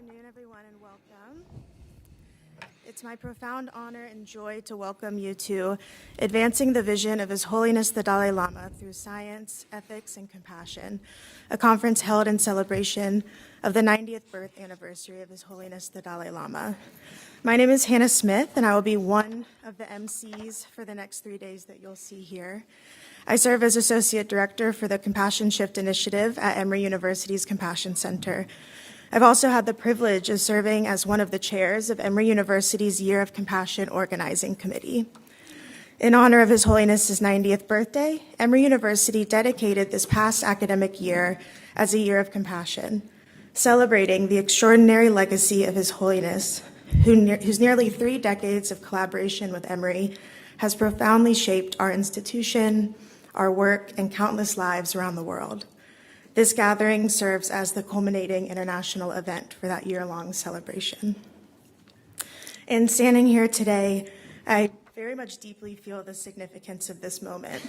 afternoon, everyone, and welcome. It's my profound honor and joy to welcome you to Advancing the Vision of His Holiness the Dalai Lama Through Science, Ethics, and Compassion, a conference held in celebration of the 90th birth anniversary of His Holiness the Dalai Lama. My name is Hannah Smith, and I will be one of the MCs for the next 3 days that you'll see here. I serve as Associate Director for the Compassion Shift Initiative at Emory University's Compassion Center. I've also had the privilege of serving as one of the chairs of Emory University's Year of Compassion Organizing Committee. In honor of His Holiness's 90th birthday, Emory University dedicated this past academic year as a year of compassion, celebrating the extraordinary legacy of His Holiness, whose nearly 3 decades of collaboration with Emory has profoundly shaped our institution, our work, and countless lives around the world. This gathering serves as the culminating international event for that year-long celebration. In standing here today, I very much deeply feel the significance of this moment.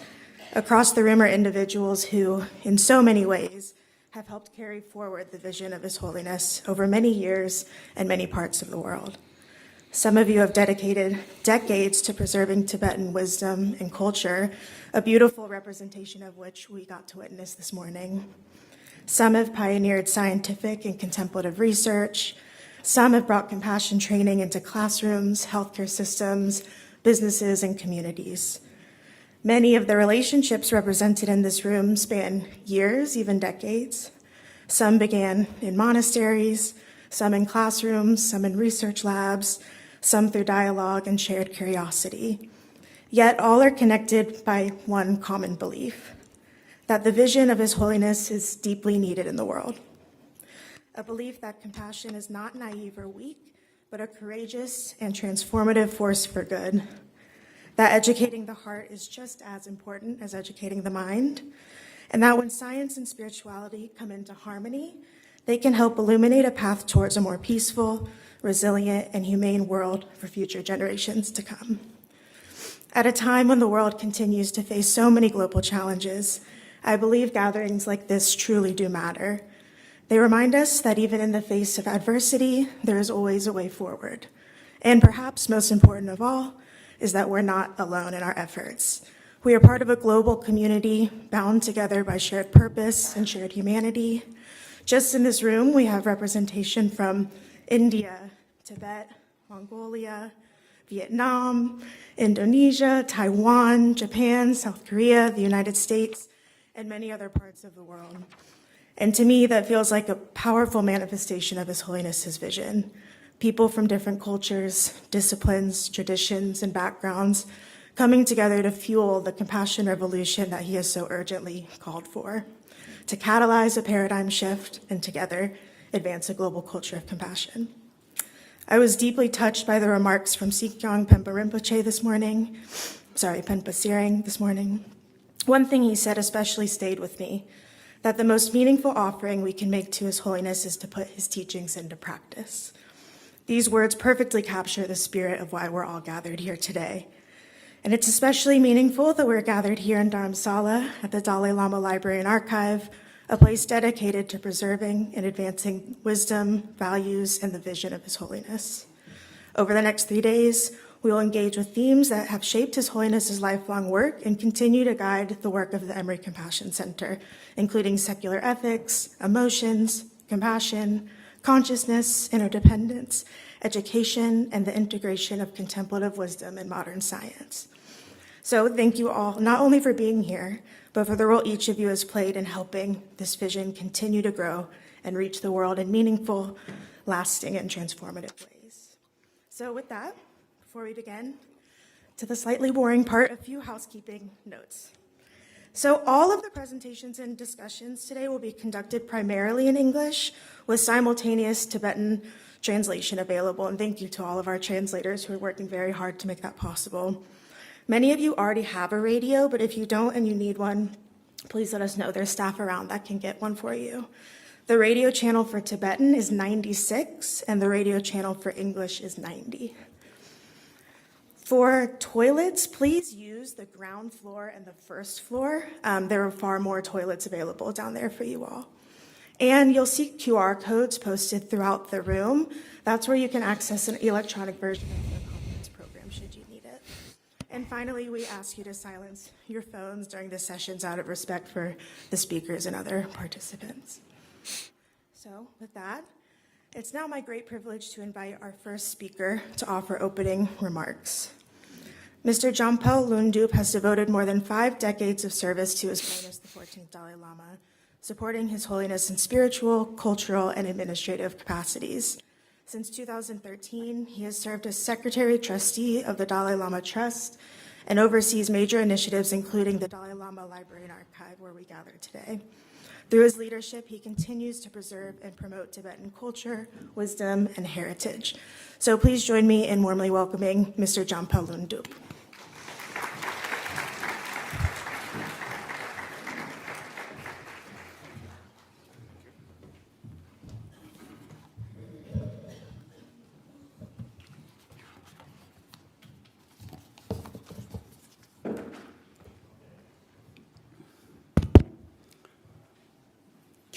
Across the room are individuals who, in so many ways, have helped carry forward the vision of His Holiness over many years and many parts of the world. Some of you have dedicated decades to preserving Tibetan wisdom and culture, a beautiful representation of which we got to witness this morning. Some have pioneered scientific and contemplative research. Some have brought compassion training into classrooms, healthcare systems, businesses, and communities. Many of the relationships represented in this room span years, even decades. Some began in monasteries, some in classrooms, some in research labs, some through dialogue and shared curiosity. Yet all are connected by one common belief: that the vision of His Holiness is deeply needed in the world. A belief that compassion is not naive or weak, but a courageous and transformative force for good. That educating the heart is just as important as educating the mind. And that when science and spirituality come into harmony, they can help illuminate a path towards a more peaceful, resilient, and humane world for future generations to come. At a time when the world continues to face so many global challenges, I believe gatherings like this truly do matter. They remind us that even in the face of adversity, there is always a way forward. And perhaps most important of all is that we're not alone in our efforts. We are part of a global community bound together by shared purpose and shared humanity. Just in this room, we have representation from India, Tibet, Mongolia, Vietnam, Indonesia, Taiwan, Japan, South Korea, the United States, and many other parts of the world. And to me, that feels like a powerful manifestation of His Holiness's vision. People from different cultures, disciplines, traditions, and backgrounds coming together to fuel the compassion revolution that He has so urgently called for, to catalyze a paradigm shift and together advance a global culture of compassion. I was deeply touched by the remarks from Sikyong Penpa Rinpoche Penpa Tsering this morning. One thing he said especially stayed with me, that the most meaningful offering we can make to His Holiness is to put His teachings into practice. These words perfectly capture the spirit of why we're all gathered here today. And it's especially meaningful that we're gathered here in Dharamsala at the Dalai Lama Library and Archive, a place dedicated to preserving and advancing wisdom, values, and the vision of His Holiness. Over the next 3 days, we will engage with themes that have shaped His Holiness's lifelong work and continue to guide the work of the Emory Compassion Center, including secular ethics, emotions, compassion, consciousness, interdependence, education, and the integration of contemplative wisdom in modern science. So thank you all, not only for being here, but for the role each of you has played in helping this vision continue to grow and reach the world in meaningful, lasting, and transformative ways. So with that, before we begin, to the slightly boring part, a few housekeeping notes. So all of the presentations and discussions today will be conducted primarily in English with simultaneous Tibetan translation available, and thank you to all of our translators who are working very hard to make that possible. Many of you already have a radio, but if you don't and you need one, please let us know. There's staff around that can get one for you. The radio channel for Tibetan is 96, and the radio channel for English is 90. For toilets, please use the ground floor and the first floor. There are far more toilets available down there for you all. And you'll see QR codes posted throughout the room. That's where you can access an electronic version of the conference program should you need it. And finally, we ask you to silence your phones during the sessions out of respect for the speakers and other participants. So with that, it's now my great privilege to invite our first speaker to offer opening remarks. Mr. Jampo Lundup has devoted more than 5 decades of service to His Holiness the 14th Dalai Lama, supporting His Holiness in spiritual, cultural, and administrative capacities. Since 2013, he has served as Secretary Trustee of the Dalai Lama Trust and oversees major initiatives including the Dalai Lama Library and Archive, where we gather today. Through his leadership, he continues to preserve and promote Tibetan culture, wisdom, and heritage. So please join me in warmly welcoming Mr. Jampo Lundup.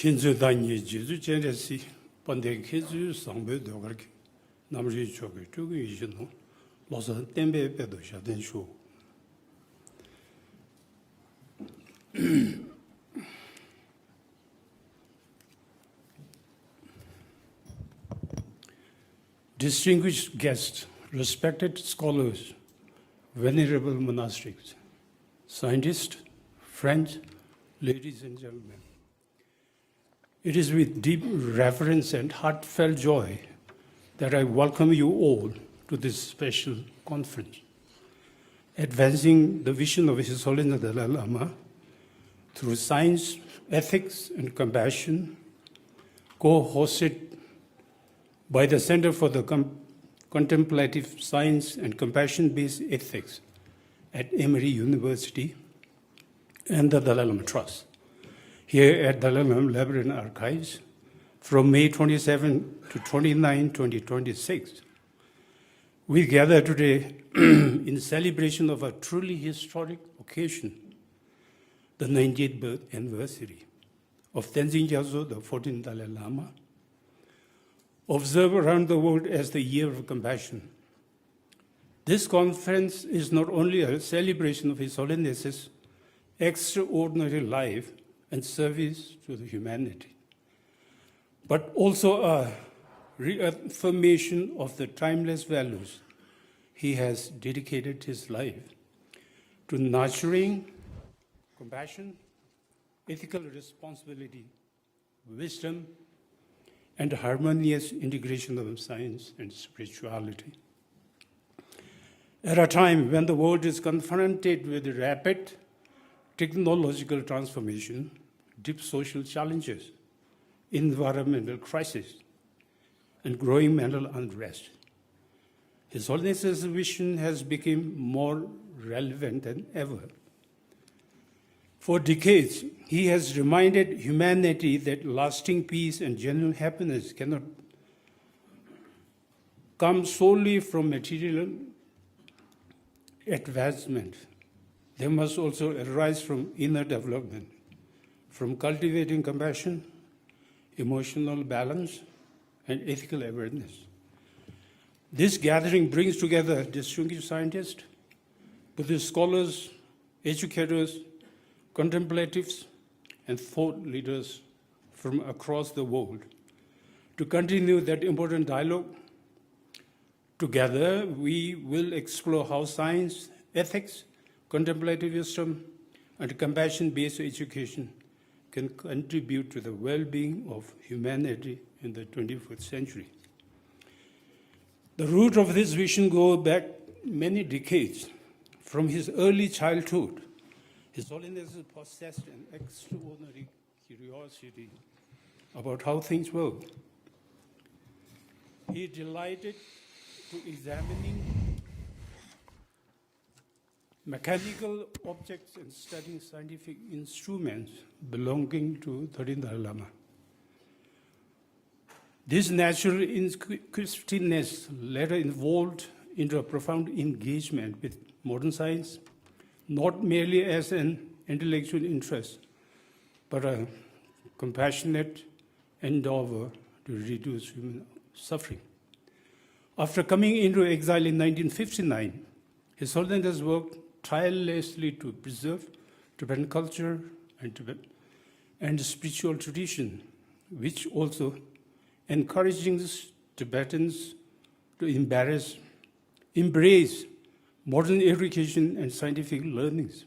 kinzudanyi jizu jenresi pande kezu sangbe dogarki namri choge chugu yino losa tembe pedo shaden shu distinguished guests, respected scholars, venerable monastics, scientists, friends, ladies and gentlemen. It is with deep reverence and heartfelt joy that I welcome you all to this special conference, advancing the vision of His Holiness the Dalai Lama through science, ethics, and compassion, co-hosted by the Center for the Contemplative Science and Compassion-Based Ethics at Emory University and the Dalai Lama Trust, here at Dalai Lama Library and Archives from May 27 to 29, 2026. We gather today in celebration of a truly historic occasion, the 90th birth anniversary of Tenzin Gyatso, the 14th Dalai Lama, observed around the world as the Year of Compassion. This conference is not only a celebration of His Holiness's extraordinary life and service to the humanity, but also a reaffirmation of the timeless values he has dedicated his life to nurturing compassion, ethical responsibility, wisdom, and harmonious integration of science and spirituality. At a time when the world is confronted with rapid technological transformation, deep social challenges, environmental crisis, and growing mental unrest, His Holiness's vision has become more relevant than ever. For decades, he has reminded humanity that lasting peace and genuine happiness cannot come solely from material advancement. They must also arise from inner development, from cultivating compassion, emotional balance, and ethical awareness. This gathering brings together distinguished scientists, Buddhist scholars, educators, contemplatives, and thought leaders from across the world to continue that important dialogue. Together, we will explore how science, ethics, contemplative wisdom, and compassion-based education can contribute to the well-being of humanity in the 21st century. The root of this vision goes back many decades. From his early childhood, His Holiness possessed an extraordinary curiosity about how things work. He delighted to examining mechanical objects and studying scientific instruments belonging to 13th Dalai Lama. This natural inquisitiveness later evolved into a profound engagement with modern science, not merely as an intellectual interest, but a compassionate endeavor to reduce human suffering. After coming into exile in 1959, His Holiness worked tirelessly to preserve Tibetan culture and spiritual tradition, which also encourages Tibetans to embrace modern education and scientific learnings.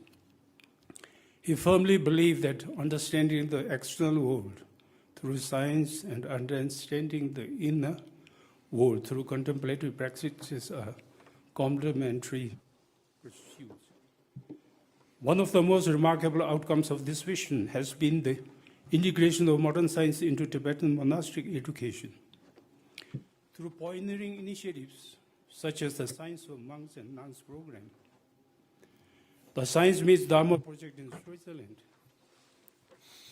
He firmly believed that understanding the external world through science and understanding the inner world through contemplative practices are complementary pursuits. One of the most remarkable outcomes of this vision has been the integration of modern science into Tibetan monastic education. Through pioneering initiatives such as the Science for Monks and Nuns program, the Science Meets Dharma project in Switzerland,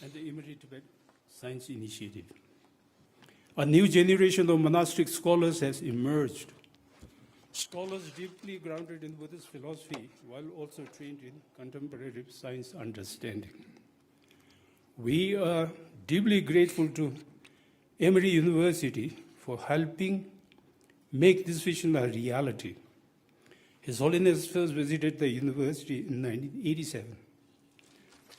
and the Emerald Tibet Science Initiative, a new generation of monastic scholars has emerged. Scholars deeply grounded in Buddhist philosophy while also trained in contemporary science understanding. We are deeply grateful to Emory University for helping make this vision a reality. His Holiness first visited the university in 1987,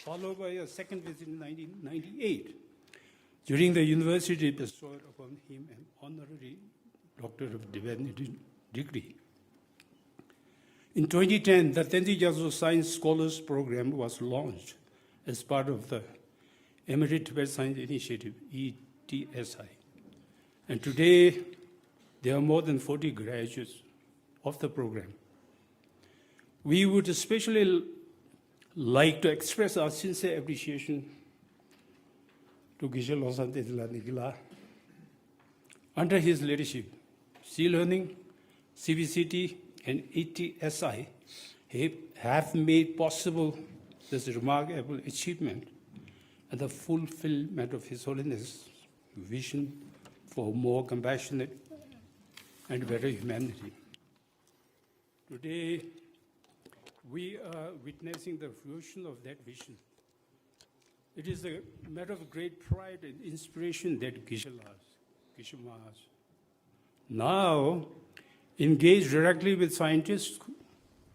followed by a second visit in 1998. During the university bestowed upon him an honorary Doctor of Divinity degree. In 2010, the Tenzin Gyatso Science Scholars Program was launched as part of the Emerald Tibet Science Initiative, ETSI. And today, there are more than 40 graduates of the program. We would especially like to express our sincere appreciation to Geshe Losang Tenzin Nigla. Under his leadership, C-Learning, CVCT, and ETSI have made possible this remarkable achievement and the fulfillment of His Holiness' vision for more compassionate and better humanity. Today, we are witnessing the fruition of that vision. It is a matter of great pride and inspiration that Geshe Maharaj now engage directly with scientists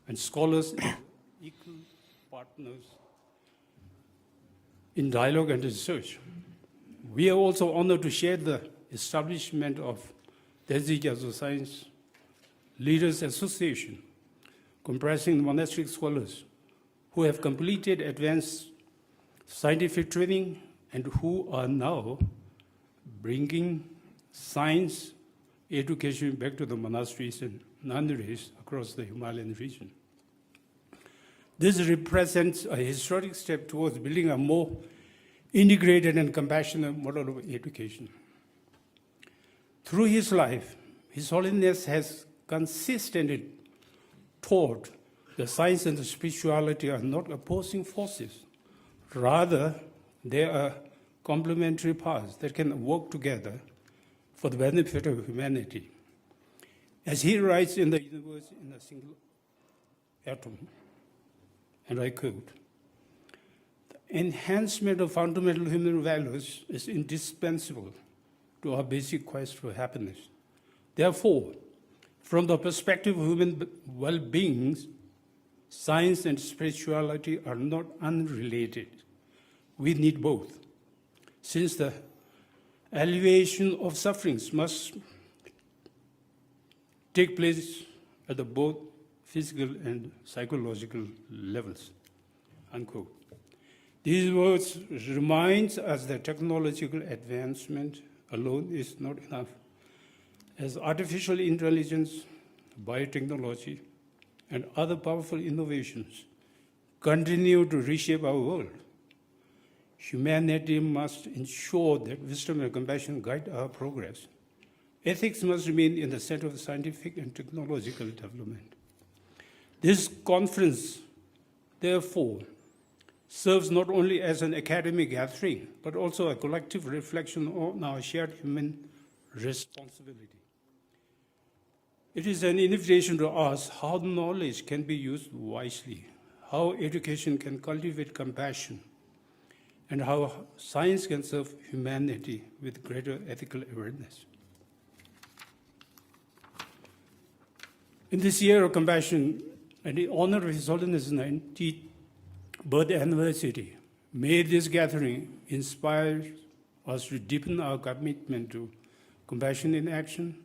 and scholars as equal partners in dialogue and research. We are also honored to share the establishment of Tenzin Gyatso Science Leaders Association, comprising monastic scholars who have completed advanced scientific training and who are now bringing science education back to the monasteries and nunneries across the Himalayan region. This represents a historic step towards building a more integrated and compassionate model of education. Through his life, His Holiness has consistently taught that science and the spirituality are not opposing forces. Rather, they are complementary paths that can work together for the benefit of humanity. As he writes in the universe in a single atom, and I quote, "The enhancement of fundamental human values is indispensable to our basic quest for happiness. Therefore, from the perspective of human well-being, science and spirituality are not unrelated. We need both, since the alleviation of sufferings must take place at the both physical and psychological levels." Unquote. These words remind us that technological advancement alone is not enough. As artificial intelligence, biotechnology, and other powerful innovations continue to reshape our world, humanity must ensure that wisdom and compassion guide our progress. Ethics must remain in the center of scientific and technological development. This conference, therefore, serves not only as an academic gathering, but also a collective reflection on our shared human responsibility. It is an invitation to ask how knowledge can be used wisely, how education can cultivate compassion, and how science can serve humanity with greater ethical awareness. In this year of compassion, and in honor of His Holiness' 90th birth anniversary, may this gathering inspire us to deepen our commitment to compassion in action,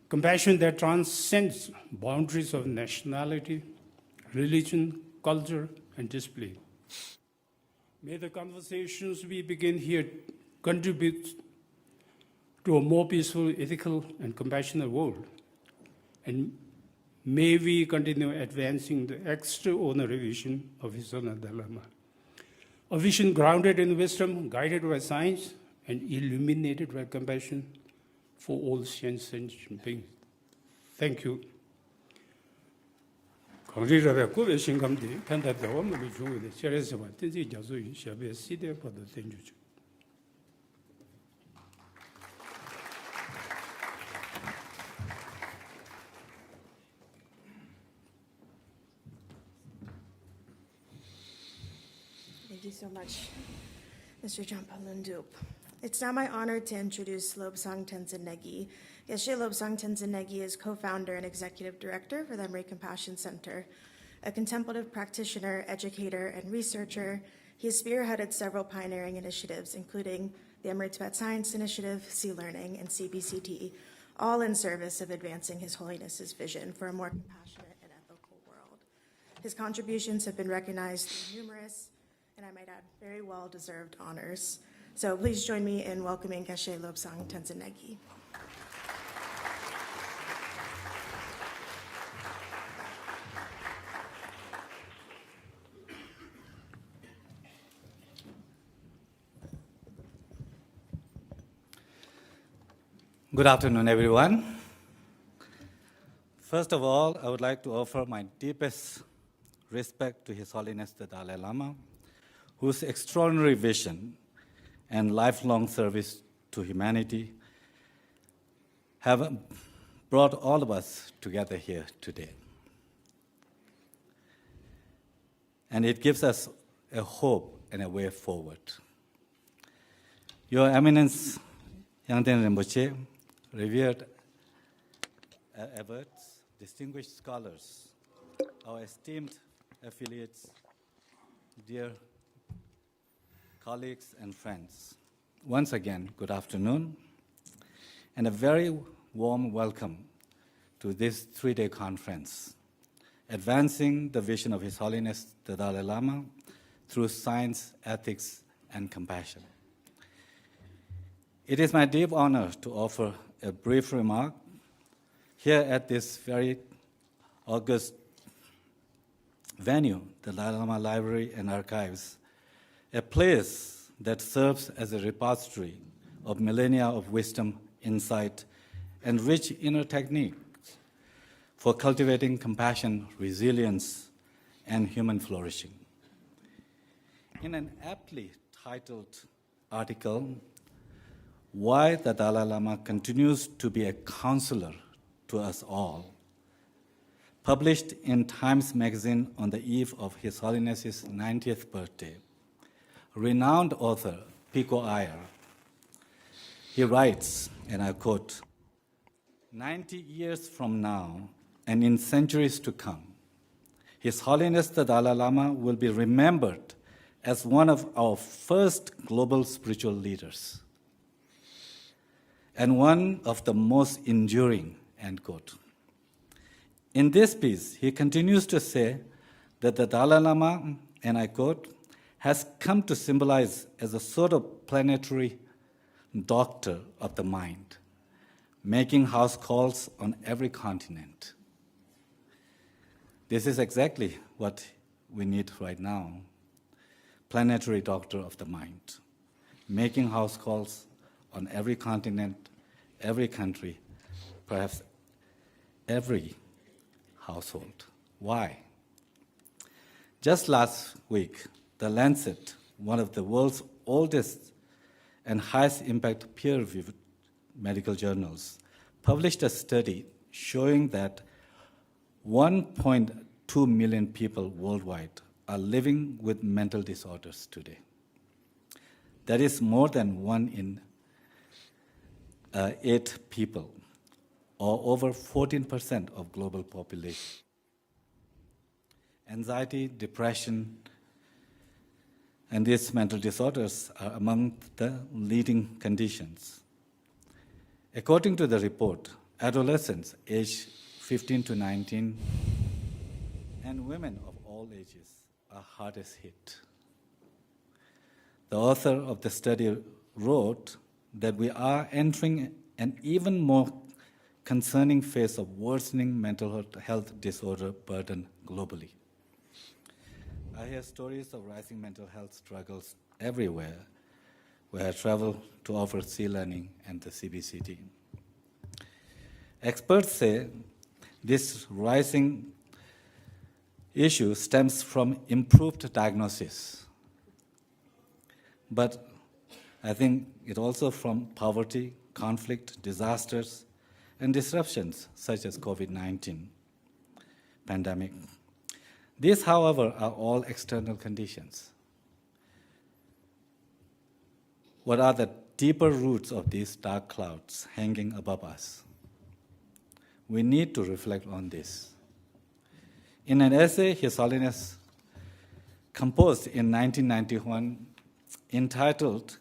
compassion that transcends boundaries of nationality, religion, culture, and discipline. May the conversations we begin here contribute to a more peaceful, ethical, and compassionate world. And may we continue advancing the extraordinary vision of His Holiness Dalai Lama. A vision grounded in wisdom, guided by science, and illuminated by compassion for all sentient beings. Thank you. 강리라베 고베 신감디 펜다데 원문이 중요해. 저래서 뜻이 자수인 샤베 시대보다 된주죠. Thank you so much, Mr. Champalundup. It's now my honor to introduce Lobsang Tenzin Negi. Geshe Lobsang Tenzin Negi is co-founder and executive director for the Emery Compassion Center. A contemplative practitioner, educator, and researcher, he has spearheaded several pioneering initiatives, including the Emery Tibet Science Initiative, C-Learning, and CBCT, all in service of advancing His Holiness's vision for a more compassionate and ethical world. His contributions have been recognized through numerous, and I might add, very well-deserved honors. So please join me in welcoming Geshe Lobsang Tenzin Negi. Good afternoon, everyone. First of all, I would like to offer my deepest respect to His Holiness the Dalai Lama, whose extraordinary vision and lifelong service to humanity have brought all of us together here today. And it gives us a hope and a way forward. Your Eminence, Yangten Rinpoche, revered abbots, distinguished scholars, our esteemed affiliates, dear colleagues and friends, once again, good afternoon, and a very warm welcome to this 3-day conference, advancing the vision of His Holiness the Dalai Lama through science, ethics, and compassion. It is my deep honor to offer a brief remark here at this very august venue, the Dalai Lama Library and Archives, a place that serves as a repository of millennia of wisdom, insight, and rich inner techniques for cultivating compassion, resilience, and human flourishing. In an aptly titled article, Why the Dalai Lama Continues to be a Counselor to Us All, published in Times Magazine on the eve of His Holiness's 90th birthday, renowned author Pico Iyer, he writes, and I quote, 90 years from now and in centuries to come, His Holiness the Dalai Lama will be remembered as one of our first global spiritual leaders and one of the most enduring, end quote. In this piece, he continues to say that the Dalai Lama, and I quote, has come to symbolize as a sort of planetary doctor of the mind, making house calls on every continent. This is exactly what we need right now, planetary doctor of the mind, making house calls on every continent, every country, perhaps every household. Why? Just last week, The Lancet, one of the world's oldest and highest impact peer-reviewed medical journals, published a study showing that 1.2 million people worldwide are living with mental disorders today. That is more than 1 in 8 people, or over 14% of global population. Anxiety, depression, and these mental disorders are among the leading conditions. According to the report, adolescents aged 15 to 19 and women of all ages are hardest hit. The author of the study wrote that we are entering an even more concerning phase of worsening mental health disorder burden globally. I hear stories of rising mental health struggles everywhere where I travel to offer sea learning and the CBCT. Experts say this rising issue stems from improved diagnosis, but I think it also from poverty, conflict, disasters, and disruptions such as COVID-19 pandemic. These, however, are all external conditions. What are the deeper roots of these dark clouds hanging above us? We need to reflect on this. In an essay His Holiness composed in 1991 entitled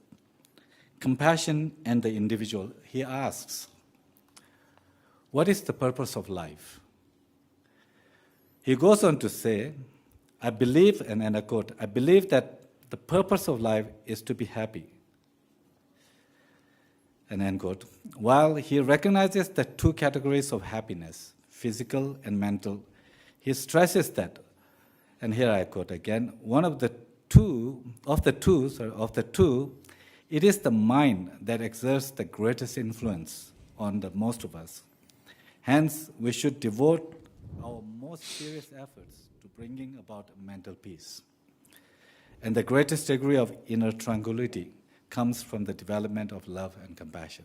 Compassion and the Individual, he asks, what is the purpose of life? He goes on to say, I believe, and I quote, I believe that the purpose of life is to be happy. And end quote. While he recognizes the 2 categories of happiness, physical and mental, he stresses that, and here I quote again, of the two, it is the mind that exerts the greatest influence on the most of us. Hence, we should devote our most serious efforts to bringing about mental peace. And the greatest degree of inner tranquility comes from the development of love and compassion.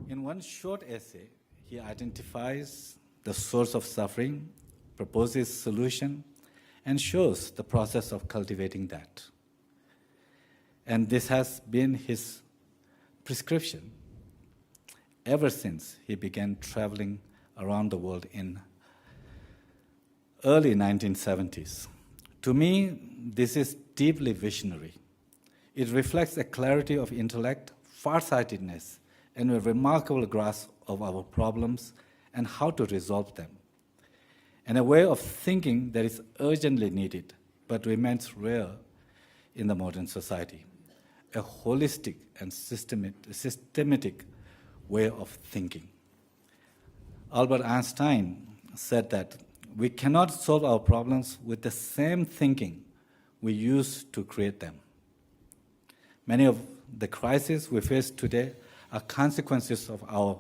In one short essay, he identifies the source of suffering, proposes solution, and shows the process of cultivating that. And this has been his prescription ever since he began traveling around the world in early 1970s. To me, this is deeply visionary. It reflects a clarity of intellect, farsightedness, and a remarkable grasp of our problems and how to resolve them, and a way of thinking that is urgently needed but remains rare in the modern society, a holistic and systematic way of thinking. Albert Einstein said that we cannot solve our problems with the same thinking we use to create them. Many of the crises we face today are consequences of our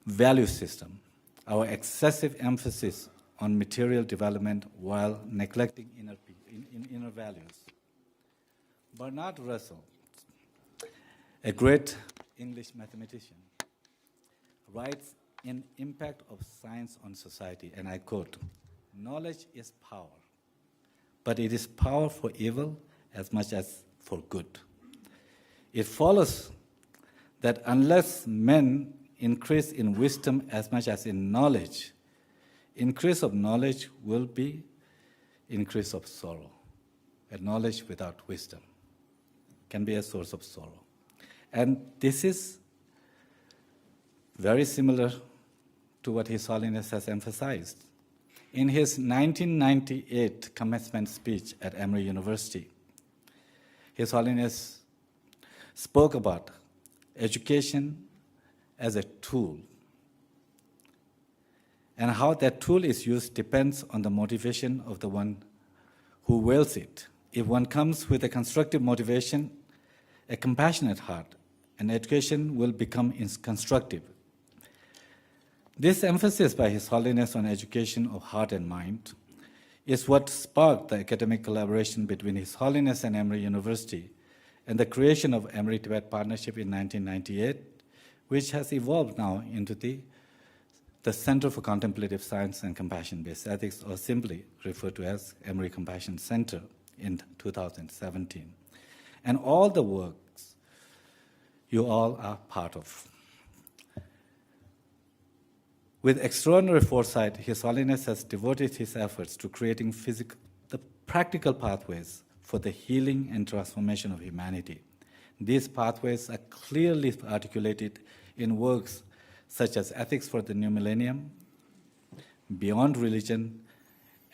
value system, our excessive emphasis on material development while neglecting inner values. Bernard Russell, a great English mathematician, writes in Impact of Science on Society, and I quote, knowledge is power, but it is power for evil as much as for good. It follows that unless men increase in wisdom as much as in knowledge, increase of knowledge will be increase of sorrow. And knowledge without wisdom can be a source of sorrow. And this is very similar to what His Holiness has emphasized. In his 1998 commencement speech at Emory University, His Holiness spoke about education as a tool. And how that tool is used depends on the motivation of the one who wields it. If one comes with a constructive motivation, a compassionate heart, and education will become constructive. This emphasis by His Holiness on education of heart and mind is what sparked the academic collaboration between His Holiness and Emory University and the creation of Emory-Tibet Partnership in 1998, which has evolved now into the Center for Contemplative Science and Compassion-Based Ethics, or simply referred to as Emory Compassion Center in 2017. and all the works you all are part of. With extraordinary foresight, His Holiness has devoted his efforts to creating the practical pathways for the healing and transformation of humanity. These pathways are clearly articulated in works such as Ethics for the New Millennium, Beyond Religion,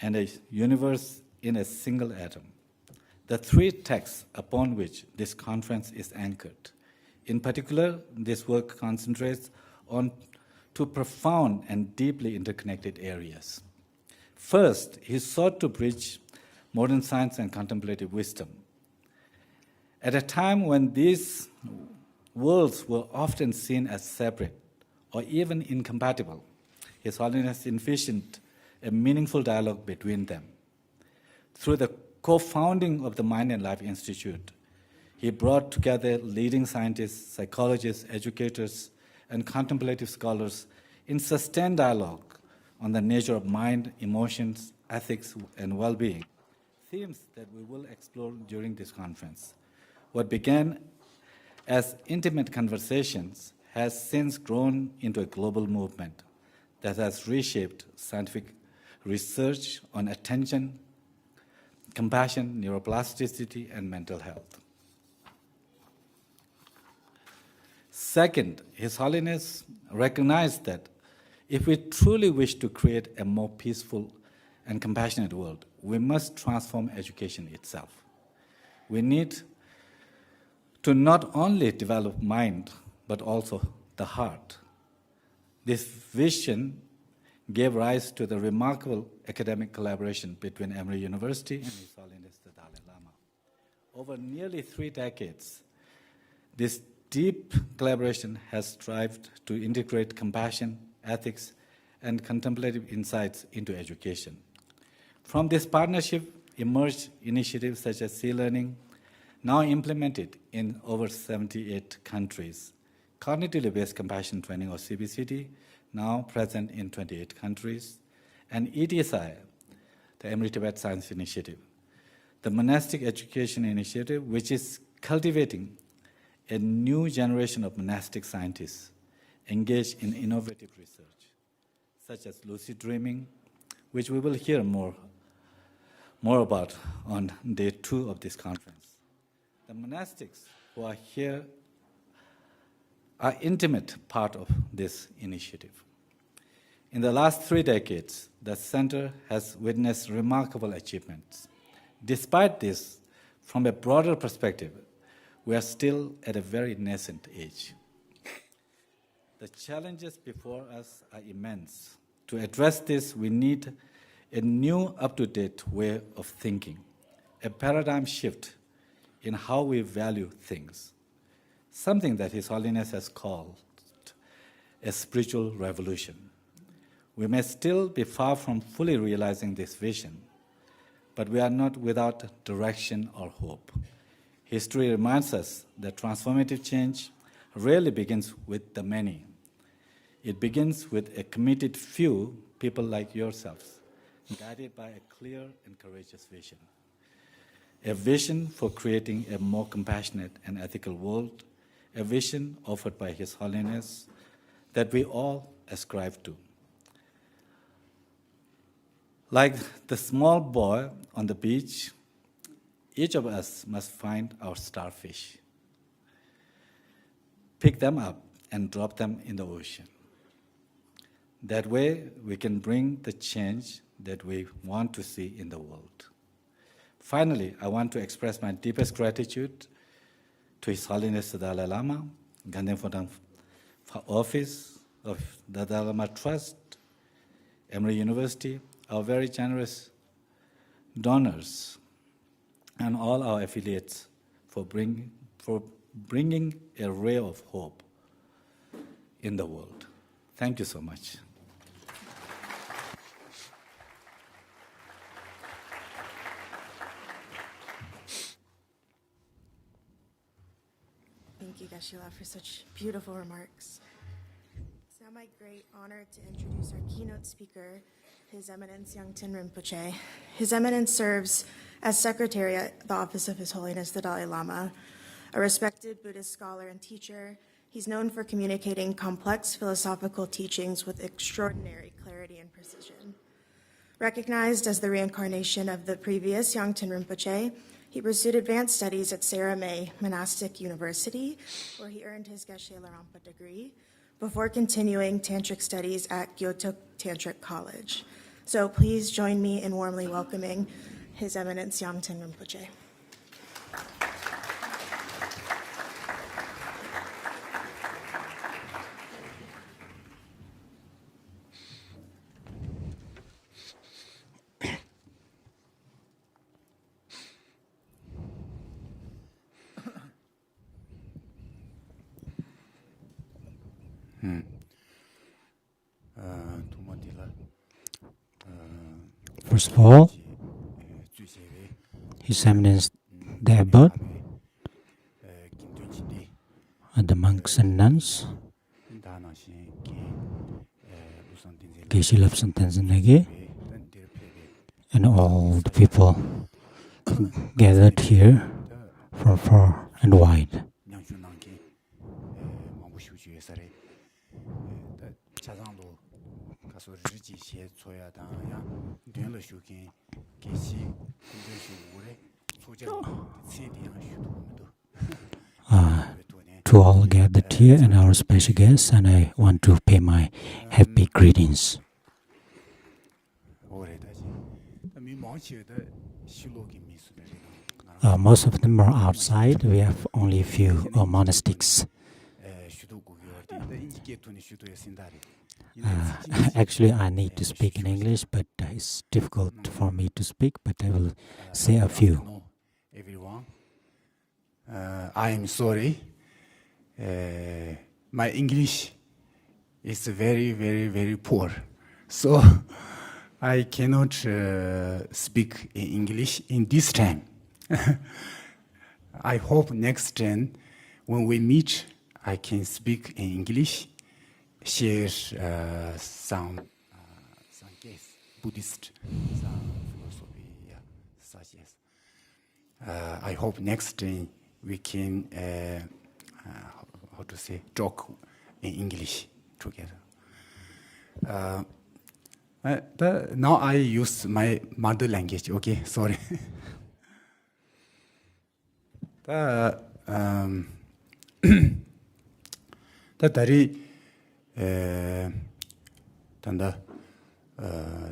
and A Universe in a Single Atom, the three texts upon which this conference is anchored. In particular, this work concentrates on two profound and deeply interconnected areas. First, he sought to bridge modern science and contemplative wisdom. At a time when these worlds were often seen as separate or even incompatible, His Holiness envisioned a meaningful dialogue between them. Through the co-founding of the Mind and Life Institute, he brought together leading scientists, psychologists, educators, and contemplative scholars in sustained dialogue on the nature of mind, emotions, ethics, and well-being, themes that we will explore during this conference. What began as intimate conversations has since grown into a global movement that has reshaped scientific research on attention, compassion, neuroplasticity, and mental health. Second, His Holiness recognized that if we truly wish to create a more peaceful and compassionate world, we must transform education itself. We need to not only develop mind, but also the heart. This vision gave rise to the remarkable academic collaboration between Emory University and His Holiness the Dalai Lama. Over nearly 3 decades, this deep collaboration has strived to integrate compassion, ethics, and contemplative insights into education. From this partnership emerged initiatives such as C-learning, now implemented in over 78 countries, cognitively based compassion training or CBCT, now present in 28 countries, and ETSI, the Emory Tibet Science Initiative, the Monastic Education Initiative, which is cultivating a new generation of monastic scientists engaged in innovative research, such as lucid dreaming, which we will hear more about on day 2 of this conference. The monastics who are here are intimate part of this initiative. In the last 3 decades, the center has witnessed remarkable achievements. Despite this, from a broader perspective, we are still at a very nascent age. The challenges before us are immense. To address this, we need a new, up-to-date way of thinking, a paradigm shift in how we value things, something that His Holiness has called a spiritual revolution. We may still be far from fully realizing this vision, but we are not without direction or hope. History reminds us that transformative change rarely begins with the many. It begins with a committed few, people like yourselves, guided by a clear and courageous vision. A vision for creating a more compassionate and ethical world, a vision offered by His Holiness that we all ascribe to. Like the small boy on the beach, each of us must find our starfish, pick them up, and drop them in the ocean. That way, we can bring the change that we want to see in the world. Finally, I want to express my deepest gratitude to His Holiness the Dalai Lama, Ganden Phodan Office of the Dalai Lama Trust, Emory University, our very generous donors, and all our affiliates for bringing a ray of hope in the world. Thank you so much. Thank you, Geshe-la, for such beautiful remarks. It's now my great honor to introduce our keynote speaker, His Eminence Yangten Rinpoche. His Eminence serves as Secretary at the Office of His Holiness the Dalai Lama, a respected Buddhist scholar and teacher. He's known for communicating complex philosophical teachings with extraordinary clarity and precision. Recognized as the reincarnation of the previous Yangten Rinpoche, he pursued advanced studies at Saramay Monastic University, where he earned his Geshe Larampa degree, before continuing tantric studies at Kyoto Tantric College. So please join me in warmly welcoming His Eminence Yangten Rinpoche. First of all, His Eminence the Abbot, the monks and nuns, Geshe Lapsan Tanzanege, and all the people gathered here from far and wide. To all gathered here and our special guests, and I want to pay my happy greetings. Most of them are outside. We have only a few monastics. Actually, I need to speak in English, but it's difficult for me to speak, but I will say a few. Everyone, I am sorry. My English is very, very, very poor. So I cannot speak in English in this time. I hope next time when we meet, I can speak in English, share some guess, Buddhist, some philosophy, such as. I hope next time we can, talk in English together. Now I use my mother language, okay? Sorry. Dari tanda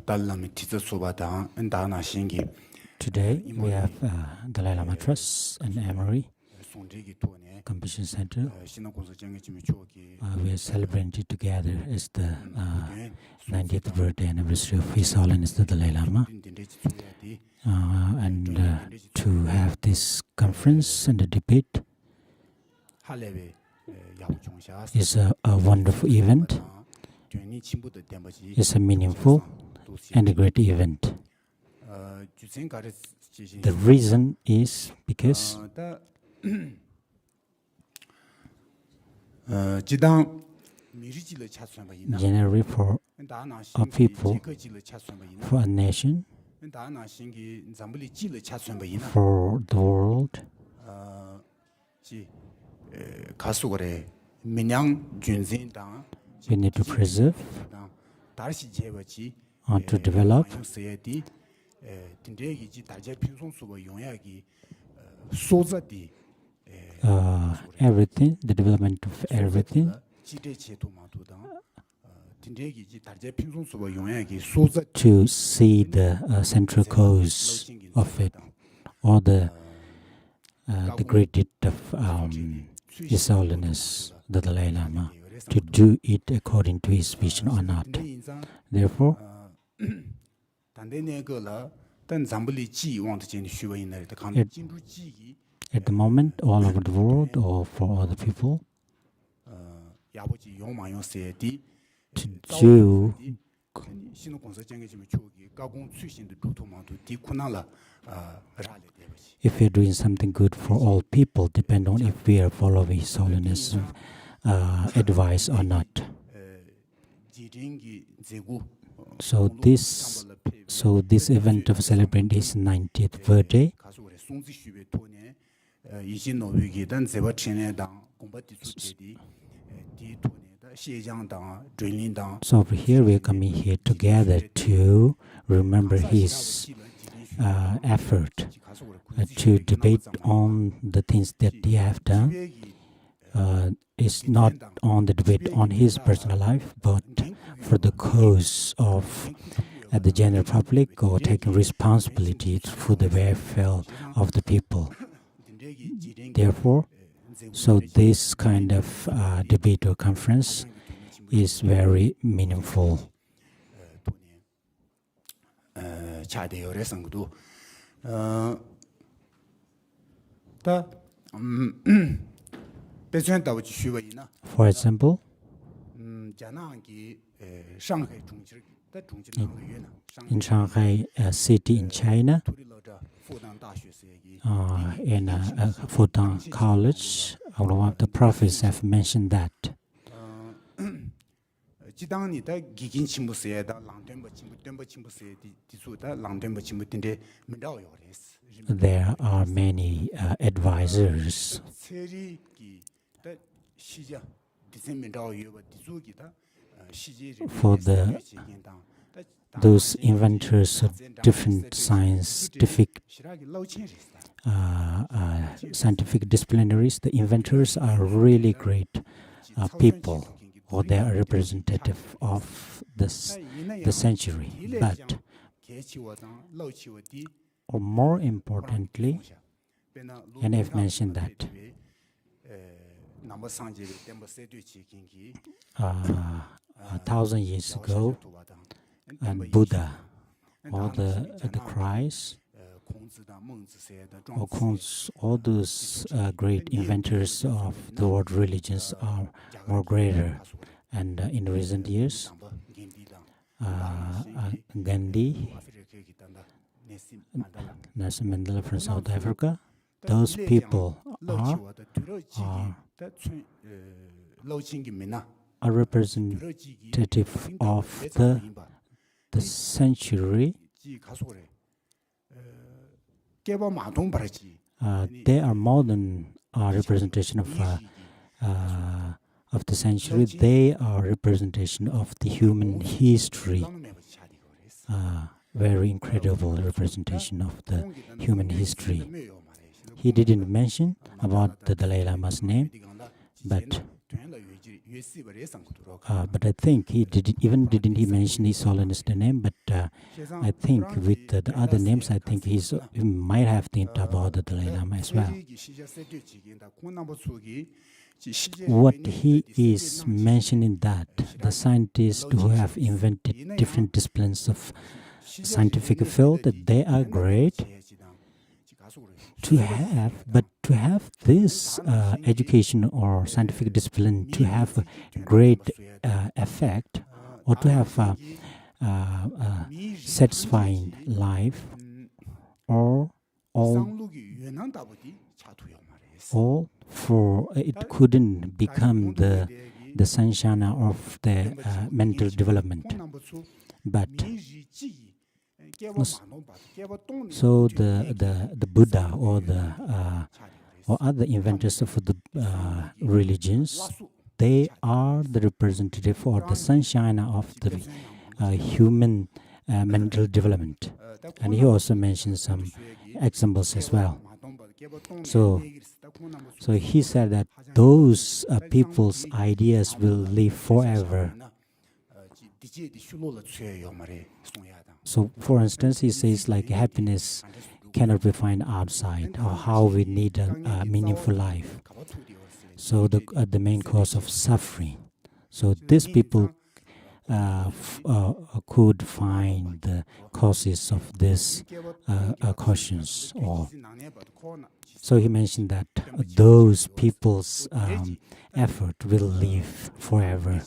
Dalai Titsa Soba Dang and Dana Shingi. Today we have Dalai Lama Trust and Amory Compassion Center. We are celebrating together as the 90th birthday anniversary of His Holiness the Dalai Lama. And to have this conference and the debate is a wonderful event. It's a meaningful and a great event. The reason is because generally for a people, for a nation, for the world, we need to preserve or to develop everything, the development of everything, to see the central cause of it, or the great deed of His Holiness the Dalai Lama, to do it according to his vision or not. Therefore, at the moment, all over the world, or for other people, to do if we are doing something good for all people, depend on if we are following His Holiness' advice or not. So this event of celebrating his 90th birthday, so over here we are coming here together to remember his effort to debate on the things that he have done. It's not on the debate on his personal life, but for the cause of the general public, or taking responsibility for the welfare of the people. Therefore, so this kind of debate or conference is very meaningful. For example, in Shanghai city in China, in Fudan College, one of the prophets have mentioned that there are many advisors for those inventors of different scientific disciplinaries. The inventors are really great people, or they are representative of the century. But, or more importantly, and I've mentioned that 1,000 years ago, and Buddha, or the Christ, or Kunz, all those great inventors of the world religions are more greater. And in recent years, Gandhi, Nelson Mandela from South Africa, those people are a representative of the century. They are more than a representation of the century. They are representation of the human history. Very incredible representation of the human history. He didn't mention about the Dalai Lama's name, but I think he didn't he mention His Holiness the name. But I think with the other names, I think he might have think about the Dalai Lama as well. What he is mentioning, that the scientists who have invented different disciplines of scientific field, that they are great to have, but to have this education or scientific discipline to have a great effect, or to have a satisfying life, or all for it couldn't become the sunshine of the mental development. But so the Buddha or other inventors of the religions, they are the representative or the sunshine of the human mental development. And he also mentioned some examples as well. So he said that those people's ideas will live forever. So, for instance, he says like happiness cannot be found outside, or how we need a meaningful life. So the main cause of suffering. So these people could find the causes of these cautions. So he mentioned that those people's effort will live forever.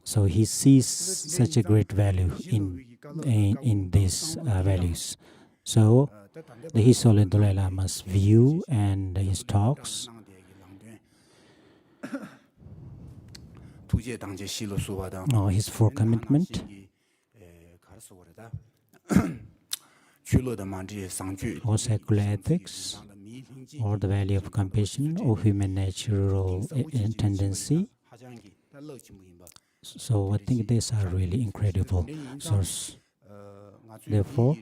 So he sees such a great value in these values. So His Holiness Dalai Lama's view and his talks 두제 당제 실로 수와다 his four commitment, 가르소르다 줄로다 만지 상주 or secular ethics, or the value of compassion, or human natural tendency. 하장기 달러치 무인바 So I think these are really incredible source. Therefore,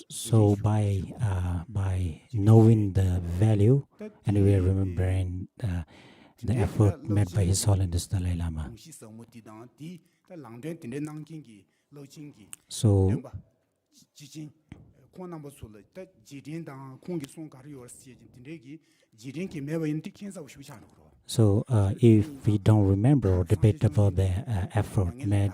so by knowing the value, and we are remembering the effort made by His Holiness Dalai Lama. So So if we don't remember or debate about the effort made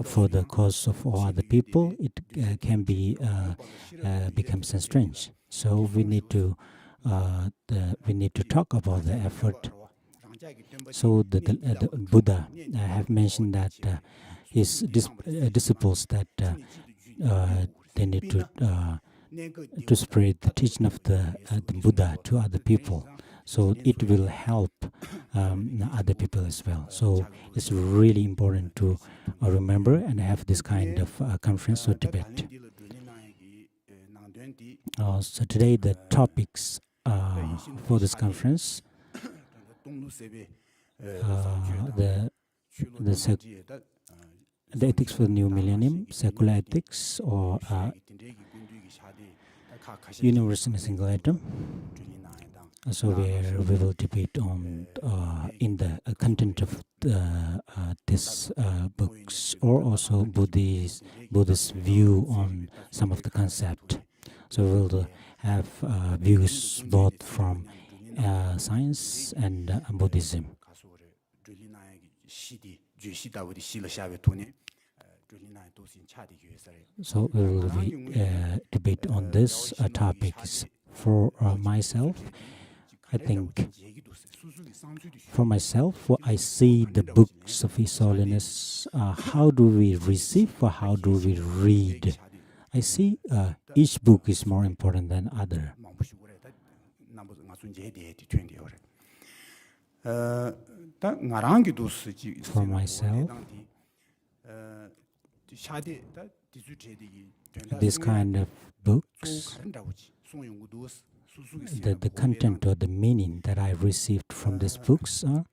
for the cause of all other people, it can be becomes strange. So we need to talk about the effort. So the Buddha have mentioned that his disciples that they need to spread the teaching of the Buddha to other people. So it will help other people as well. So it's really important to remember and have this kind of conference or debate. So today the topics for this conference, the ethics for the new millennium, secular ethics, or universe in a single atom. So where we will debate on in the content of this books, or also Buddhist view on some of the concept. So we will have views both from science and Buddhism. So we will debate on this topics. For myself, I think for myself, I see the books of His Holiness. How do we receive or how do we read? I see each book is more important than other. For myself, this kind of books, the content or the meaning that I received from these books are,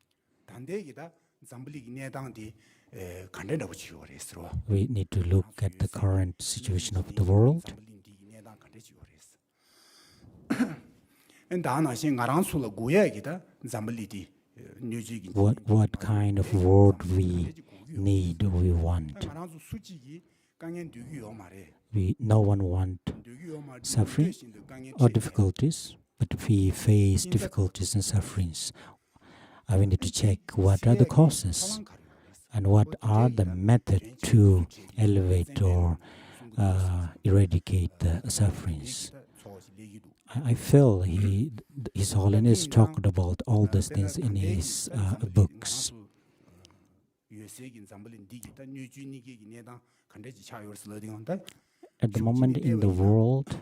we need to look at the current situation of the world. What kind of world we need, we want. No one wants suffering or difficulties, but if we face difficulties and sufferings, we need to check what are the causes and what are the methods to elevate or eradicate the sufferings. I feel His Holiness talked about all these things in his books. At the moment in the world,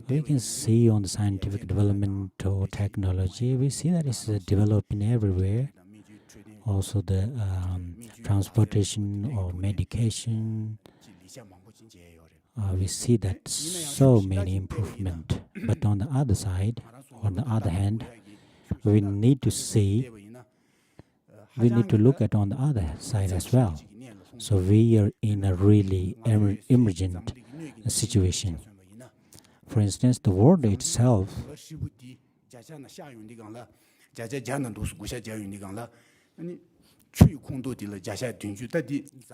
we can see on the scientific development or technology, we see that it's developing everywhere. Also the transportation or medication, we see that so many improvement. But on the other side, on the other hand, we need to look at on the other side as well. So we are in a really emergent situation. For instance, the world itself,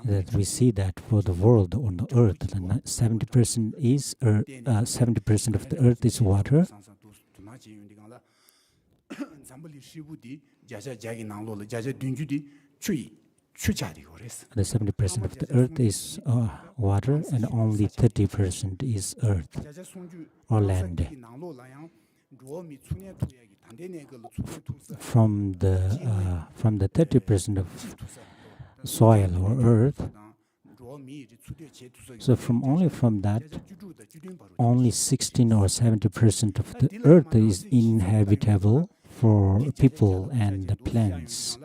that we see that for the world on the earth, 70% is 70% of the earth is water. The 70% of the earth is water, and only 30% is earth or land. From the 30% of soil or earth, so only from that only 16 or 70% of the earth is inhabitable for people and the plants.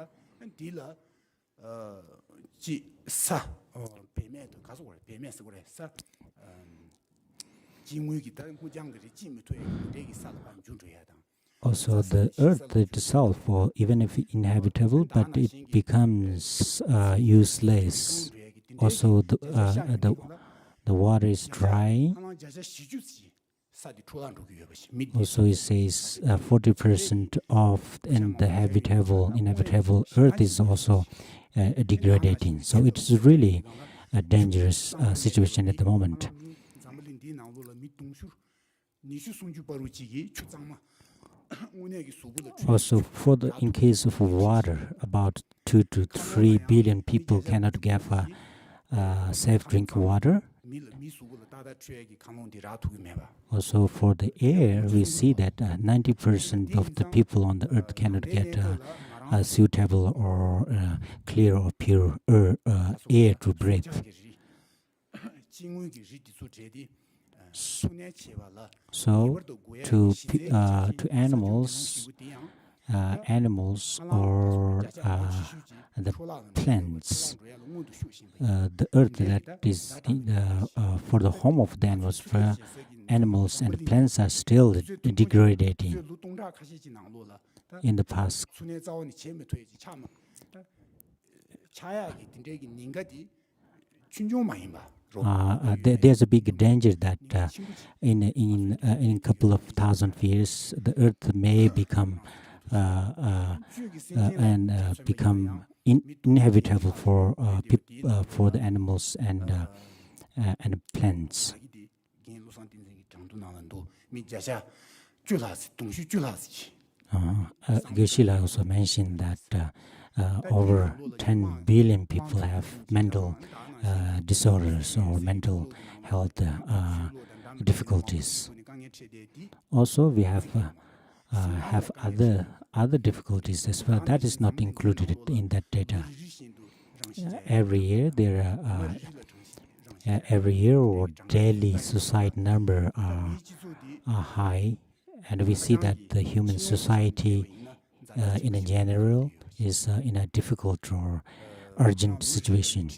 Also, the earth itself, or even if inhabitable, but it becomes useless. Also, the water is dry. Also, it says 40% of the inhabitable earth is also degrading. So it's really a dangerous situation at the moment. Also, in case of water, about 2 to 3 billion people cannot get safe drinking water. Also, for the air, we see that 90% of the people on the earth cannot get a suitable or clear or pure air to breathe. So, to animals or the plants, the earth that is for the home of the atmosphere, animals and plants are still degrading in the past. There's a big danger that in a couple of thousand years, the earth may become inhabitable for the animals and plants. Geshe-la also mentioned that over 10 billion people have mental disorders or mental health difficulties. Also, we have other difficulties as well. That is not included in that data. Every year there are every year or daily suicide number are high, and we see that the human society in a general is in a difficult or urgent situation.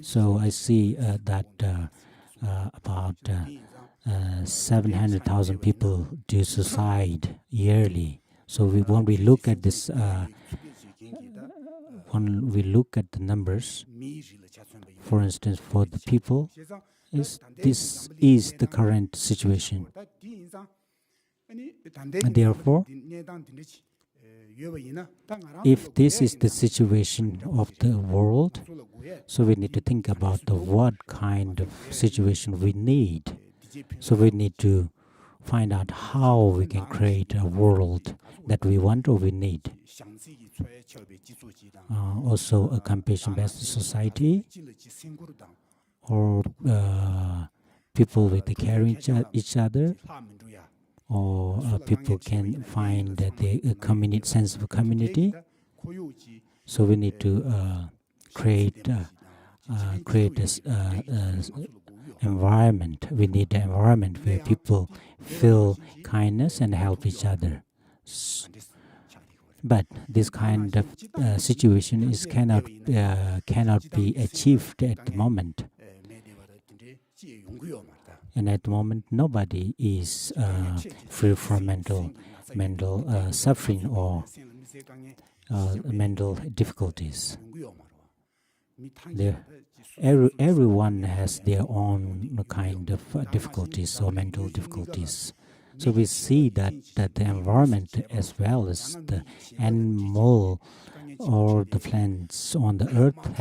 So I see that about 700,000 people do suicide yearly. So when we look at this, when we look at the numbers, for instance, for the people, this is the current situation. And therefore, if this is the situation of the world, so we need to think about what kind of situation we need. So we need to find out how we can create a world that we want or we need. Also, a compassion-based society, or people with caring each other, or people can find the sense of community. So we need to create this environment. We need an environment where people feel kindness and help each other. But this kind of situation cannot be achieved at the moment. And at the moment, nobody is free from mental suffering or mental difficulties. Everyone has their own kind of difficulties or mental difficulties. So we see that the environment as well as the animal or the plants on the earth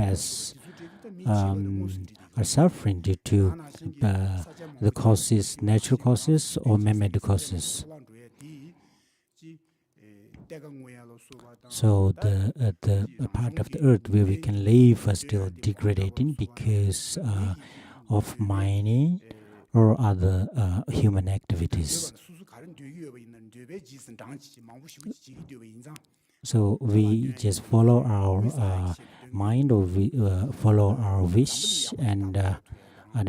are suffering due to the causes, natural causes or man-made causes. So the part of the earth where we can live are still degrading because of mining or other human activities. So we just follow our mind, or we follow our wish, and And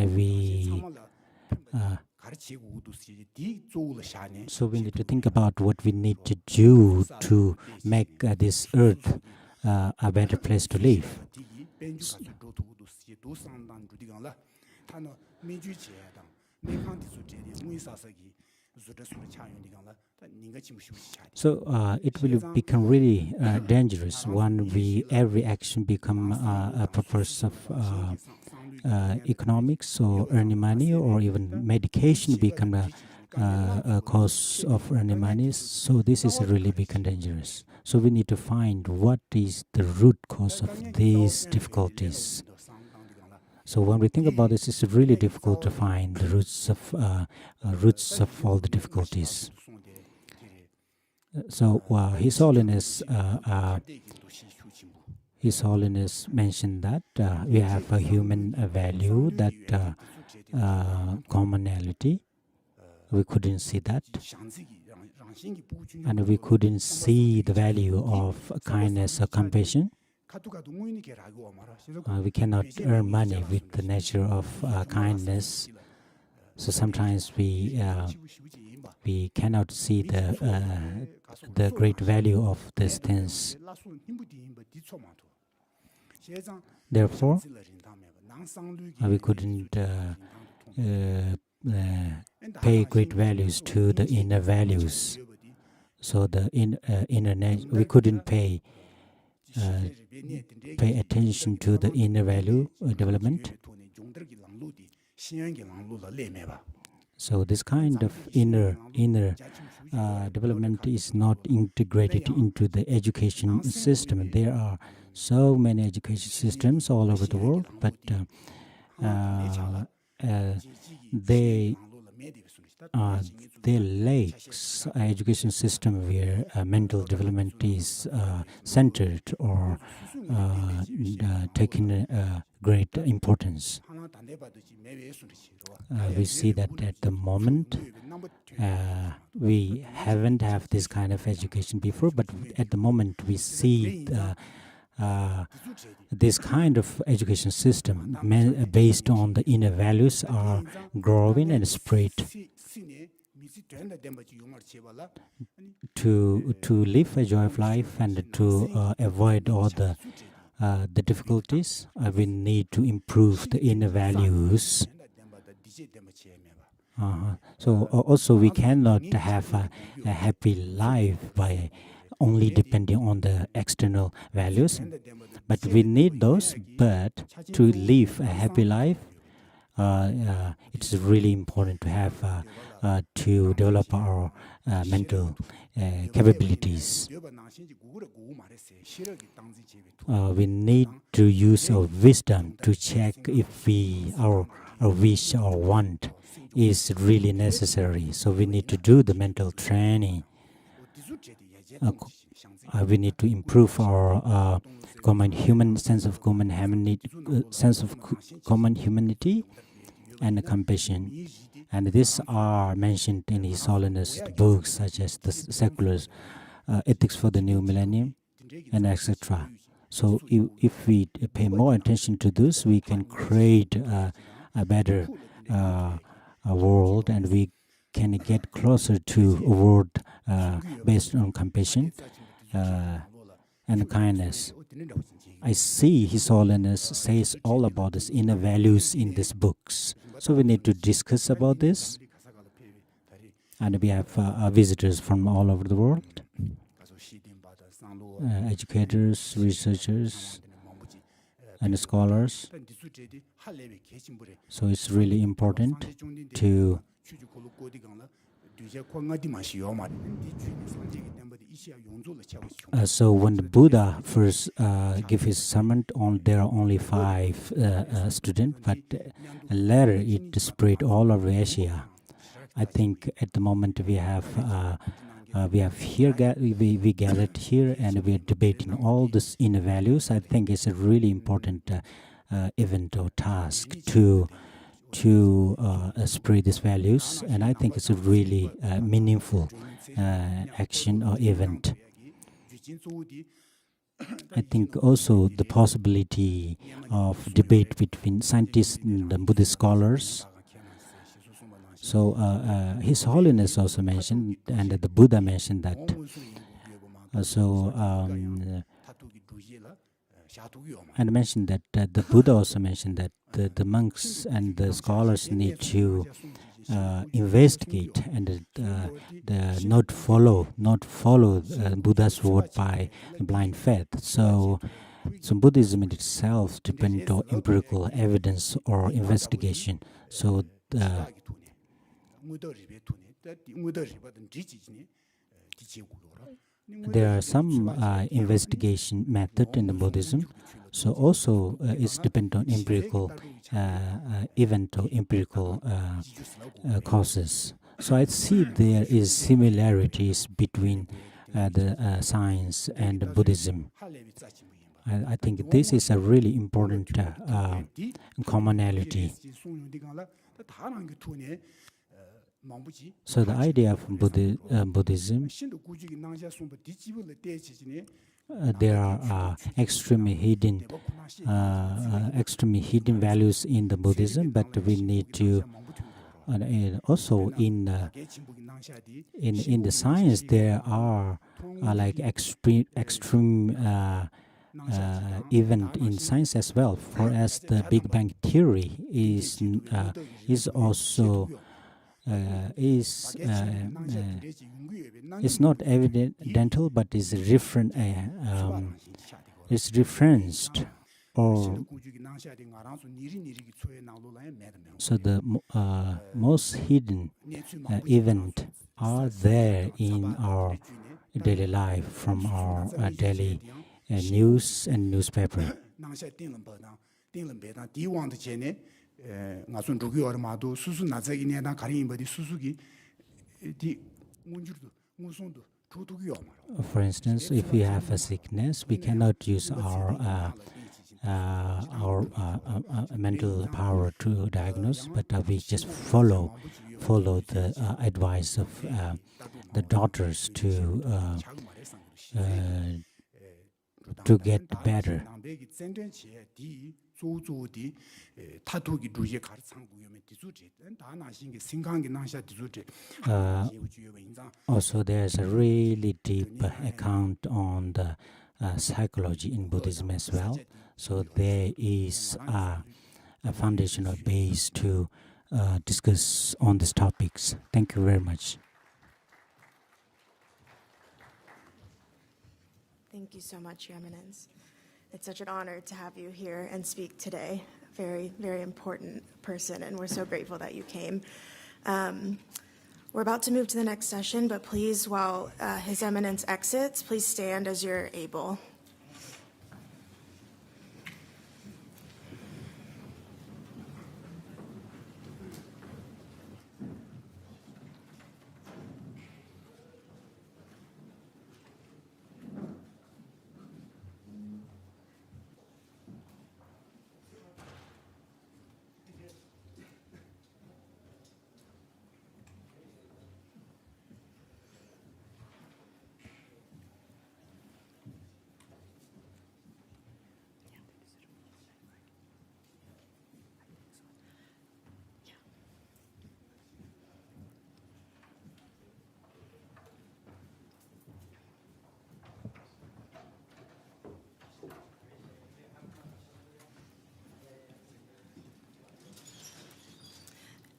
so we need to think about what we need to do to make this earth a better place to live. So it will become really dangerous when every action become a purpose of economics or earning money, or even medication become a cause of earning money. So this is really become dangerous. So we need to find what is the root cause of these difficulties. So when we think about this, it's really difficult to find the roots of all the difficulties. So His Holiness mentioned that we have a human value, that commonality. We couldn't see that, and we couldn't see the value of kindness or compassion. We cannot earn money with the nature of kindness. So sometimes we cannot see the great value of these things. Therefore, we couldn't pay great values to the inner values. So the we couldn't pay attention to the inner value development. So this kind of inner development is not integrated into the education system. There are so many education systems all over the world, but they lacks an education system where mental development is centered or taken great importance. We see that at the moment we haven't have this kind of education before, but at the moment we see this kind of education system based on the inner values are growing and spread to live a joyful life and to avoid all the difficulties. We need to improve the inner values. So also we cannot have a happy life by only depending on the external values, but we need those. But to live a happy life, it's really important to have to develop our mental capabilities. We need to use our wisdom to check if our wish or want is really necessary. So we need to do the mental training. We need to improve our sense of common humanity and compassion. And these are mentioned in His Holiness books such as the Secular Ethics for the New Millennium and etc. So if we pay more attention to this, we can create a better world, and we can get closer to a world based on compassion and kindness. I see His Holiness says all about this inner values in these books. So we need to discuss about this. And we have visitors from all over the world, educators, researchers, and scholars. So it's really important to so when the Buddha first gave his sermon, there are only 5 students, but later it spread all over Asia. I think at the moment we have here we gathered here and we are debating all these inner values. I think it's a really important event or task to spread these values, and I think it's a really meaningful action or event. I think also the possibility of debate between scientists and Buddhist scholars. So His Holiness also mentioned, and the Buddha mentioned that. And mentioned that the Buddha also mentioned that the monks and the scholars need to investigate and not follow Buddha's word by blind faith. So Buddhism in itself depends on empirical evidence or investigation. So there are some investigation method in the Buddhism. So also it's dependent on empirical event or empirical causes. So I see there is similarities between the science and Buddhism. I think this is a really important commonality. So the idea of Buddhism, there are extremely hidden values in the Buddhism, but we need to also in the science there are like extreme event in science as well. For as the Big Bang theory is also it's not evidental, but is is referenced, or so the most hidden event are there in our daily life from our daily news and newspaper. For instance, if we have a sickness, we cannot use our mental power to diagnose, but we just follow the advice of the doctors to get better. Also, there's a really deep account on the psychology in Buddhism as well. So there is a foundational base to discuss on these topics. Thank you very much. Thank you so much, Your Eminence. It's such an honor to have you here and speak today. Very, very important person, and we're so grateful that you came. We're about to move to the next session, but please, while His Eminence exits, please stand as you're able.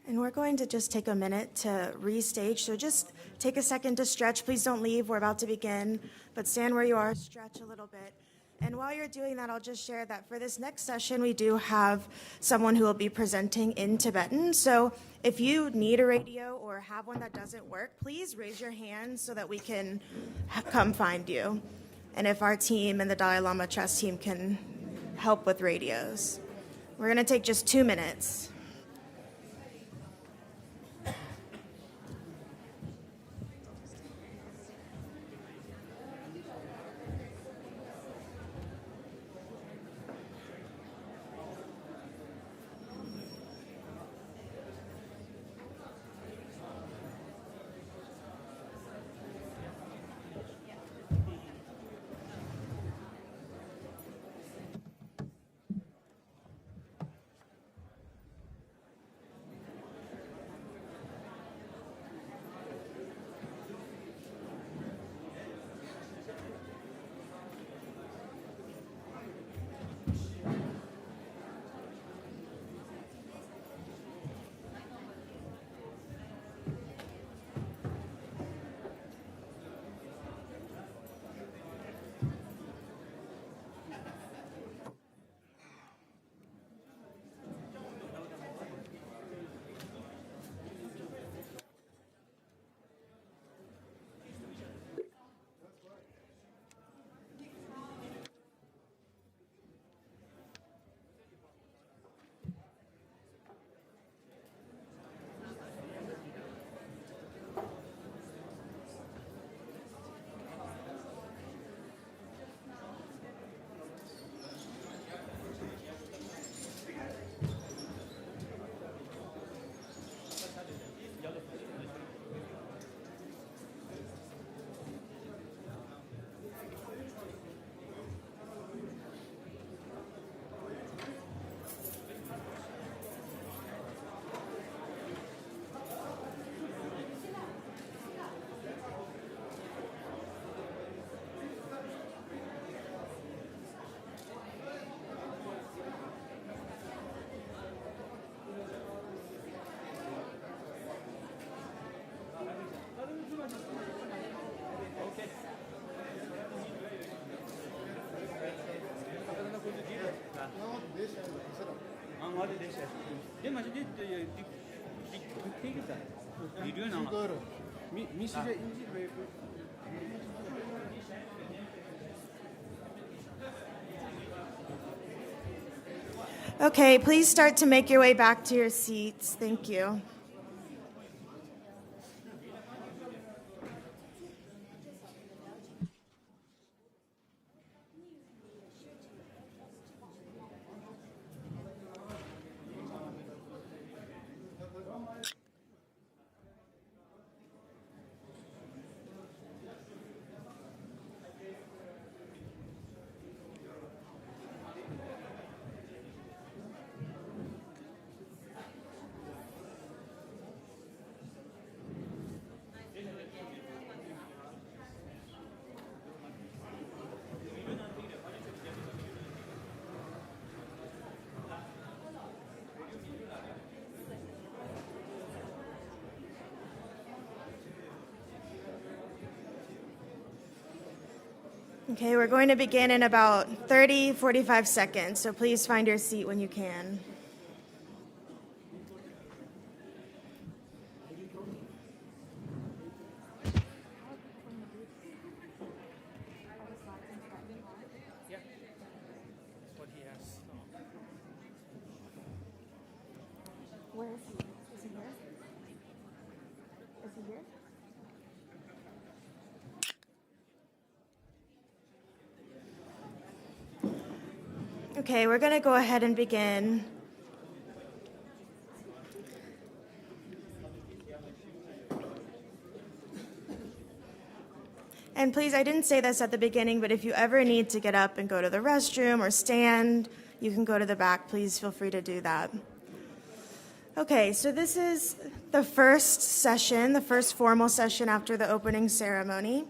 And we're going to just take a minute to restage. So just take a second to stretch. Please don't leave. We're about to begin. But stand where you are, stretch a little bit. And while you're doing that, I'll just share that for this next session, we do have someone who will be presenting in Tibetan. So if you need a radio or have one that doesn't work, please raise your hand so that we can come find you. And if our team and the Dalai Lama Trust team can help with radios. We're going to take just 2 minutes. Okay, please start to make your way back to your seats. Thank you. Okay, we're going to begin in about 45 seconds, so please find your seat when you can. Where is he? Is he here? Is he here? Okay, we're going to go ahead and begin. And please, I didn't say this at the beginning, but if you ever need to get up and go to the restroom or stand, you can go to the back. Please feel free to do that. Okay, so this is the first session, the first formal session after the opening ceremony.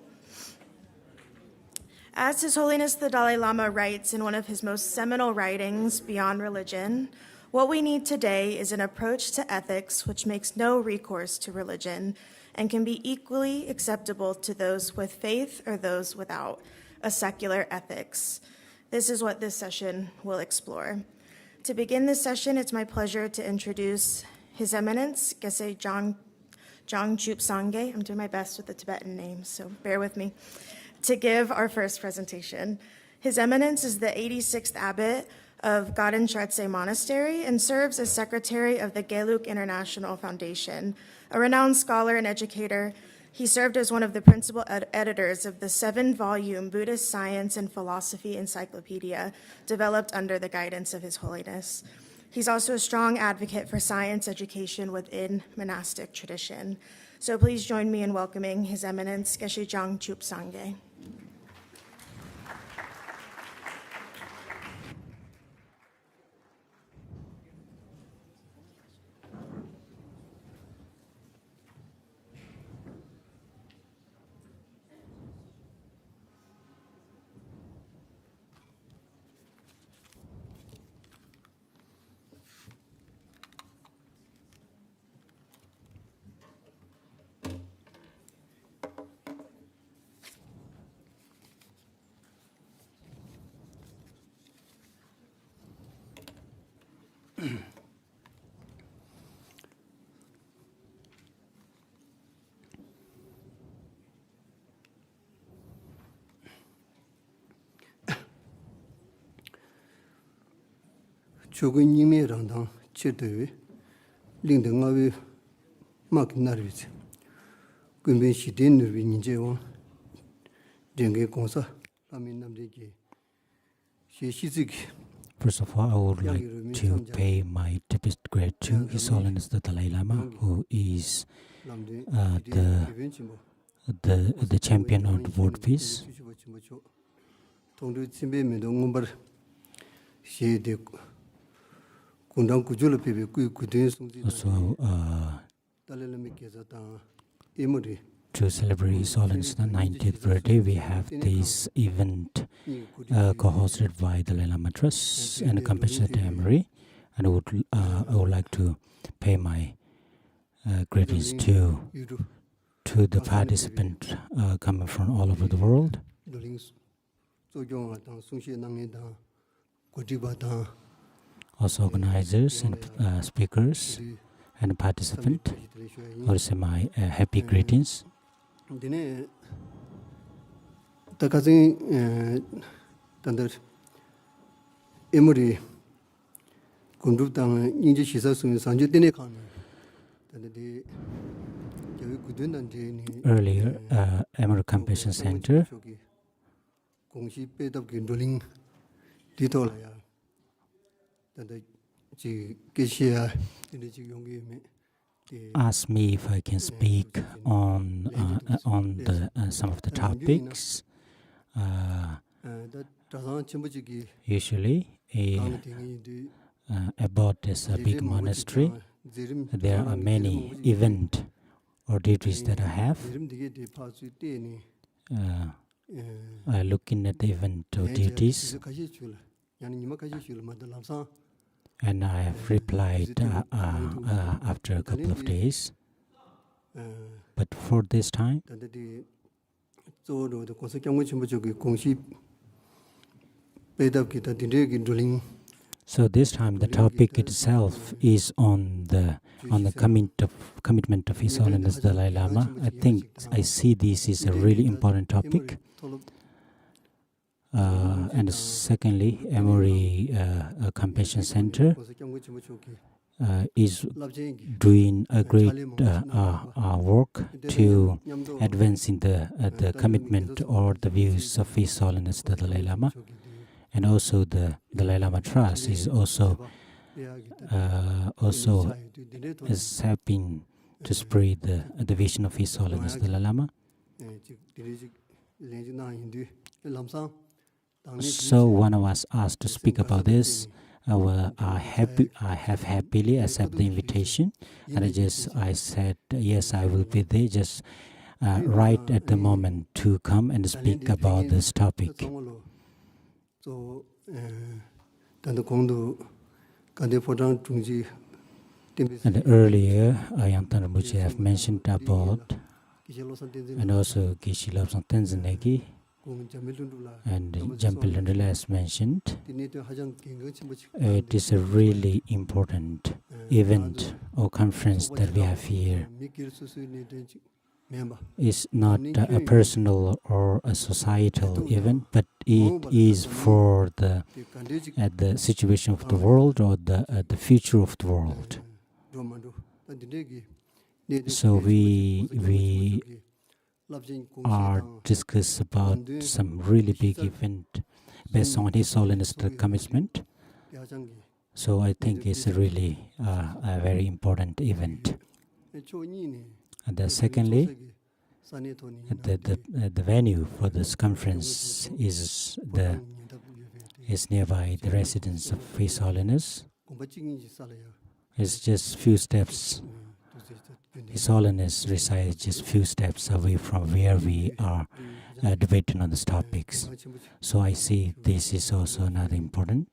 As His Holiness the Dalai Lama writes in one of his most seminal writings, Beyond Religion, what we need today is an approach to ethics which makes no recourse to religion and can be equally acceptable to those with faith or those without, a secular ethics. This is what this session will explore. To begin this session, it's my pleasure to introduce His Eminence, Geshe Jang Chup Sangye. I'm doing my best with the Tibetan names, so bear with me, to give our first presentation. His Eminence is the 86th abbot of Gaden Chartse Monastery and serves as secretary of the Geluk International Foundation. A renowned scholar and educator, he served as one of the principal editors of the 7-volume Buddhist Science and Philosophy Encyclopedia developed under the guidance of His Holiness. He's also a strong advocate for science education within monastic tradition. So please join me in welcoming His Eminence, Geshe Jang Chup Sangye. 조근 님이랑당 제대로 링등아위 막나르지 근ben 시된 늘빈이제와 쟁게 공사 라민남데기 시시직. First of all, I would like to pay my deepest gratitude to His Holiness the Dalai Lama, who is the champion of the world peace. Also, to celebrate His Holiness the 90th birthday, we have this event co-hosted by the Dalai Lama Trust and Compassionate Memory, and I would like to pay my greetings to the participants coming from all over the world. also organizers and speakers and participants. Also my happy greetings. Dine takazin tandar emori kundup tang inji shisa sumi sanju dine khan tanda di jawi gudun dan je ni Earlier, Emerald Compassion Center kongshi pedap ki doling dito la ya tanda ji keshiya dine ji yongi me asked me if I can speak on the some of the topics. Usually, about this big monastery, there are many events or duties that I have. Looking at the event or duties, and I have replied after a couple of days. But for this time, so this time the topic itself is on the commitment of His Holiness Dalai Lama. I see this is a really important topic. And secondly, Emory Compassion Center is doing a great work to advancing the commitment or the views of His Holiness the Dalai Lama, and also the Dalai Lama Trust is also is helping to spread the vision of His Holiness the Dalai Lama. So when I was asked to speak about this, I have happily accepted the invitation, and I said yes, I will be there just right at the moment to come and speak about this topic. And earlier, Ayantan Rambuchi have mentioned about, and also Gishi Lobsang Tenzanegi and Jampil Lundula has mentioned, it is a really important event or conference that we have here. It's not a personal or a societal event, but it is for the situation of the world or the future of the world. So we are discuss about some really big event based on His Holiness the commitment. So I think it's really a very important event. And then secondly, the venue for this conference is nearby the residence of His Holiness. It's just few steps. His Holiness resides just few steps away from where we are debating on these topics. So I see this is also another important.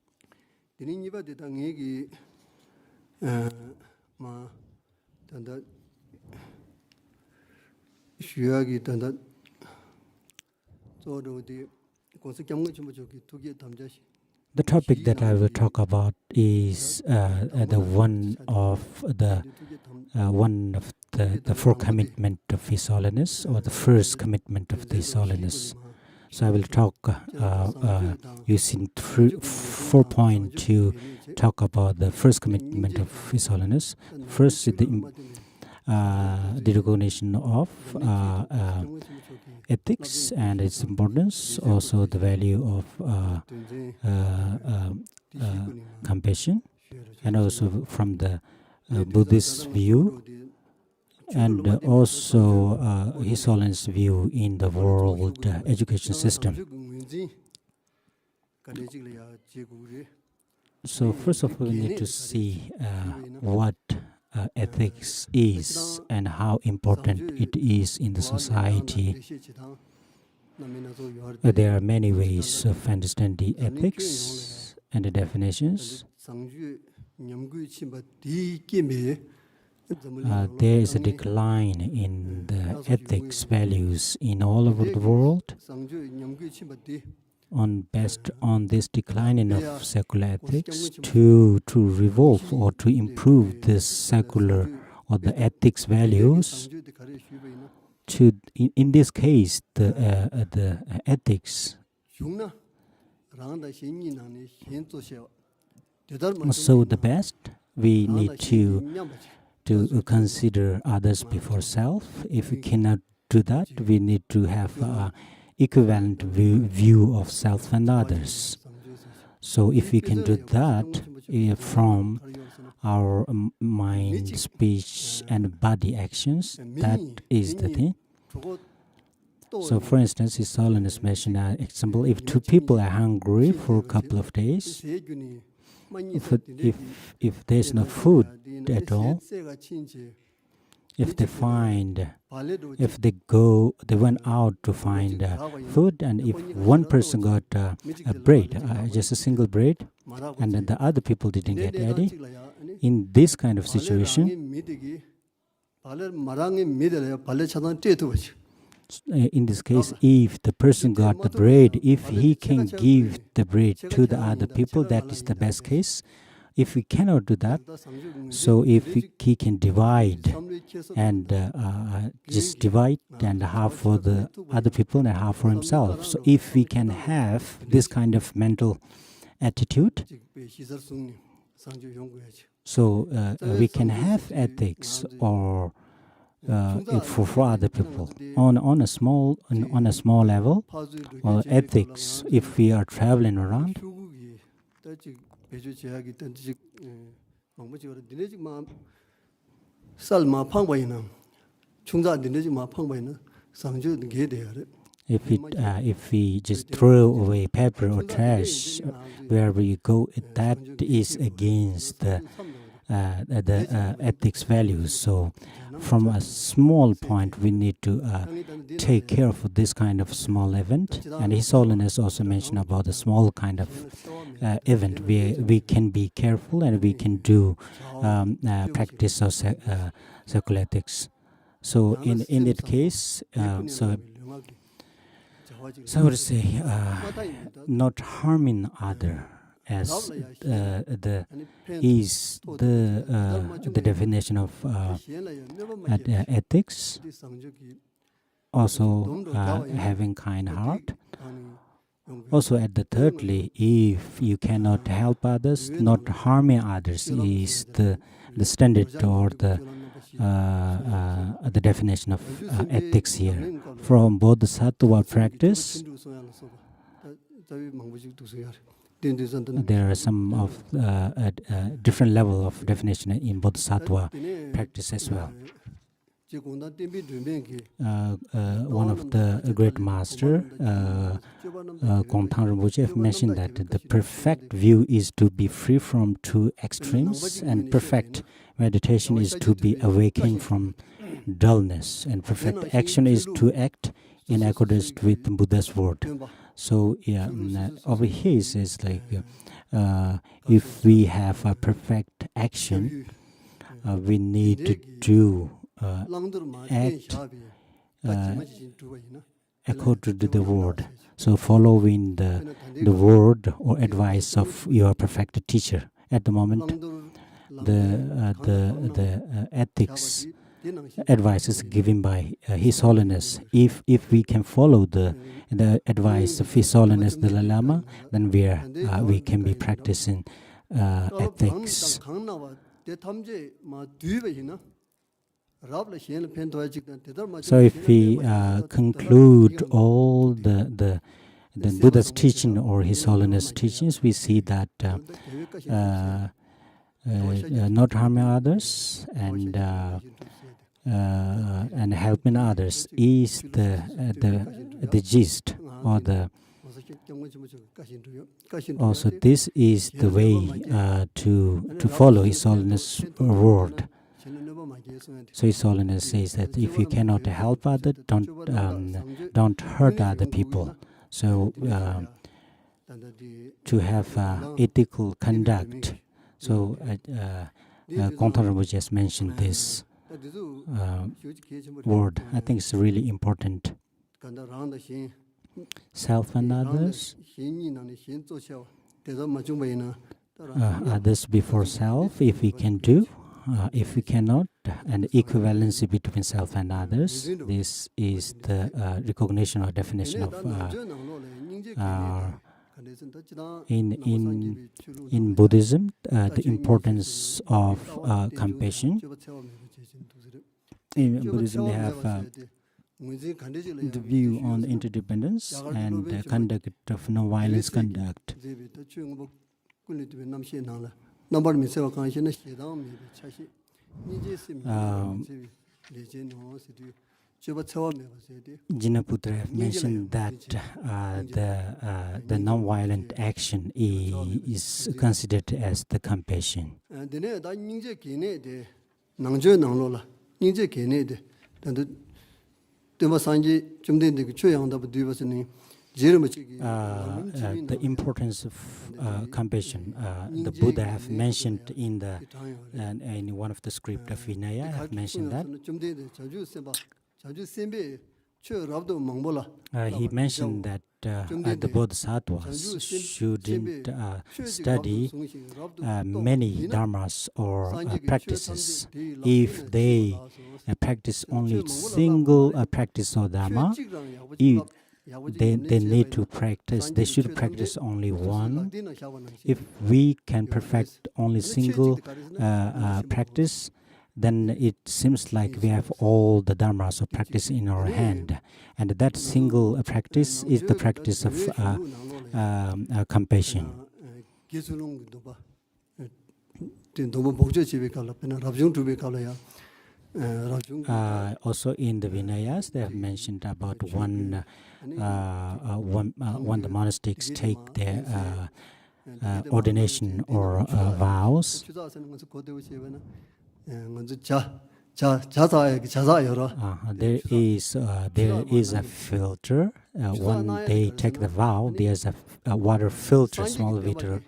The topic that I will talk about is the one of the four commitment of His Holiness, or the first commitment of His Holiness. So I will talk using 4 points to talk about the first commitment of His Holiness. First is the recognition of ethics and its importance, also the value of compassion, and also from the Buddhist view, and also His Holiness view in the world education system. So first of all, we need to see what ethics is and how important it is in the society. There are many ways of understanding ethics and the definitions. There is a decline in the ethics values in all over the world. based on this declining of secular ethics to revolve or to improve this secular or the ethics values. In this case, the ethics. So the best, we need to consider others before self. If we cannot do that, we need to have an equivalent view of self and others. So if we can do that from our mind, speech, and body actions, that is the thing. So for instance, His Holiness mentioned an example. If two people are hungry for a couple of days, if there's no food at all, if they went out to find food, and if one person got a bread, just a single bread, and then the other people didn't get any, in this kind of situation, in this case, if the person got the bread, if he can give the bread to the other people, that is the best case. If we cannot do that, so if he can divide and just divide and half for the other people and half for himself. So if we can have this kind of mental attitude, so we can have ethics or for other people on a small level, or ethics if we are traveling around. If we just throw away paper or trash wherever you go, that is against the ethics values. So from a small point, we need to take care of this kind of small event. And His Holiness also mentioned about the small kind of event where we can be careful and we can do practice of secular ethics. So in that case, so I would say not harming other as is the definition of ethics. Also having kind heart. Also at the thirdly, if you cannot help others, not harming others is the standard or the definition of ethics here. From Bodhisattva practice, there are some of different level of definition in Bodhisattva practice as well. One of the great master, Gongtang Rinpoche, mentioned that the perfect view is to be free from two extremes, and perfect meditation is to be awakened from dullness, and perfect action is to act in accordance with Buddha's word. So over here it says like, if we have a perfect action, we need to do act according to the word. So following the word or advice of your perfect teacher. At the moment, the ethics advice is given by His Holiness. If we can follow the advice of His Holiness Dalai Lama, then we can be practicing ethics. So if we conclude all the Buddha's teaching or His Holiness teachings, we see that not harming others and helping others is the gist or the. Also, this is the way to follow His Holiness' word. So His Holiness says that if you cannot help others, don't hurt other people. So to have ethical conduct. So Gongtang Rinpoche just mentioned this word. I think it's really important. self and others, 先你那里先做小，得到么准备呢？ others before self, if we can do. If we cannot, and equivalency between self and others, this is the recognition or definition of in Buddhism, the importance of compassion. In Buddhism, they have the view on interdependence and the conduct of non-violence conduct. Jinaputra have mentioned that the non-violent action is considered as the compassion. The importance of compassion, the Buddha have mentioned in one of the script of Vinaya, have mentioned that. He mentioned that the Bodhisattvas shouldn't study many dharmas or practices. If they practice only single practice of dharma, they need to practice, they should practice only one. If we can perfect only single practice, then it seems like we have all the dharmas of practice in our hand. And that single practice is the practice of compassion. Also in the Vinayas, they have mentioned about when the monastics take their ordination or vows. There is a filter. When they take the vow, there's a water filter, small filter.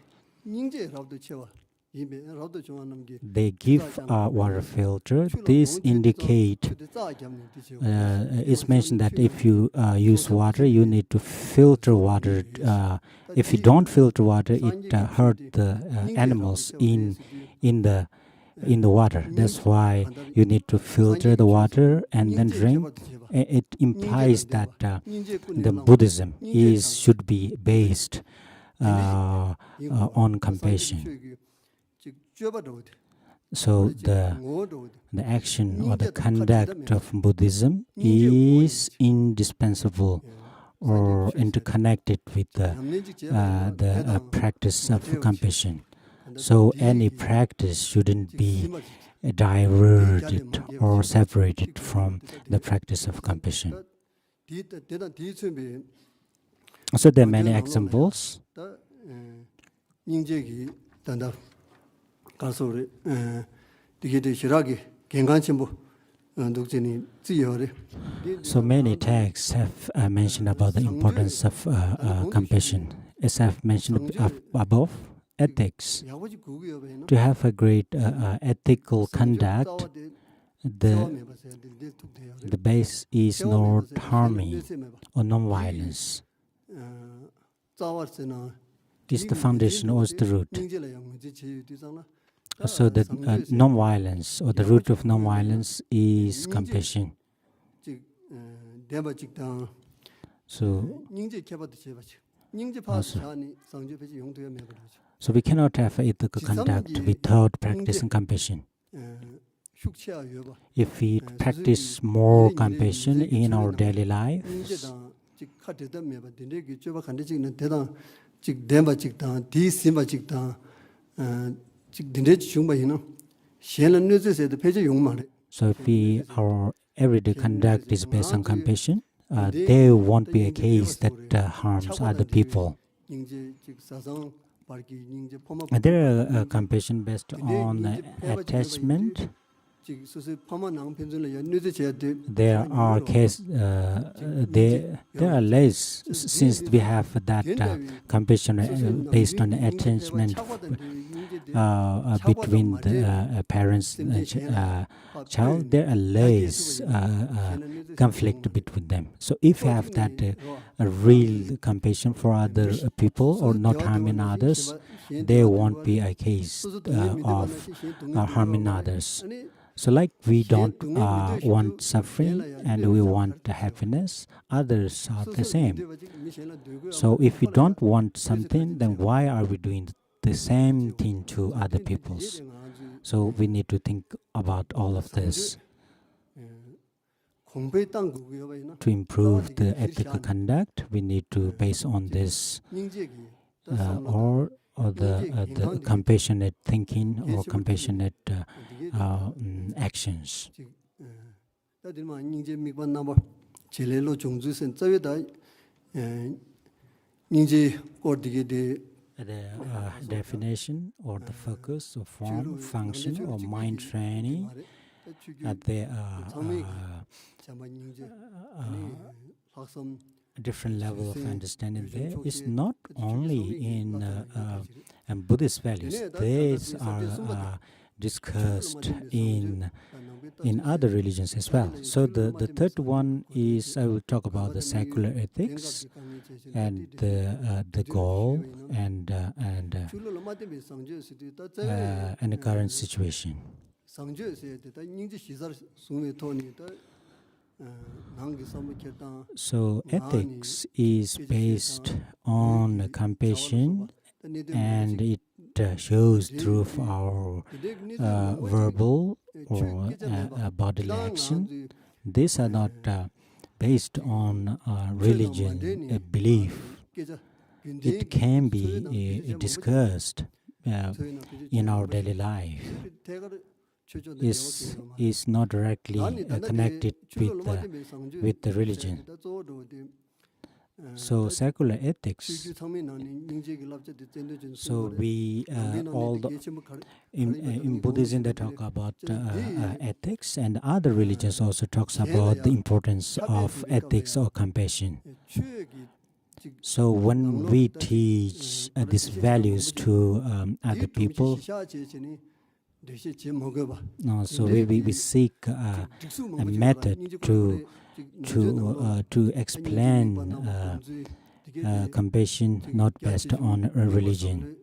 They give a water filter. This indicate, it's mentioned that if you use water, you need to filter water. If you don't filter water, it hurt the animals in the water. That's why you need to filter the water and then drink. It implies that the Buddhism should be based on compassion. So the action or the conduct of Buddhism is indispensable or interconnected with the practice of compassion. So any practice shouldn't be diverted or separated from the practice of compassion. So there are many examples. So many texts have mentioned about the importance of compassion. As I've mentioned above, ethics. To have a great ethical conduct, the base is not harming or non-violence. It's the foundation or the root. So the non-violence or the root of non-violence is compassion. So we cannot have ethical conduct without practicing compassion. If we practice more compassion in our daily lives, so if our everyday conduct is based on compassion, there won't be a case that harms other people. There are compassion based on attachment. There are less, since we have that compassion based on attachment. between the parents and child, there are less conflict between them. So if you have that a real compassion for other people or not harming others, there won't be a case of harming others. So like we don't want suffering and we want happiness, others are the same. So if we don't want something, then why are we doing the same thing to other peoples? So we need to think about all of this. To improve the ethical conduct, we need to base on this or the compassionate thinking or compassionate actions. The definition or the focus or form, function or mind training, there are different level of understanding there. It's not only in Buddhist values. These are discussed in other religions as well. So the third one is, I will talk about the secular ethics and the goal and the current situation. So ethics is based on compassion, and it shows through our verbal or bodily action. These are not based on religion, a belief. It can be discussed in our daily life. Is not directly connected with the religion. So secular ethics. So we in Buddhism they talk about ethics, and other religions also talks about the importance of ethics or compassion. So when we teach these values to other people, so we seek a method to explain compassion not based on a religion.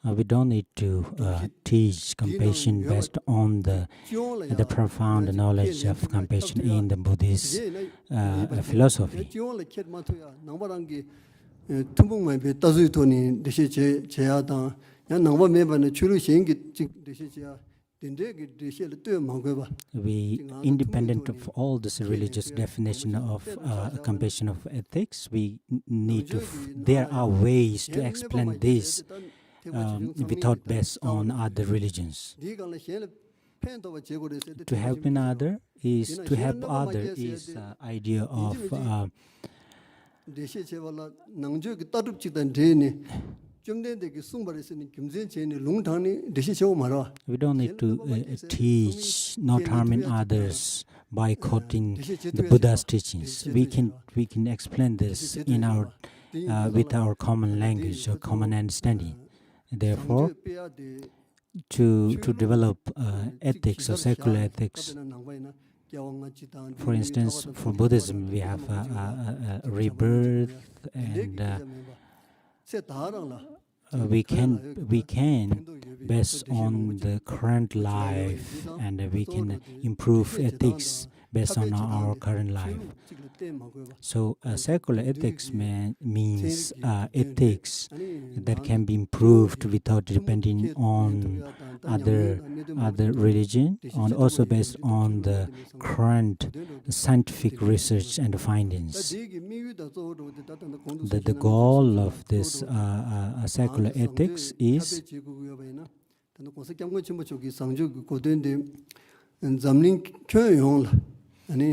We don't need to teach compassion based on the profound knowledge of compassion in the Buddhist philosophy. We, independent of all this religious definition of compassion of ethics, we need to. There are ways to explain this. Without based on other religions. To help another is to help other is idea of we don't need to teach not harming others by quoting the Buddha's teachings. We can explain this in our with our common language or common understanding. Therefore, to develop ethics or secular ethics, for instance, for Buddhism, we have rebirth, and we can based on the current life, and we can improve ethics based on our current life. So secular ethics means ethics that can be improved without depending on other religion, and also based on the current scientific research and findings. The goal of this secular ethics is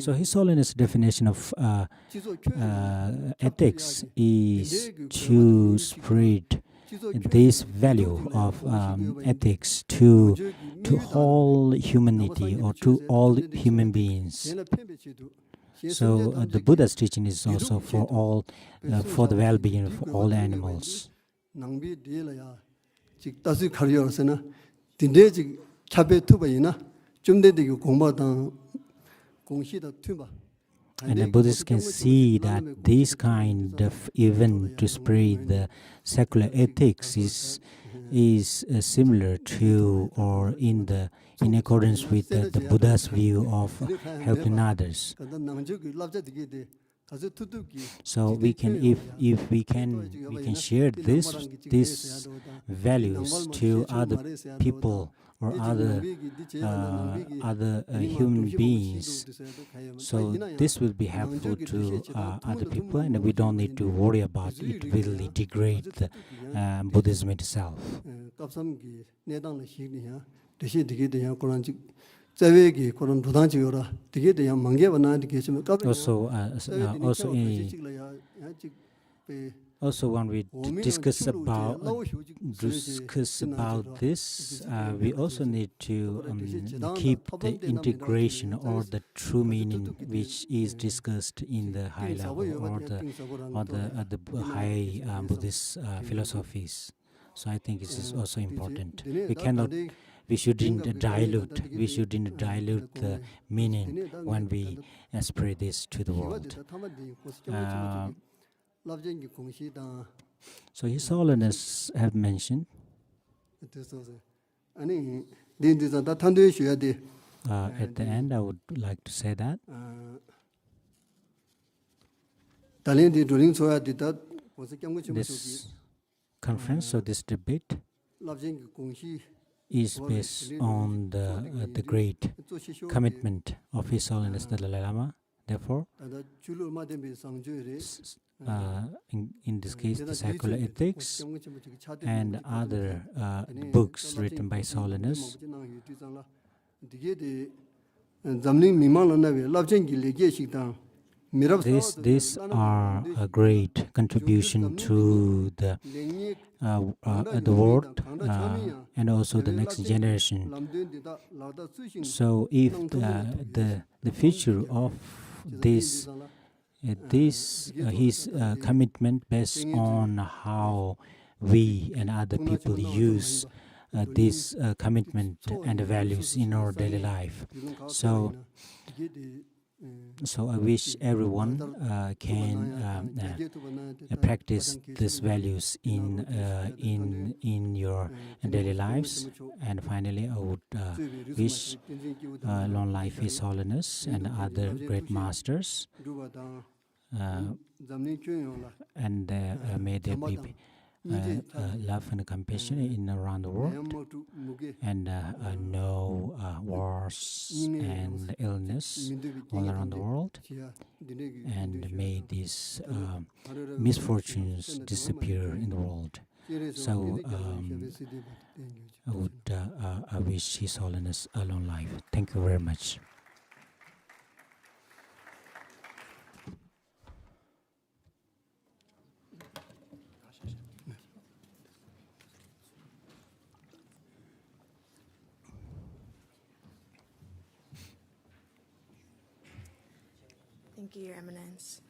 so His Holiness' definition of ethics is to spread this value of ethics to to all humanity or to all human beings. So the Buddha's teaching is also for all, for the well-being of all animals. And the Buddhists can see that this kind of event to spread the secular ethics is similar to or in accordance with the Buddha's view of helping others. So we can, if we can share these values to other people or other human beings. So this will be helpful to other people, and we don't need to worry about it really degrade the Buddhism itself. Also, when we discuss about this, we also need to keep the integration or the true meaning which is discussed in the high level or the high Buddhist philosophies. So I think this is also important. We shouldn't dilute the meaning when we spread this to the world. So His Holiness have mentioned at the end, I would like to say that this conference or this debate is based on the great commitment of His Holiness the Dalai Lama. Therefore, in this case, the secular ethics and other books written by His Holiness these are a great contribution to the world and also the next generation. So if the future of this his commitment based on how we and other people use this commitment and values in our daily life. So I wish everyone can practice these values in your daily lives. And finally, I would wish long life His Holiness and other great masters, and may there be love and compassion in around the world, and no wars and illness all around the world, and may these misfortunes disappear in the world. So I wish His Holiness a long life. Thank you very much. Thank you, Your Eminence.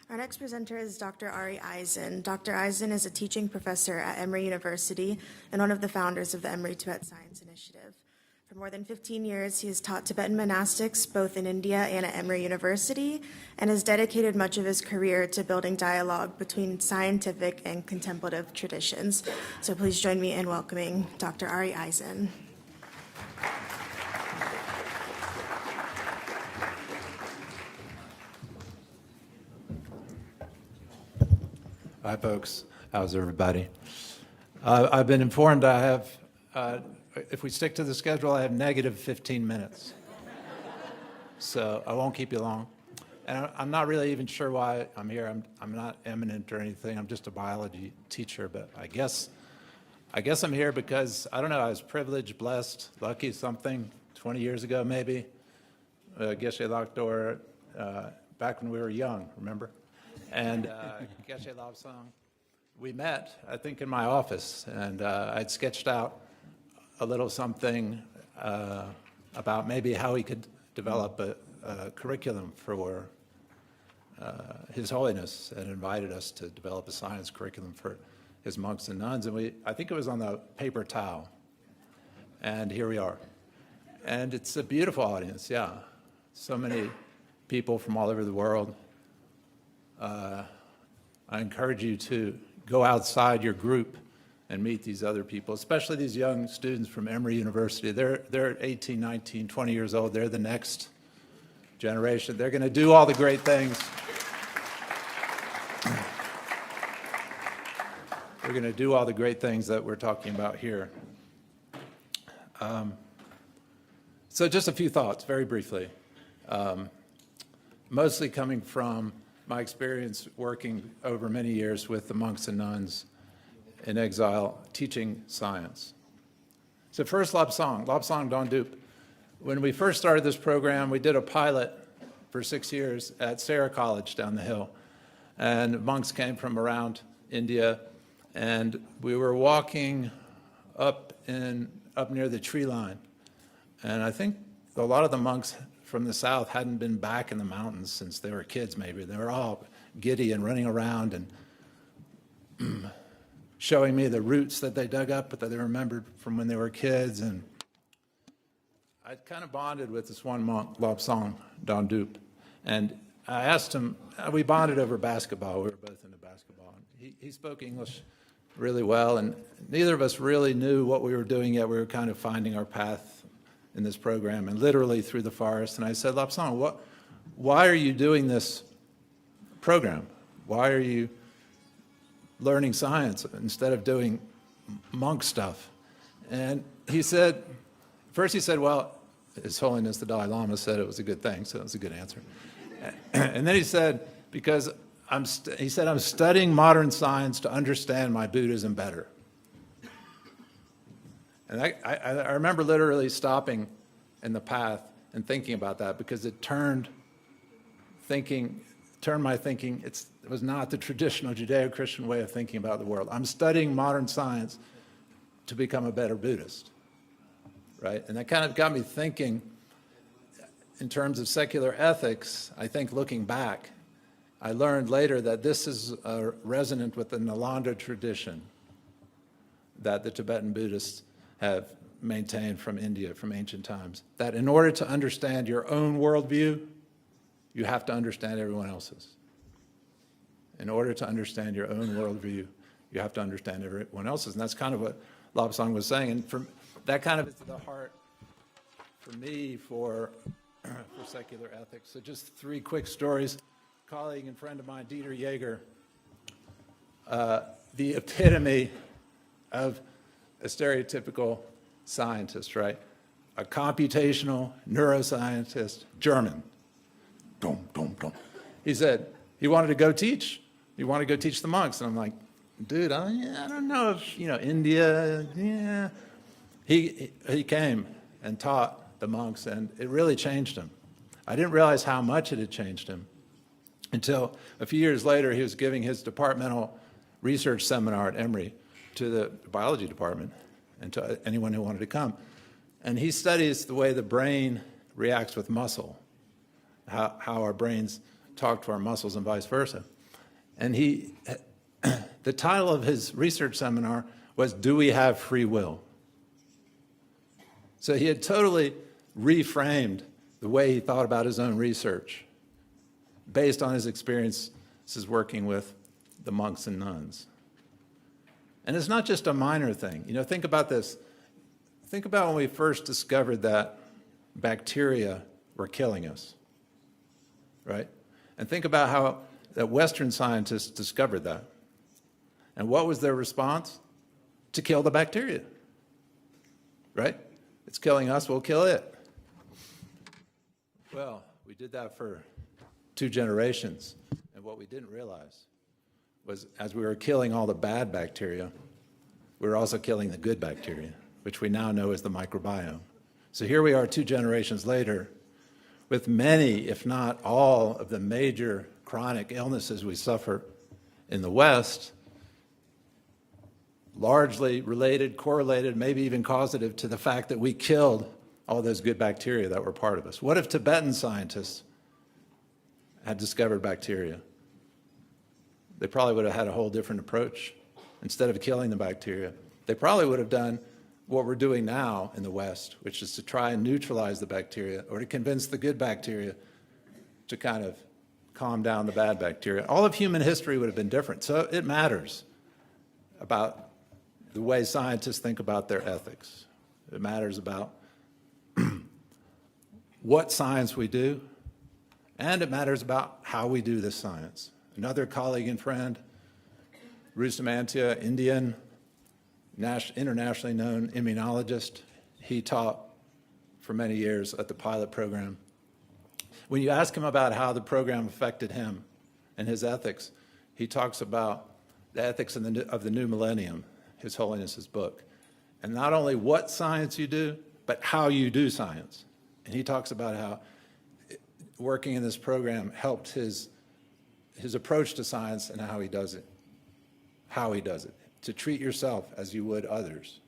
Our next presenter is Dr. Ari Eisen. Dr. Eisen is a teaching professor at Emory University and one of the founders of the Emory Tibet Science Initiative. For more than 15 years, he has taught Tibetan monastics both in India and at Emory University, and has dedicated much of his career to building dialogue between scientific and contemplative traditions. So please join me in welcoming Dr. Ari Eisen. Hi, folks. How's everybody? I've been informed I have, if we stick to the schedule, I have negative 15 minutes. So I won't keep you long. And I'm not really even sure why I'm here. I'm not eminent or anything. I'm just a biology teacher. But I guess I'm here because, I don't know, I was privileged, blessed, lucky, something, 20 years ago maybe. Geshe Lakdor, back when we were young, remember? And Geshe Lobsang, we met, I think, in my office, and I'd sketched out a little something about maybe how he could develop a curriculum for His Holiness, and invited us to develop a science curriculum for his monks and nuns. And I think it was on the paper towel. And here we are. And it's a beautiful audience, yeah. So many people from all over the world. I encourage you to go outside your group and meet these other people, especially these young students from Emory University. They're 18, 19, 20 years old. They're the next generation. They're going to do all the great things. They're going to do all the great things that we're talking about here. So just a few thoughts, very briefly. Mostly coming from my experience working over many years with the monks and nuns in exile, teaching science. So first, Lobsang Dongdup. When we first started this program, we did a pilot for 6 years at Sarah College down the hill. And monks came from around India, and we were walking up near the tree line. And I think a lot of the monks from the south hadn't been back in the mountains since they were kids, maybe. They were all giddy and running around and showing me the roots that they dug up, but that they remembered from when they were kids. And I kind of bonded with this one monk, Lobsang Dongdup. And I asked him, we bonded over basketball. We were both into basketball. He spoke English really well, and neither of us really knew what we were doing yet. We were kind of finding our path in this program, and literally through the forest. And I said, Lobsang, why are you doing this program? Why are you learning science instead of doing monk stuff? And he said, first he said, well, His Holiness the Dalai Lama said it was a good thing, so it was a good answer. And then he said, because I'm studying modern science to understand my Buddhism better. And I remember literally stopping in the path and thinking about that, because it turned my thinking. It was not the traditional Judeo-Christian way of thinking about the world. I'm studying modern science to become a better Buddhist, right? And that kind of got me thinking in terms of secular ethics. I think looking back, I learned later that this is resonant with the Nalanda tradition that the Tibetan Buddhists have maintained from India, from ancient times, that in order to understand your own worldview, you have to understand everyone else's. In order to understand your own worldview, you have to understand everyone else's. And that's kind of what Lobsang was saying. And that kind of is the heart for me for secular ethics. So just 3 quick stories. A colleague and friend of mine, Dieter Jaeger, the epitome of a stereotypical scientist, right? A computational neuroscientist, German. He said he wanted to go teach. He wanted to go teach the monks. And I'm like, dude, I don't know if, India, yeah. He came and taught the monks, and it really changed him. I didn't realize how much it had changed him until a few years later. He was giving his departmental research seminar at Emory to the biology department and to anyone who wanted to come. And he studies the way the brain reacts with muscle, how our brains talk to our muscles and vice versa. And the title of his research seminar was, "Do We Have Free Will?" So he had totally reframed the way he thought about his own research based on his experiences working with the monks and nuns. And it's not just a minor thing. Think about this. Think about when we first discovered that bacteria were killing us, right? And think about how that Western scientists discovered that. And what was their response? To kill the bacteria, right? It's killing us, we'll kill it. Well, we did that for 2 generations. And what we didn't realize was, as we were killing all the bad bacteria, we were also killing the good bacteria, which we now know is the microbiome. So here we are 2 generations later with many, if not all, of the major chronic illnesses we suffer in the West, largely related, correlated, maybe even causative to the fact that we killed all those good bacteria that were part of us? What if Tibetan scientists had discovered bacteria? They probably would have had a whole different approach. Instead of killing the bacteria, they probably would have done what we're doing now in the West, which is to try and neutralize the bacteria or to convince the good bacteria to kind of calm down the bad bacteria. All of human history would have been different. So it matters about the way scientists think about their ethics. It matters about what science we do, and it matters about how we do this science. Another colleague and friend, Rustamantia, Indian, internationally known immunologist, he taught for many years at the pilot program. When you ask him about how the program affected him and his ethics, he talks about the ethics of the new millennium, His Holiness's book. And not only what science you do, but how you do science. And he talks about how working in this program helped his approach to science and how he does it. How he does it. To treat yourself as you would others.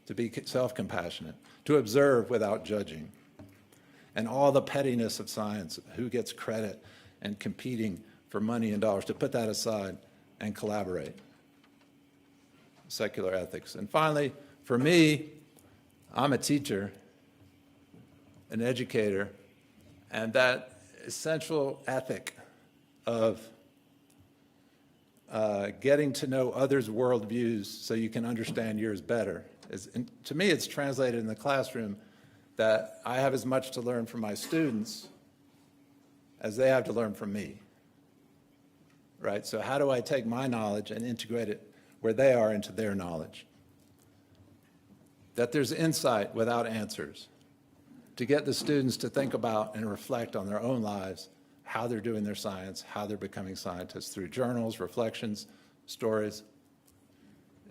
To be self-compassionate. To observe without judging. And all the pettiness of science, who gets credit and competing for money and dollars, to put that aside and collaborate. Secular ethics. And finally, for me, I'm a teacher, an educator, and that essential ethic of getting to know others' worldviews so you can understand yours better. To me, it's translated in the classroom that I have as much to learn from my students as they have to learn from me, right? So how do I take my knowledge and integrate it where they are into their knowledge? That there's insight without answers, to get the students to think about and reflect on their own lives, how they're doing their science, how they're becoming scientists through journals, reflections, stories.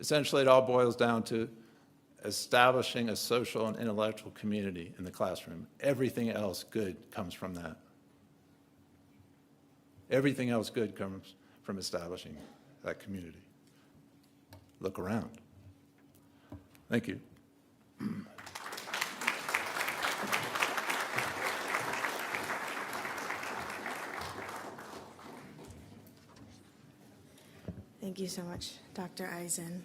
Essentially, it all boils down to establishing a social and intellectual community in the classroom. Everything else good comes from that. Everything else good comes from establishing that community. Look around. Thank you. Thank you so much, Dr. Eisen.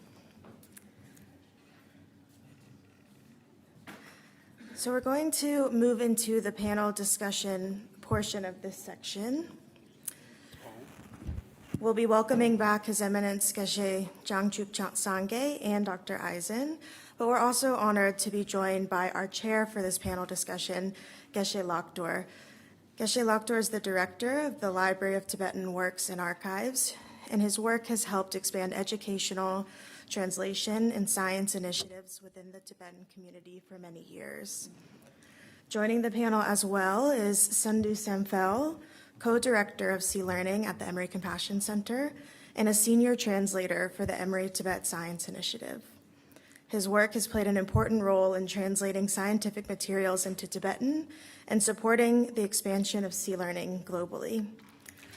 So we're going to move into the panel discussion portion of this section. We'll be welcoming back His Eminence Geshe Jangchuk Sangye and Dr. Eisen, but we're also honored to be joined by our chair for this panel discussion, Geshe Lakdor. Geshe Lakdor is the director of the Library of Tibetan Works and Archives, and his work has helped expand educational, translation, and science initiatives within the Tibetan community for many years. Joining the panel as well is Sundhu Samphel, co-director of Sea Learning at the Emory Compassion Center and a senior translator for the Emory Tibet Science Initiative. His work has played an important role in translating scientific materials into Tibetan and supporting the expansion of Sea Learning globally.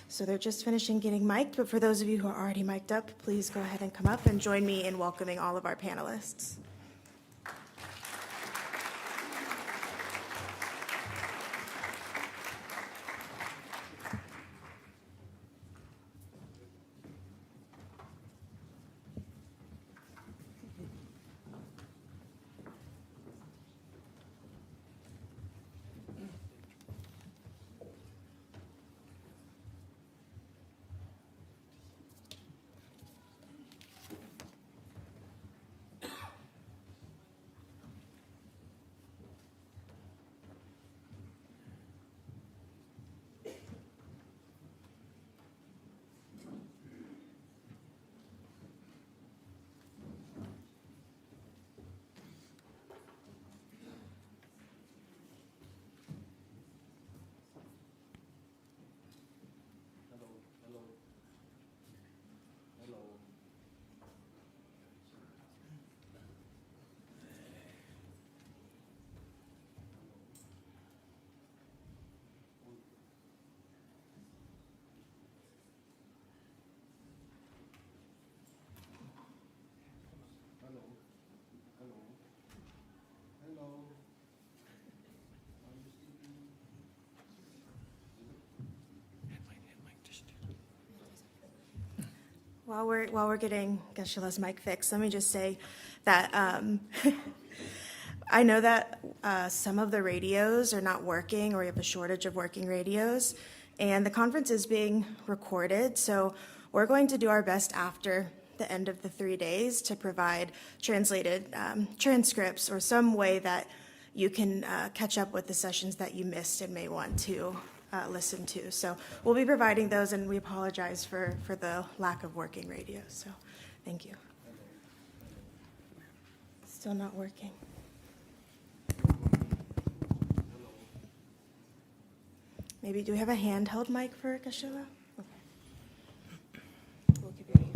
So they're just finishing getting mic'd, but for those of you who are already mic'd up, please go ahead and come up and join me in welcoming all of our panelists. While we're getting Geshe-la's mic fixed, let me just say that I know that some of the radios are not working, or we have a shortage of working radios, and the conference is being recorded, so we're going to do our best after the end of the 3 days to provide translated transcripts or some way that you can catch up with the sessions that you missed and may want to listen to. So we'll be providing those, and we apologize for the lack of working radio. So thank you. Still not working. Maybe do we have a handheld mic for Geshe-la? Okay. We'll give you a hand.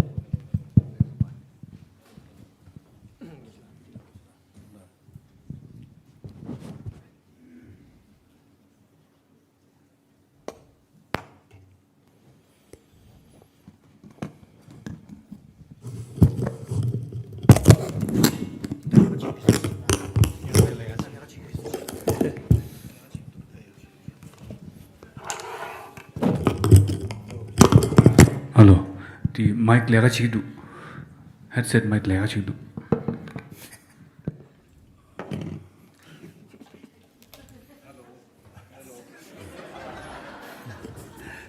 Hello, the mic lega chidu. Headset mic lega chidu.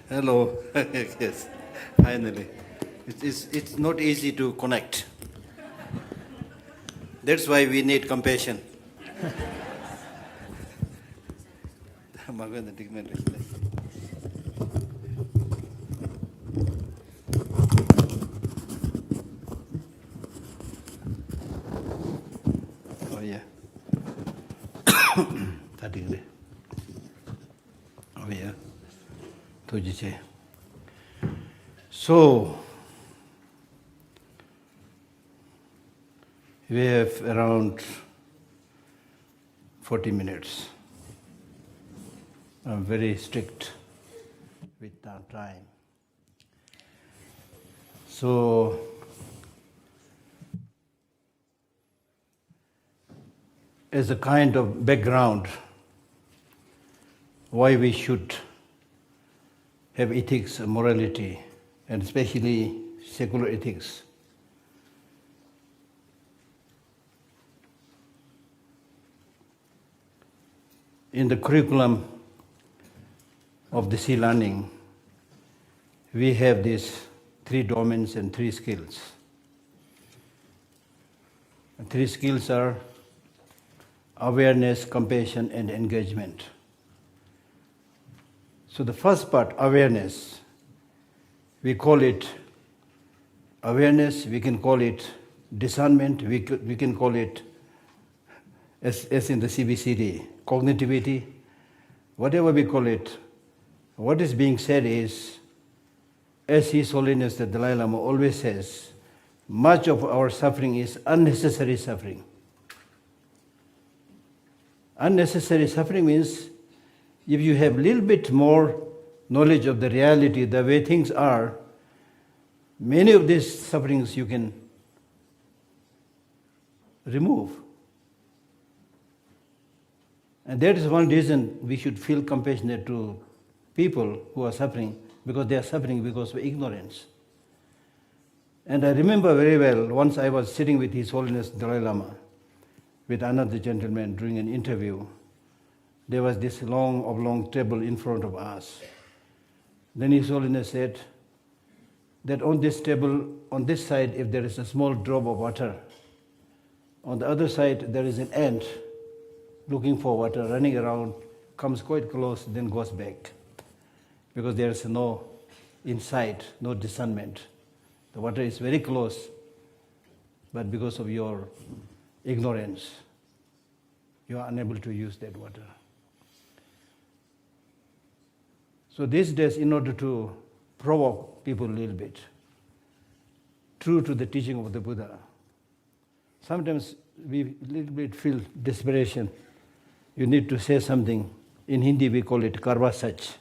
Hello. Yes, finally. It's not easy to connect. That's why we need compassion. Oh yeah. Oh yeah. So, we have around 40 minutes. I'm very strict with time. So, as a kind of background, why we should have ethics and morality, and especially secular ethics. In the curriculum of the sea learning, we have these 3 domains and 3 skills. And 3 skills are awareness, compassion, and engagement. So the first part, awareness, we call it awareness, we can call it discernment, we can call it, as in the CBCD, cognitivity, whatever we call it. What is being said is, as His Holiness the Dalai Lama always says, much of our suffering is unnecessary suffering. Unnecessary suffering means if you have a little bit more knowledge of the reality, the way things are, many of these sufferings you can remove. And that is one reason we should feel compassionate to people who are suffering, because they are suffering because of ignorance. And I remember very well, once I was sitting with His Holiness Dalai Lama, with another gentleman during an interview. There was this long oblong table in front of us. Then His Holiness said that on this table, on this side, if there is a small drop of water, on the other side there is an ant looking for water, running around, comes quite close, then goes back. Because there is no insight, no discernment. The water is very close, but because of your ignorance, you are unable to use that water. So these days, in order to provoke people a little bit, true to the teaching of the Buddha, sometimes we a little bit feel desperation. You need to say something. In Hindi we call it karva sach,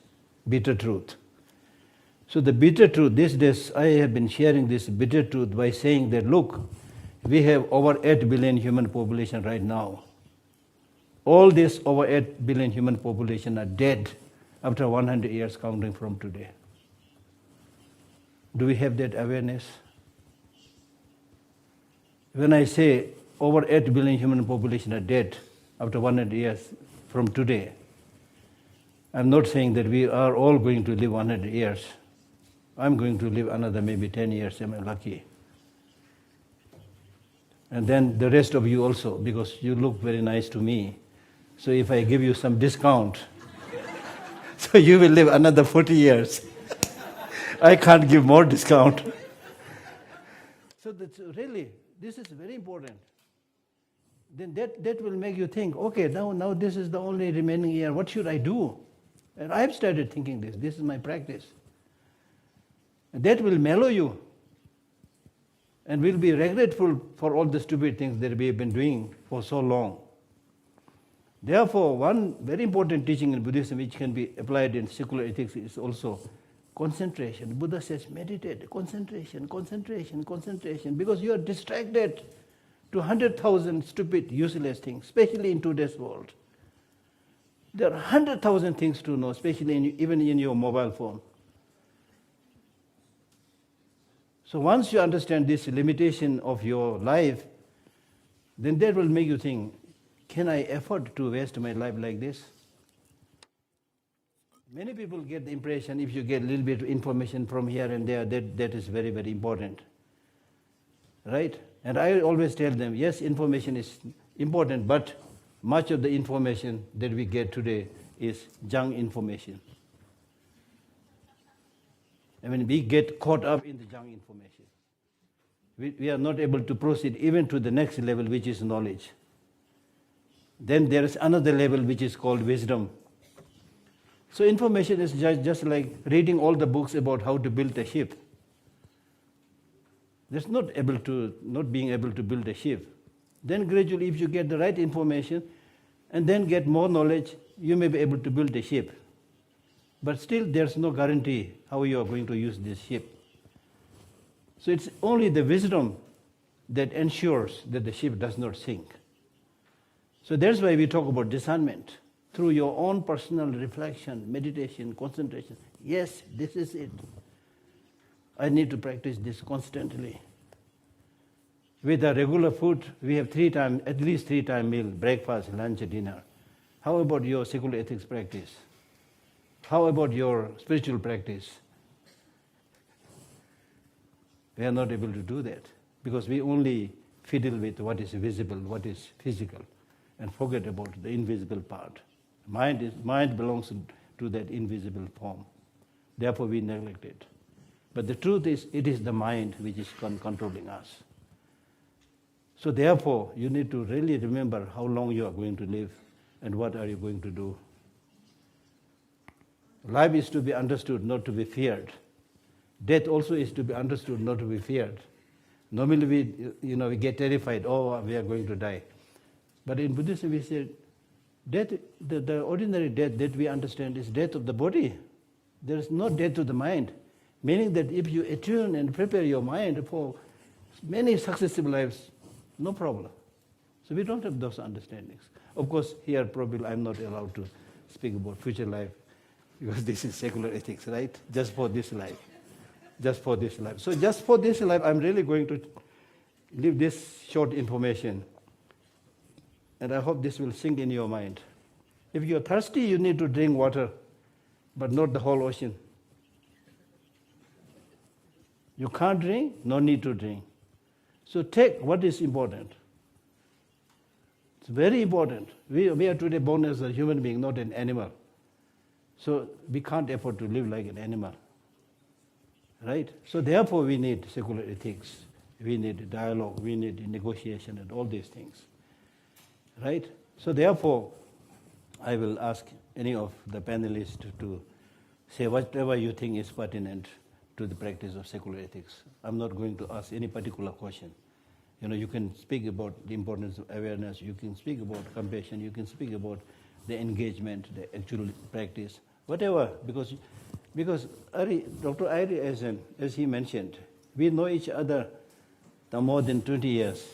bitter truth. So the bitter truth, these days I have been sharing this bitter truth by saying that, look, we have over 8 billion human population right now. All this over 8 billion human population are dead after 100 years counting from today. Do we have that awareness? when I say over 8 billion human population are dead after 100 years from today, I'm not saying that we are all going to live 100 years. I'm going to live another maybe 10 years, am I lucky? And then the rest of you also, because you look very nice to me. So if I give you some discount, so you will live another 40 years. I can't give more discount. So that's really, this is very important. Then that will make you think, okay, now this is the only remaining year, what should I do? And I've started thinking this is my practice. And that will mellow you. And we'll be regretful for all the stupid things that we have been doing for so long. Therefore, one very important teaching in Buddhism which can be applied in secular ethics is also concentration. Buddha says, meditate, concentration, concentration, concentration, because you are distracted to 100,000 stupid, useless things, especially in today's world. There are 100,000 things to know, especially even in your mobile phone. So once you understand this limitation of your life, then that will make you think, can I afford to waste my life like this? Many people get the impression if you get a little bit of information from here and there, that is very, very important. Right? And I always tell them, yes, information is important, but much of the information that we get today is junk information. I mean, we get caught up in the junk information. We are not able to proceed even to the next level, which is knowledge. Then there is another level which is called wisdom. So information is just like reading all the books about how to build a ship. That's not being able to build a ship. Then gradually, if you get the right information and then get more knowledge, you may be able to build a ship. But still, there's no guarantee how you are going to use this ship. So it's only the wisdom that ensures that the ship does not sink. So that's why we talk about discernment. Through your own personal reflection, meditation, concentration. Yes, this is it. I need to practice this constantly. With our regular food, we have at least 3 times meal, breakfast, lunch, dinner. How about your secular ethics practice? How about your spiritual practice? We are not able to do that because we only fiddle with what is visible, what is physical, and forget about the invisible part. Mind belongs to that invisible form. Therefore, we neglect it. But the truth is, it is the mind which is controlling us. So therefore, you need to really remember how long you are going to live and what are you going to do. Life is to be understood, not to be feared. Death also is to be understood, not to be feared. Normally we get terrified, oh, we are going to die. But in Buddhism we say, death, the ordinary death that we understand is death of the body. There is no death of the mind. Meaning that if you attune and prepare your mind for many successive lives, no problem. So we don't have those understandings. Of course, here probably I'm not allowed to speak about future life because this is secular ethics, right? Just for this life. Just for this life. So just for this life, I'm really going to leave this short information. And I hope this will sink in your mind. If you're thirsty, you need to drink water, but not the whole ocean. You can't drink, no need to drink. So take what is important. It's very important. We are today born as a human being, not an animal. So we can't afford to live like an animal. Right? So therefore we need secular ethics. We need dialogue, we need negotiation and all these things. Right? So therefore, I will ask any of the panelists to say whatever you think is pertinent to the practice of secular ethics. I'm not going to ask any particular question. You can speak about the importance of awareness, you can speak about compassion, you can speak about the engagement, the actual practice, whatever, because Dr. Ari, as he mentioned, we know each other more than 20 years.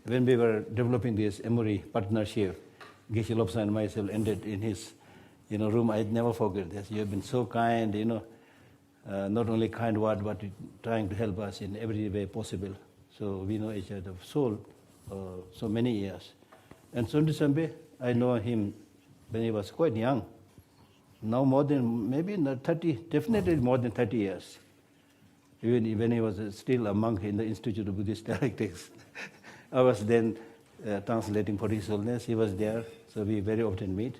When we were developing this Emory partnership, Geshe Lobsang and myself ended in his room. I'd never forget this. You have been so kind, not only kind word, but trying to help us in every way possible. So we know each other soul so many years. And Sunday Sambe, I know him when he was quite young. Now more than maybe not 30, definitely more than 30 years. Even when he was still a monk in the Institute of Buddhist Dialectics. I was then translating for His Holiness. He was there, so we very often meet.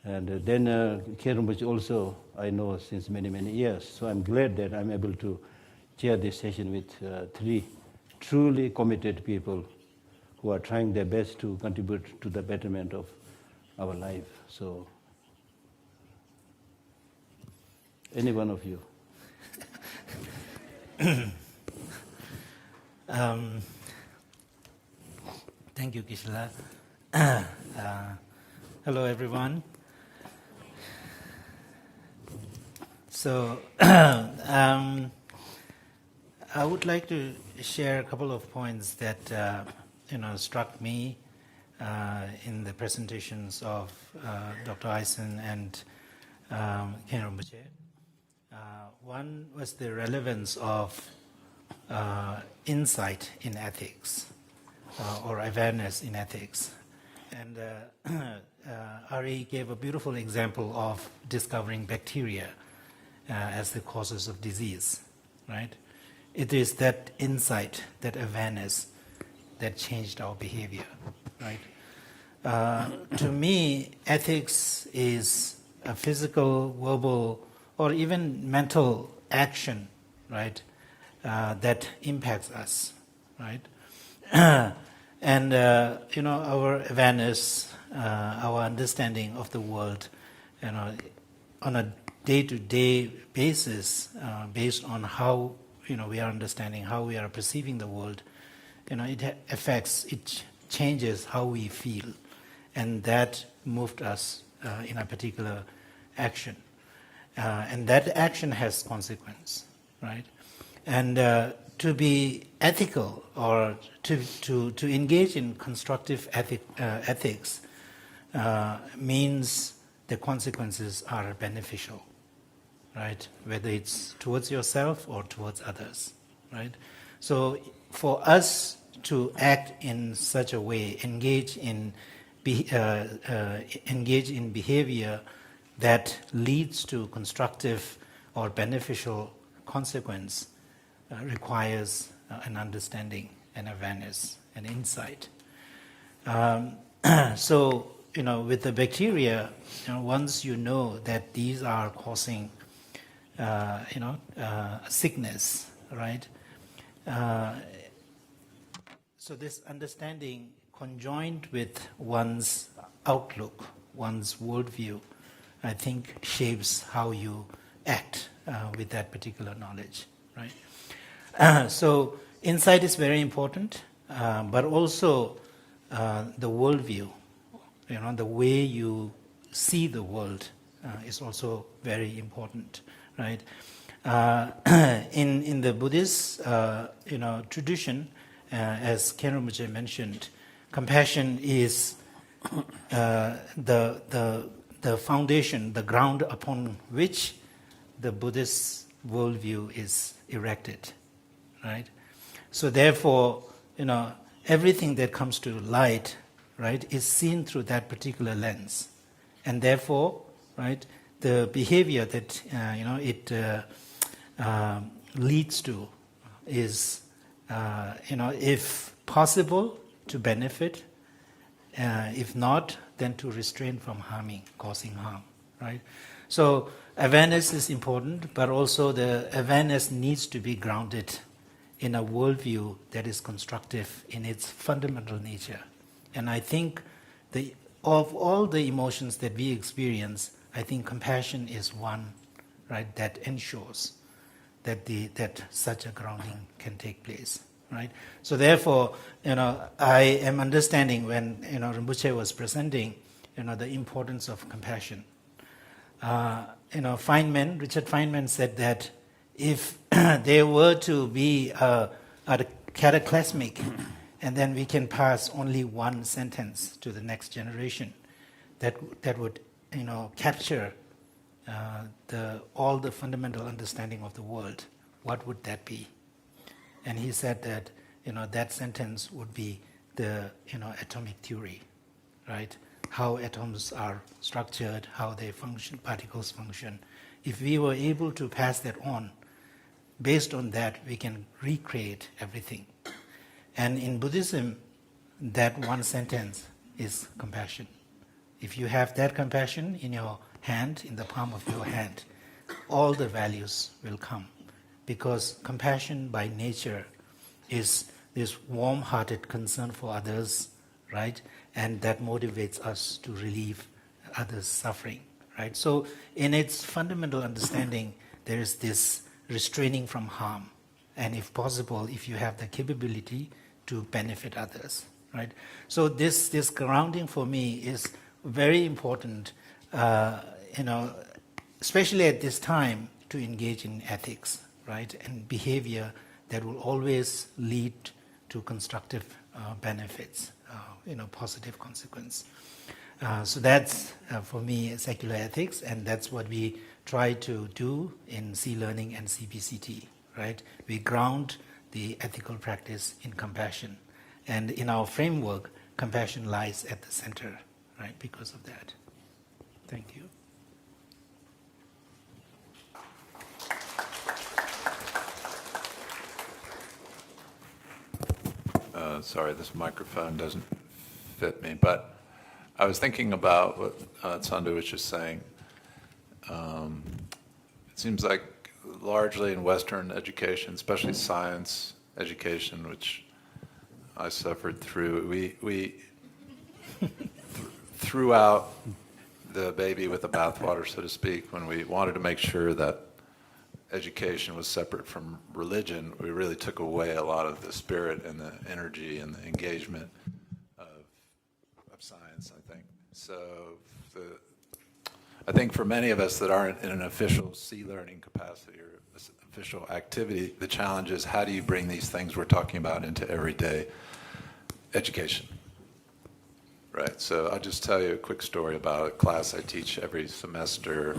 And then Kherumbuch also I know since many, many years. So I'm glad that I'm able to chair this session with three truly committed people who are trying their best to contribute to the betterment of our life. So, any one of you. Thank you, Kishla. Hello, everyone. So, I would like to share a couple of points that struck me in the presentations of Dr. Eisen and Khenpo. One was the relevance of insight in ethics or awareness in ethics. And Ari gave a beautiful example of discovering bacteria as the causes of disease, right? It is that insight, that awareness that changed our behavior, right? To me, ethics is a physical, verbal, or even mental action, right, that impacts us, right? And, our awareness, our understanding of the world, on a day-to-day basis, based on how, we are understanding, how we are perceiving the world, it changes how we feel. And that moved us in a particular action. And that action has consequence, right? And to be ethical or to engage in constructive ethics means the consequences are beneficial, right? Whether it's towards yourself or towards others, right? So for us to act in such a way, engage in behavior that leads to constructive or beneficial consequence requires an understanding, an awareness, an insight. So, with the bacteria, once you know that these are causing, sickness, right? So this understanding conjoined with one's outlook, one's worldview, I think shapes how you act with that particular knowledge, right? So insight is very important, but also the worldview, the way you see the world is also very important, right? In the Buddhist, tradition, as Khenpo mentioned, compassion is the foundation, the ground upon which the Buddhist worldview is erected, right? So therefore, everything that comes to light, right, is seen through that particular lens. And therefore, right, the behavior that, it leads to is, if possible, to benefit. If not, then to restrain from harming, causing harm, right? So awareness is important, but also the awareness needs to be grounded in a worldview that is constructive in its fundamental nature. And I think of all the emotions that we experience, I think compassion is one, right, that ensures that such a grounding can take place, right? So therefore, I am understanding when, Rinpoche was presenting, the importance of compassion. Richard Feynman said that if there were to be a cataclysmic, and then we can pass only one sentence to the next generation, that would, capture all the fundamental understanding of the world, what would that be? And he said that, that sentence would be the atomic theory, right? How atoms are structured, how they function, particles function. If we were able to pass that on, based on that, we can recreate everything. And in Buddhism, that one sentence is compassion. If you have that compassion in your hand, in the palm of your hand, all the values will come. Because compassion by nature is this warm-hearted concern for others, right? And that motivates us to relieve others' suffering, right? So in its fundamental understanding, there is this restraining from harm. And if possible, if you have the capability to benefit others, right? So this grounding for me is very important, especially at this time, to engage in ethics, right? And behavior that will always lead to constructive benefits, positive consequence. So that's, for me, secular ethics, and that's what we try to do in C-Learning and CBCT, right? We ground the ethical practice in compassion. And in our framework, compassion lies at the center, right, because of that. Thank you. Sorry, this microphone doesn't fit me, but I was thinking about what Tsandu was just saying. It seems like largely in Western education, especially science education, which I suffered through, we threw out the baby with the bathwater, so to speak, when we wanted to make sure that education was separate from religion. We really took away a lot of the spirit and the energy and the engagement of science, I think. So I think for many of us that aren't in an official C-Learning capacity or official activity, the challenge is how do you bring these things we're talking about into everyday education? Right, so I'll just tell you a quick story about a class I teach every semester.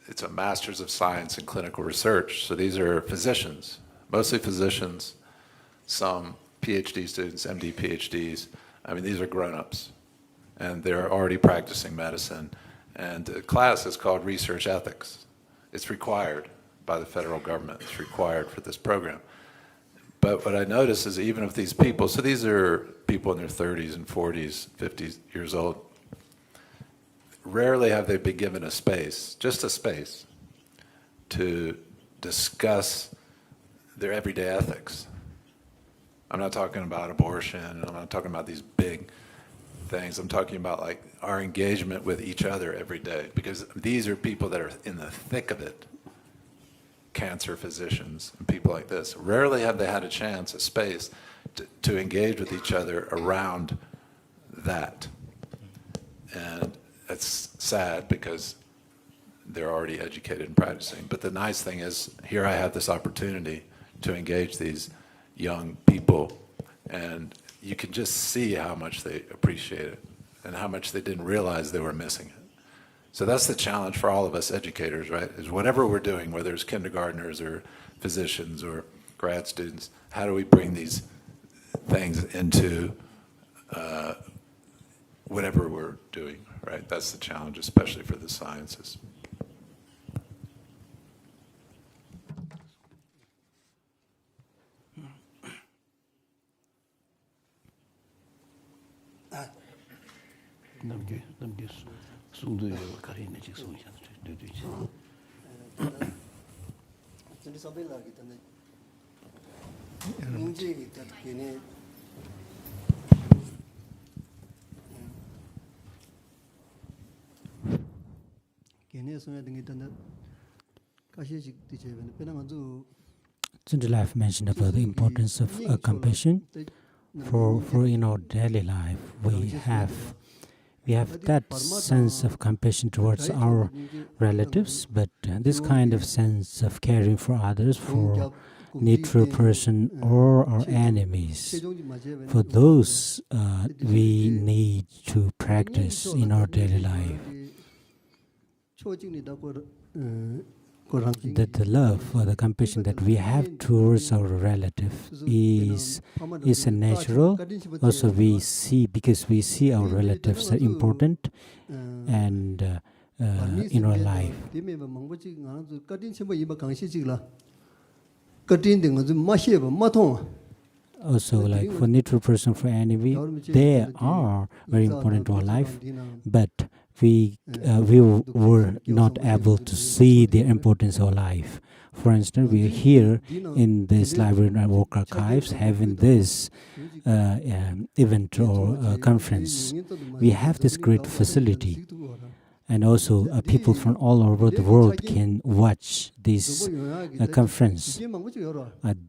It's a Master's of Science in Clinical Research. So these are physicians, mostly physicians, some PhD students, MD, PhDs. I mean, these are grown-ups, and they're already practicing medicine. And the class is called Research Ethics. It's required by the federal government. It's required for this program. But what I notice is even with these people, so these are people in their 30s and 40s, 50s years old, rarely have they been given a space, just a space, to discuss their everyday ethics. I'm not talking about abortion, I'm not talking about these big things, I'm talking about like our engagement with each other every day, because these are people that are in the thick of it. Cancer physicians and people like this. Rarely have they had a chance, a space, to engage with each other around that. And it's sad because they're already educated and practicing. But the nice thing is, here I have this opportunity to engage these young people, and you can just see how much they appreciate it and how much they didn't realize they were missing it. So that's the challenge for all of us educators, right? Is whatever we're doing, whether it's kindergartners or physicians or grad students, how do we bring these things into whatever we're doing, right? That's the challenge, especially for the sciences. Chandra have mentioned about the importance of compassion. For in our daily life, we have that sense of compassion towards our relatives, but this kind of sense of caring for others, for neutral person or our enemies, for those we need to practice in our daily life. the love or the compassion that we have towards our relative is a natural. Also, we see, because we see our relatives are important and in our life. Also, like for neutral person, for enemy, they are very important to our life, but we were not able to see their importance of life. For instance, we are here in this library and work archives having this event or conference. We have this great facility, and also people from all over the world can watch this conference.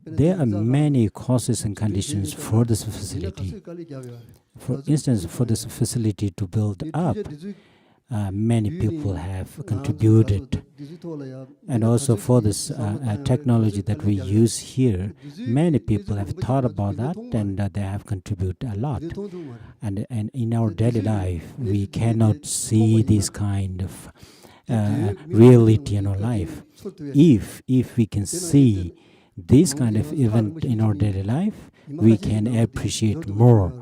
There are many causes and conditions for this facility. For instance, for this facility to build up, many people have contributed. And also for this technology that we use here, many people have thought about that and they have contributed a lot. And in our daily life, we cannot see this kind of reality in our life. If we can see this kind of event in our daily life, we can appreciate more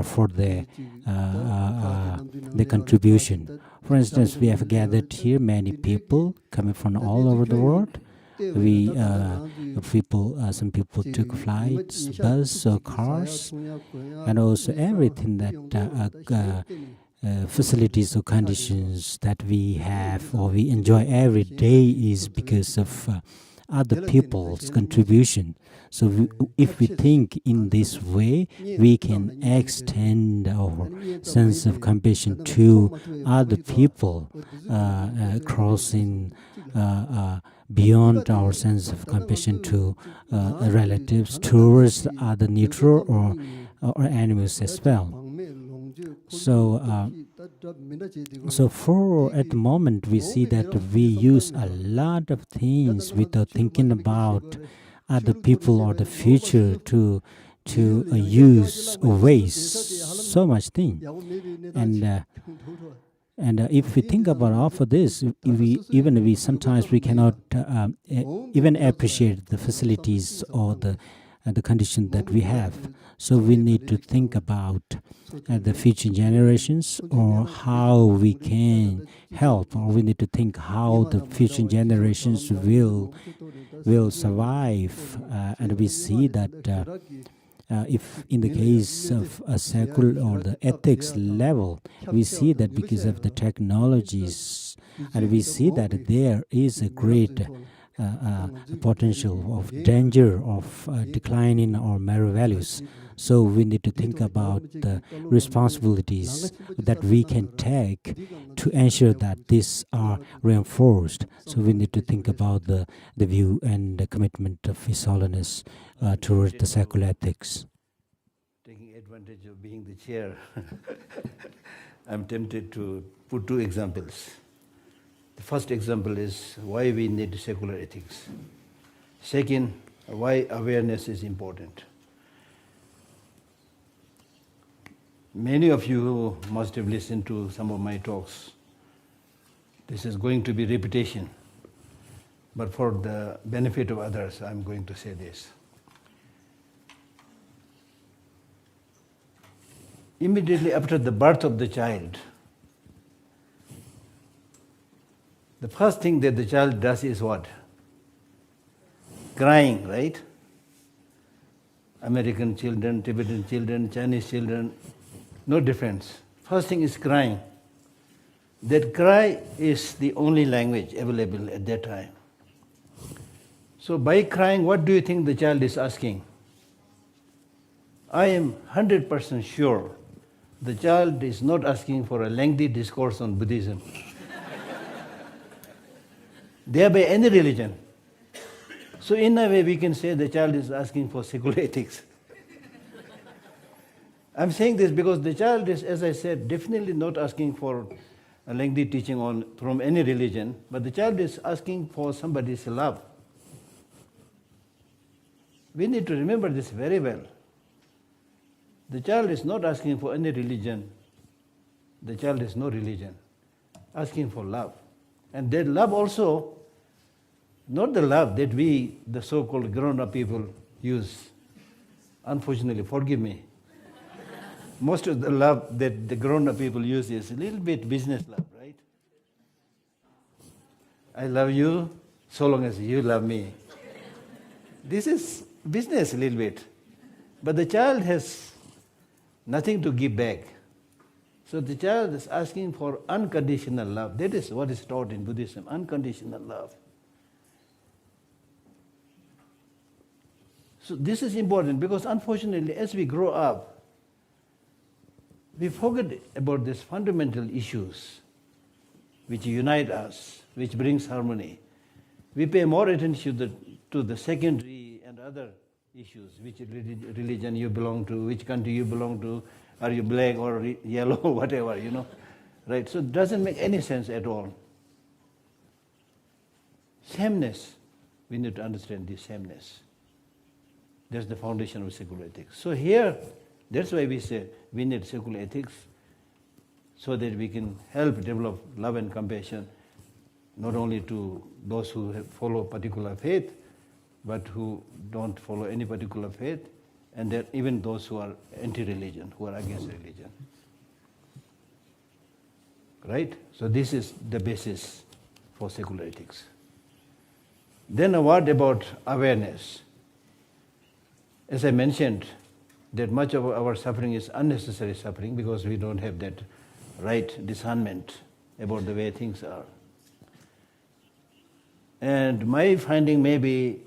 for the contribution. For instance, we have gathered here many people coming from all over the world. Some people took flights, bus or cars, and also everything that facilities or conditions that we have or we enjoy every day is because of other people's contribution. So if we think in this way, we can extend our sense of compassion to other people, crossing beyond our sense of compassion to relatives, towards other neutral or animals as well. So for at the moment we see that we use a lot of things without thinking about other people or the future to use or waste so much thing. And if we think about all of this, we sometimes we cannot even appreciate the facilities or the condition that we have. So we need to think about the future generations or how we can help, or we need to think how the future generations will survive. And we see that if in the case of a secular or the ethics level, we see that because of the technologies, and we see that there is a great potential of danger of declining our moral values. So we need to think about the responsibilities that we can take to ensure that these are reinforced. So we need to think about the view and the commitment of His Holiness towards the secular ethics. Taking advantage of being the chair, I'm tempted to put two examples. The first example is why we need secular ethics. Second, why awareness is important. Many of you must have listened to some of my talks. This is going to be repetition, but for the benefit of others, I'm going to say this. Immediately after the birth of the child, the first thing that the child does is what? Crying, right? American children, Tibetan children, Chinese children, no difference. First thing is crying. That cry is the only language available at that time. So by crying, what do you think the child is asking? I am 100% sure the child is not asking for a lengthy discourse on Buddhism. Thereby any religion. So in a way we can say the child is asking for secular ethics. I'm saying this because the child is, as I said, definitely not asking for a lengthy teaching from any religion, but the child is asking for somebody's love. We need to remember this very well. The child is not asking for any religion. The child is no religion, asking for love. And that love also Not the love that we, the so-called grown-up people, use. Unfortunately, forgive me. Most of the love that the grown-up people use is a little bit business love, right? I love you so long as you love me. This is business a little bit. But the child has nothing to give back. So the child is asking for unconditional love. That is what is taught in Buddhism, unconditional love. So this is important because unfortunately as we grow up, we forget about these fundamental issues which unite us, which brings harmony. We pay more attention to the secondary and other issues, which religion you belong to, which country you belong to, are you black or yellow, whatever, right? So it doesn't make any sense at all. Sameness, we need to understand this sameness. That's the foundation of secular ethics. So here, that's why we say we need secular ethics so that we can help develop love and compassion, not only to those who follow particular faith, but who don't follow any particular faith, and then even those who are anti-religion, who are against religion. Right? So this is the basis for secular ethics. Then a word about awareness. As I mentioned, that much of our suffering is unnecessary suffering because we don't have that right discernment about the way things are. And my finding may be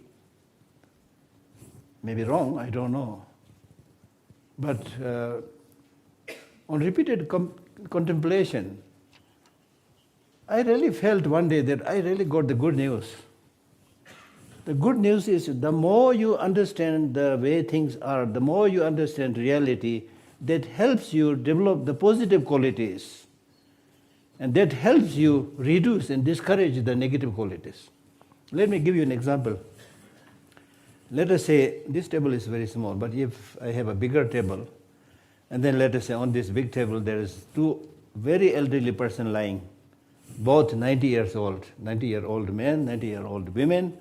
wrong, I don't know. But on repeated contemplation, I really felt one day that I really got the good news. The good news is the more you understand the way things are, the more you understand reality, that helps you develop the positive qualities. And that helps you reduce and discourage the negative qualities. Let me give you an example. Let us say this table is very small, but if I have a bigger table, and then let us say on this big table there is two very elderly person lying, both 90 years old, 90-year-old men, 90-year-old women,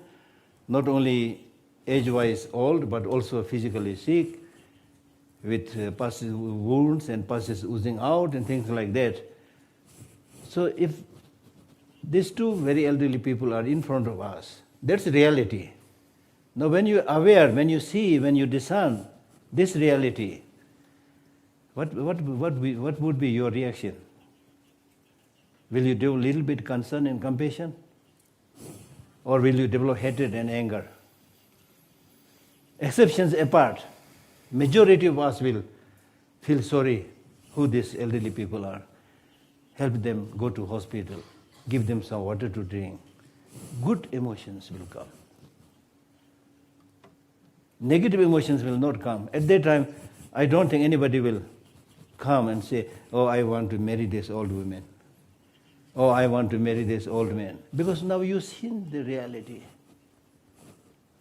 not only age-wise old, but also physically sick, with pus wounds and pus oozing out and things like that. So if these two very elderly people are in front of us, that's reality. Now when you are aware, when you see, when you discern this reality, what would be your reaction? Will you do a little bit concern and compassion? Or will you develop hatred and anger? Exceptions apart, majority of us will feel sorry who these elderly people are. Help them go to hospital, give them some water to drink. Good emotions will come. Negative emotions will not come. At that time, I don't think anybody will come and say, oh, I want to marry this old woman. Oh, I want to marry this old man. Because now you've seen the reality.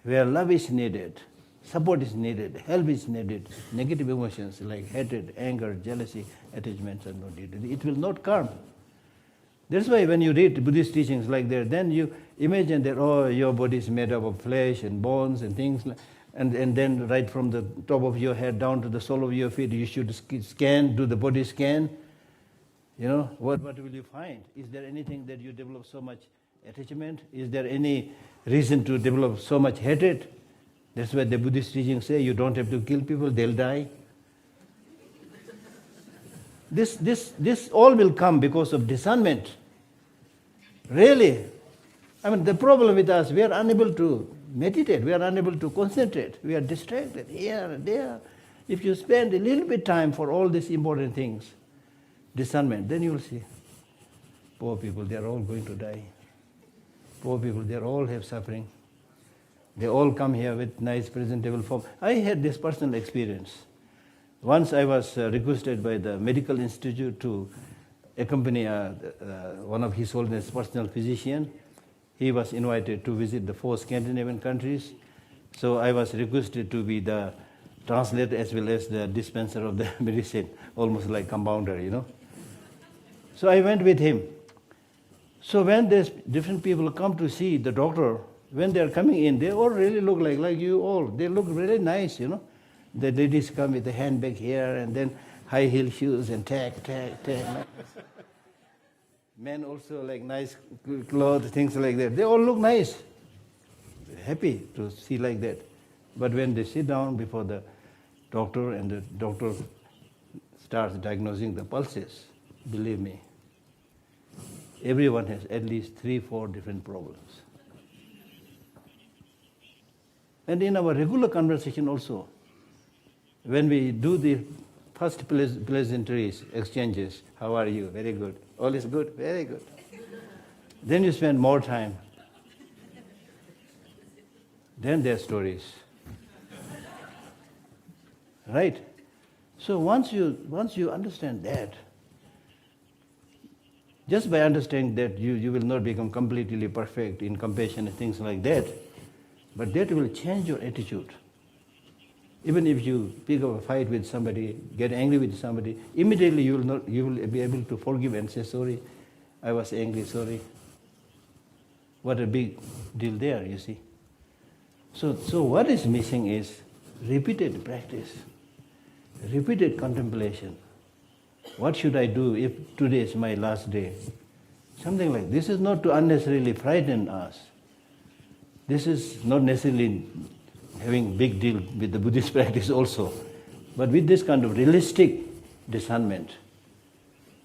Where love is needed, support is needed, help is needed, negative emotions like hatred, anger, jealousy, attachments are not needed. It will not come. That's why when you read Buddhist teachings like that, then you imagine that, oh, your body is made up of flesh and bones and things, and then right from the top of your head down to the sole of your feet, you should scan, do the body scan. What will you find? Is there anything that you develop so much attachment? Is there any reason to develop so much hatred? That's why the Buddhist teachings say you don't have to kill people, they'll die. This all will come because of discernment. Really. The problem with us, we are unable to meditate, we are unable to concentrate, we are distracted here and there. If you spend a little bit time for all these important things, discernment, then you will see, poor people, they are all going to die. Poor people, they all have suffering. They all come here with nice presentable form. I had this personal experience. Once I was requested by the medical institute to accompany one of His Holiness personal physician. He was invited to visit the 4 Scandinavian countries. So I was requested to be the translator as well as the dispenser of the medicine, almost like compounder, So I went with him. So when there's different people come to see the doctor, when they are coming in, they all really look like you all. They look really nice, you know. The ladies come with the handbag here and then high heel shoes and tag. Men also like nice clothes, things like that. They all look nice. Happy to see like that. But when they sit down before the doctor and the doctor starts diagnosing the pulses, believe me, everyone has at least 3-4 different problems. And in our regular conversation also, when we do the first pleasantries, exchanges, how are you? Very good. All is good? Very good. Then you spend more time. Then there are stories. Right? So once you understand that, just by understanding that you will not become completely perfect in compassion and things like that, but that will change your attitude. Even if you pick up a fight with somebody, get angry with somebody, immediately you will be able to forgive and say, sorry, I was angry, sorry. What a big deal there, you see. So what is missing is repeated practice, repeated contemplation. What should I do if today is my last day? Something like this is not to unnecessarily frighten us. This is not necessarily having big deal with the Buddhist practice also, but with this kind of realistic discernment,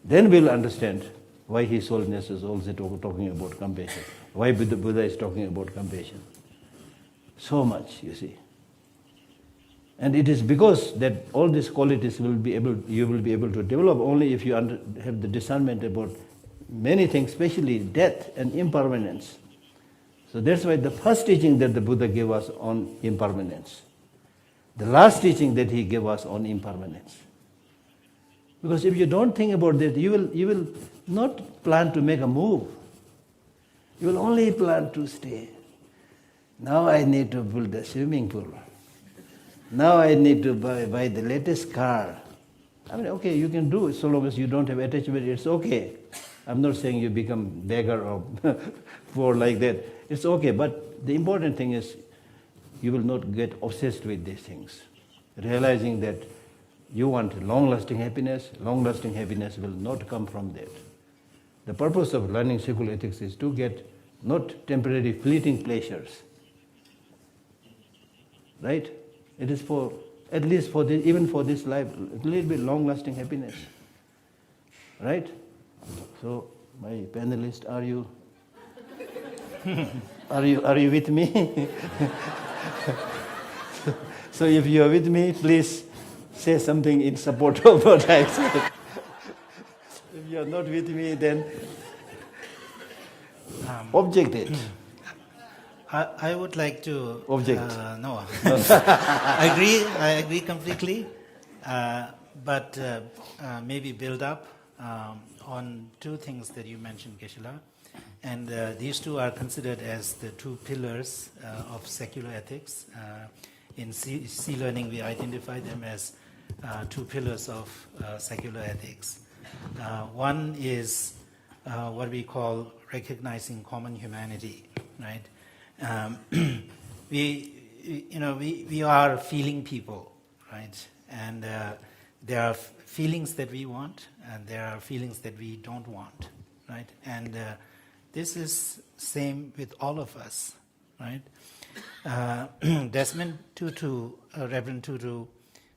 then we'll understand why His Holiness is also talking about compassion, why Buddha is talking about compassion. So much, you see. And it is because that all these qualities you will be able to develop only if you have the discernment about many things, especially death and impermanence. So that's why the first teaching that the Buddha gave us on impermanence, the last teaching that he gave us on impermanence. Because if you don't think about that, you will not plan to make a move. You will only plan to stay. Now I need to build a swimming pool. Now I need to buy the latest car. I mean, okay, you can do it so long as you don't have attachment, it's okay. I'm not saying you become beggar or poor like that. It's okay, but the important thing is you will not get obsessed with these things. Realizing that you want long-lasting happiness will not come from that. The purpose of learning secular ethics is to get not temporary fleeting pleasures. Right? It is for, at least for this, even for this life, a little bit long-lasting happiness. Right? So, my panelists, are you with me? So if you are with me, please say something in support of what I said. If you are not with me, then object it. I would like to Object. No, I agree completely, but maybe build up on two things that you mentioned, Geshe-la. And these two are considered as the two pillars of secular ethics. In C learning, we identify them as two pillars of secular ethics. One is what we call recognizing common humanity, right? We are feeling people, right? And there are feelings that we want, and there are feelings that we don't want, right? And this is same with all of us, right? Desmond Tutu, Reverend Tutu,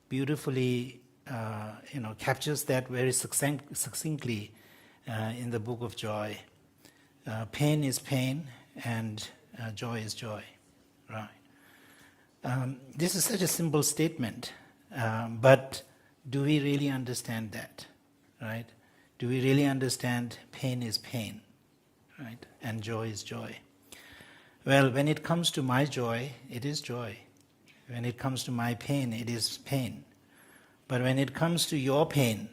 beautifully, captures that very succinctly in the Book of Joy. Pain is pain, and joy is joy, right? This is such a simple statement, but do we really understand that, right? Do we really understand pain is pain, right? And joy is joy? Well, when it comes to my joy, it is joy. When it comes to my pain, it is pain. But when it comes to your pain,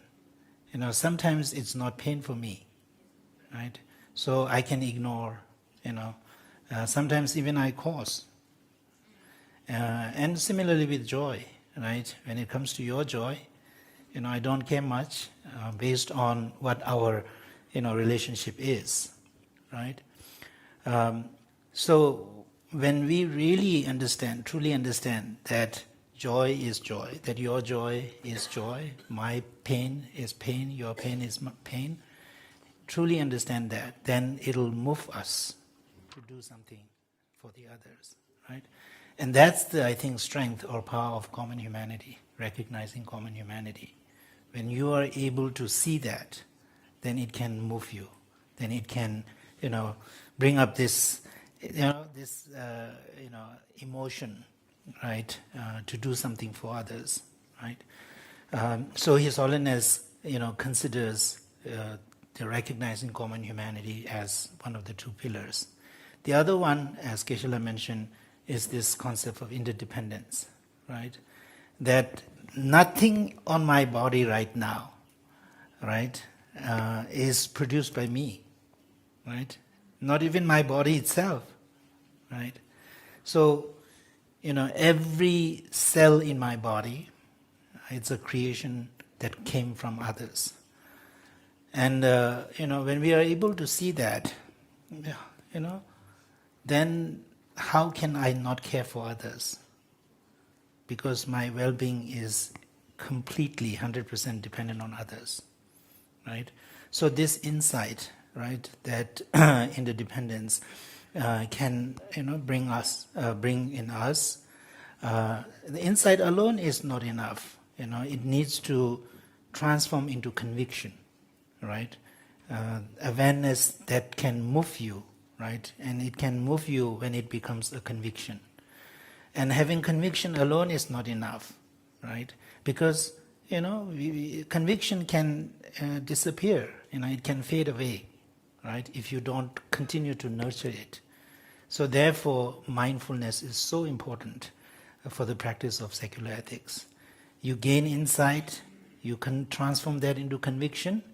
sometimes it's not pain for me, right? So I can ignore, sometimes even I cause. And similarly with joy, right? When it comes to your joy, I don't care much based on what our, relationship is, right? So when we really understand, truly understand that joy is joy, that your joy is joy, my pain is pain, your pain is pain, truly understand that, then it'll move us to do something for the others, right? And that's the, I think, strength or power of common humanity, recognizing common humanity. When you are able to see that, then it can move you. Then it can, bring up this, emotion, right, to do something for others, right? So His Holiness, considers the recognizing common humanity as one of the two pillars. The other one, as Geshe-la mentioned, is this concept of interdependence, right? That nothing on my body right now, right, is produced by me, right? Not even my body itself, right? So, every cell in my body, it's a creation that came from others. And, when we are able to see that, then how can I not care for others? Because my well-being is completely 100% dependent on others, right? So this insight, right, that interdependence can, bring in us. The insight alone is not enough. It needs to transform into conviction, right? Awareness that can move you, right? And it can move you when it becomes a conviction. And having conviction alone is not enough, right? Because, conviction can disappear, it can fade away, right? If you don't continue to nurture it. So therefore, mindfulness is so important for the practice of secular ethics. You gain insight, you can transform that into conviction,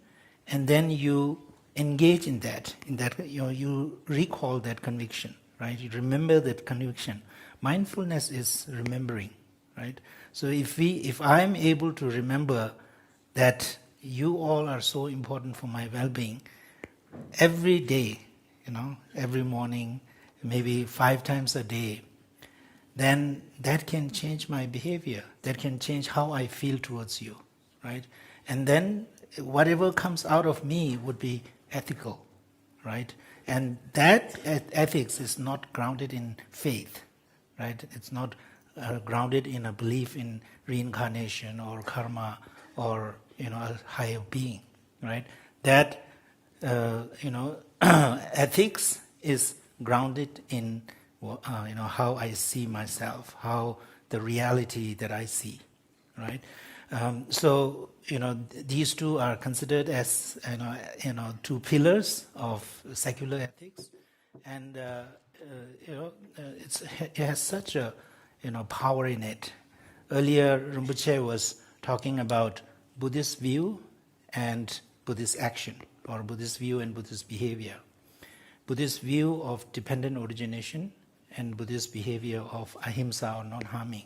and then you engage in that, you recall that conviction, right? You remember that conviction. Mindfulness is remembering, right? So if I'm able to remember that you all are so important for my well-being, every day, every morning, maybe 5 times a day, then that can change my behavior. That can change how I feel towards you, right? And then whatever comes out of me would be ethical, right? And that ethics is not grounded in faith, right? It's not grounded in a belief in reincarnation or karma or a higher being, right? That ethics is grounded in how I see myself, how the reality that I see, right? So these two are considered as two pillars of secular ethics, and it has such a power in it. Earlier, Rinpoche was talking about Buddhist view and Buddhist action, or Buddhist view and Buddhist behavior. Buddhist view of dependent origination and Buddhist behavior of ahimsa or non-harming.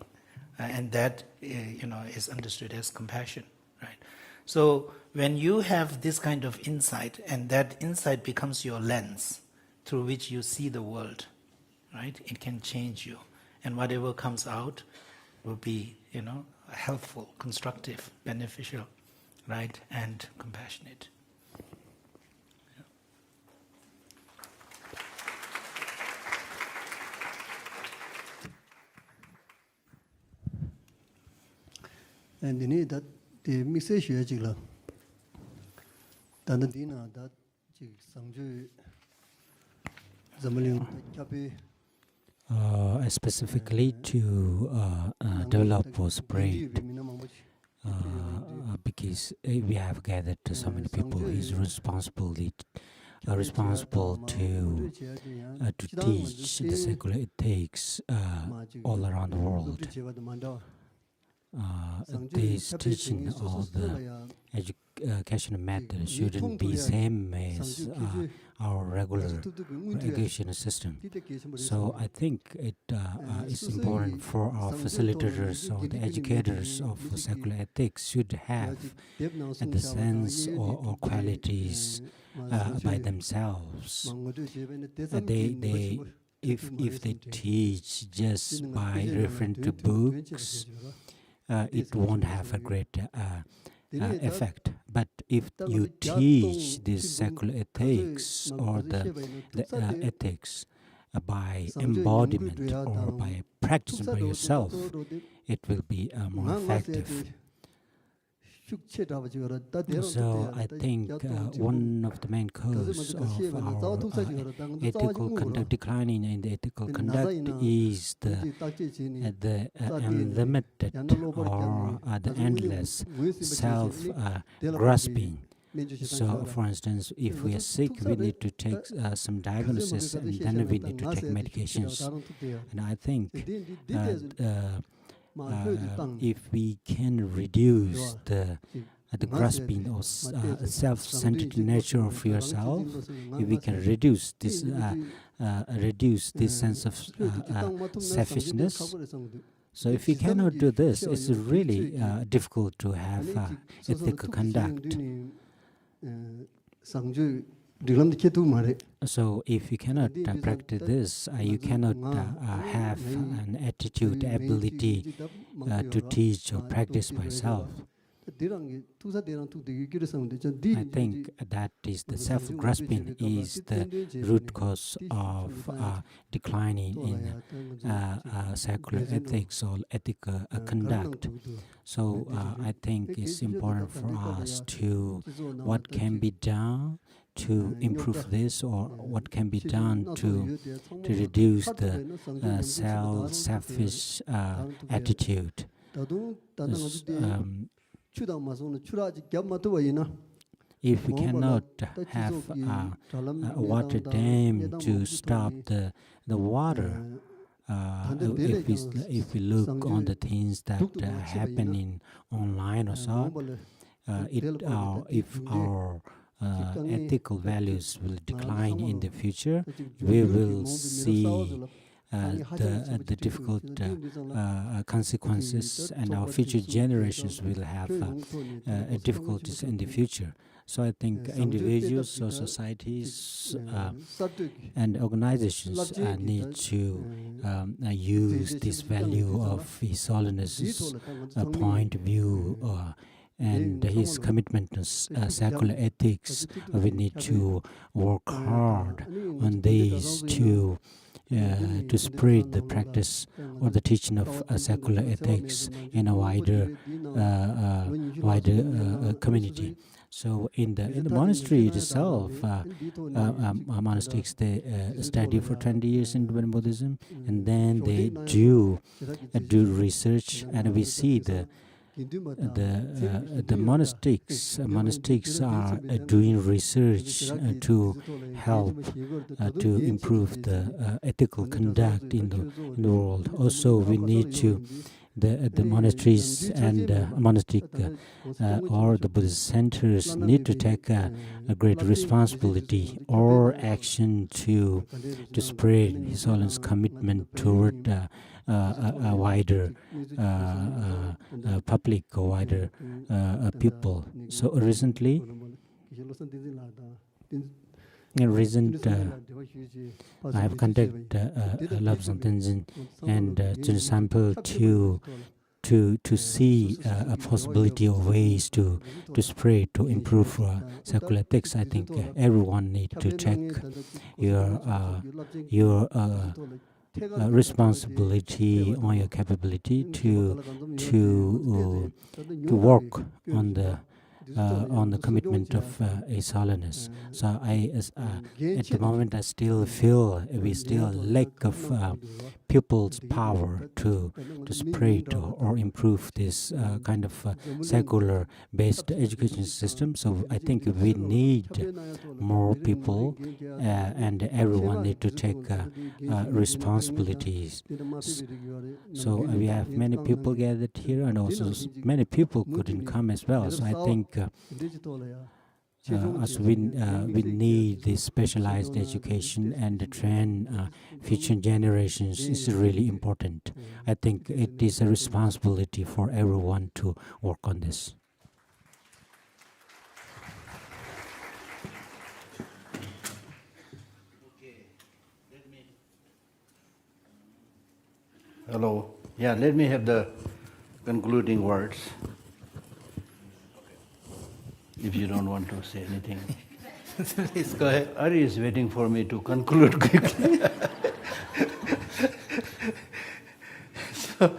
And that is understood as compassion, right? So when you have this kind of insight, and that insight becomes your lens through which you see the world, right? It can change you. And whatever comes out will be, helpful, constructive, beneficial, right? And compassionate. And in it that the message is that the dina that Sangju Zamaling Kapi specifically to develop was brave because we have gathered so many people. He's responsible to teach the secular ethics all around the world. This teaching or the education method shouldn't be same as our regular education system. So I think it is important for our facilitators or the educators of secular ethics should have the sense or qualities by themselves. They if they teach just by referring to books, it won't have a great effect. But if you teach this secular ethics or the ethics by embodiment or by practicing by yourself, it will be more effective. So I think one of the main causes of our ethical conduct declining in the ethical conduct is the unlimited or the endless self-grasping. So, for instance, if we are sick, we need to take some diagnosis, and then we need to take medications. And I think if we can reduce the grasping or self-centered nature of yourself, if we can reduce this sense of selfishness. So if we cannot do this, it's really difficult to have ethical conduct. So if you cannot practice this, you cannot have an attitude, ability to teach or practice by self. I think that is the self-grasping is the root cause of declining in secular ethics or ethical conduct. So I think it's important for us to what can be done to improve this, or what can be done to reduce the selfish attitude. If we cannot have a water dam to stop the water, if we look on the things that are happening online or so, if our ethical values will decline in the future, we will see the difficult consequences, and our future generations will have difficulties in the future. So I think individuals or societies and organizations need to use this value of His Holiness's point of view and his commitment to secular ethics. We need to work hard on these to spread the practice or the teaching of secular ethics in a wider community. So in the monastery itself, monastics, they study for 20 years in Tibetan Buddhism, and then they do research, and we see the monastics are doing research to help to improve the ethical conduct in the world. Also, we need to the monasteries and monastic or the Buddhist centers need to take a great responsibility or action to spread His Holiness commitment toward a wider public, or wider people. So recently, I have contacted Labsang Tenzin and Chun Sample to see a possibility of ways to spread, to improve secular ethics. I think everyone needs to check your responsibility on your capability to work on the commitment of His Holiness. So at the moment, I still feel we still lack of people's power to spread or improve this kind of secular-based education system. So I think we need more people, and everyone need to take responsibilities. So we have many people gathered here, and also many people couldn't come as well. So I think we need this specialized education and to train future generations is really important. I think it is a responsibility for everyone to work on this. Hello. Yeah, let me have the concluding words. If you don't want to say anything. Please go ahead. Ari is waiting for me to conclude quickly. So,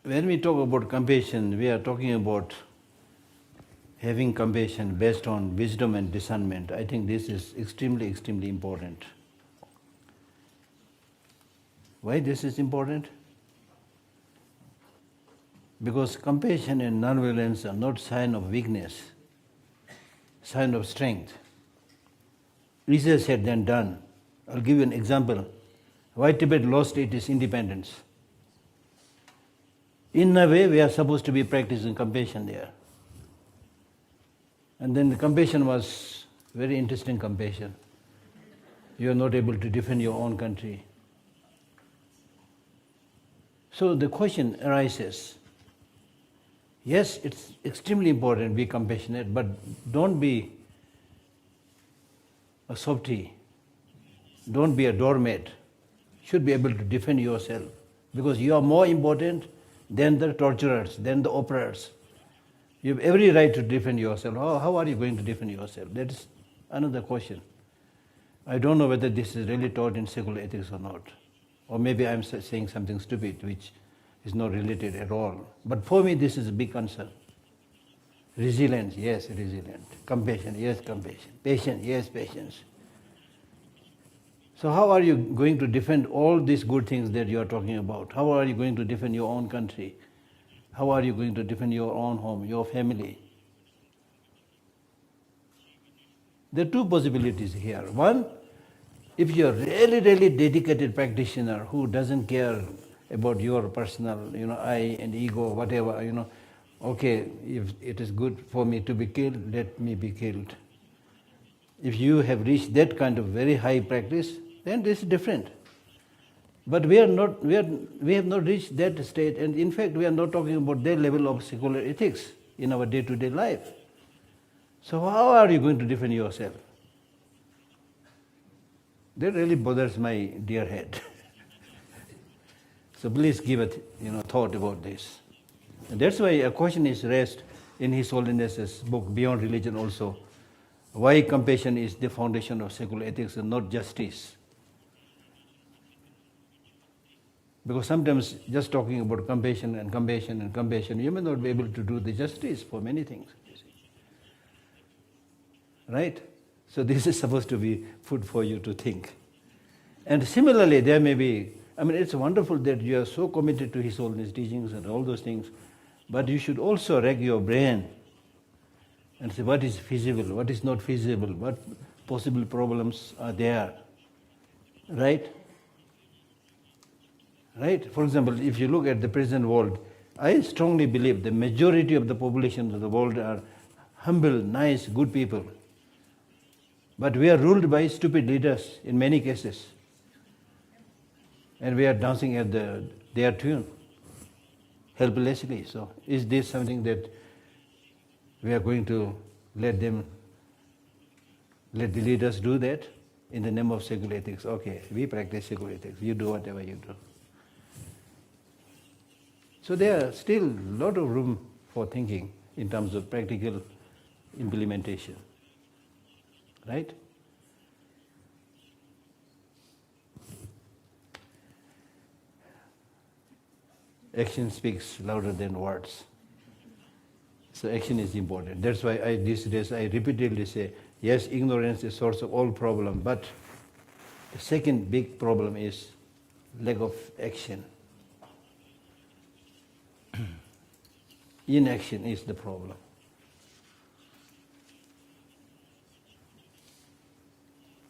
when we talk about compassion, we are talking about having compassion based on wisdom and discernment. I think this is extremely, extremely important. Why this is important? Because compassion and non-violence are not sign of weakness, sign of strength. Easier said than done. I'll give you an example. Why Tibet lost its independence? In a way, we are supposed to be practicing compassion there. And then the compassion was very interesting compassion. You are not able to defend your own country. So the question arises, yes, it's extremely important to be compassionate, but don't be a softy. Don't be a doormat. You should be able to defend yourself because you are more important than the torturers, than the oppressors. You have every right to defend yourself. How are you going to defend yourself? That is another question. I don't know whether this is really taught in secular ethics or not. Or maybe I'm saying something stupid which is not related at all. But for me, this is a big concern. Resilience, yes, resilient. Compassion, yes, compassion. Patience, yes, patience. So how are you going to defend all these good things that you are talking about? How are you going to defend your own country? How are you going to defend your own home, your family? There are two possibilities here. One, if you are really, really dedicated practitioner who doesn't care about your personal, I and ego, whatever, okay, if it is good for me to be killed, let me be killed. If you have reached that kind of very high practice, then this is different. But we have not reached that state, and in fact we are not talking about that level of secular ethics in our day-to-day life. So how are you going to defend yourself? That really bothers my dear head. So please give a thought about this. And that's why a question is raised in His Holiness's book, Beyond Religion also. Why compassion is the foundation of secular ethics and not justice? Because sometimes just talking about compassion and compassion and compassion, you may not be able to do the justice for many things. Right? So this is supposed to be food for you to think. And similarly, there may be, it's wonderful that you are so committed to His Holiness teachings and all those things, but you should also rack your brain and say what is feasible, what is not feasible, what possible problems are there. Right? Right? For example, if you look at the present world, I strongly believe the majority of the population of the world are humble, nice, good people. But we are ruled by stupid leaders in many cases. And we are dancing at their tune, helplessly. So is this something that we are going to let the leaders do that in the name of secular ethics? Okay, we practice secular ethics. You do whatever you do. So there are still a lot of room for thinking in terms of practical implementation. Right? Action speaks louder than words. So action is important. That's why these days I repeatedly say, yes, ignorance is the source of all problem, but the second big problem is lack of action. Inaction is the problem.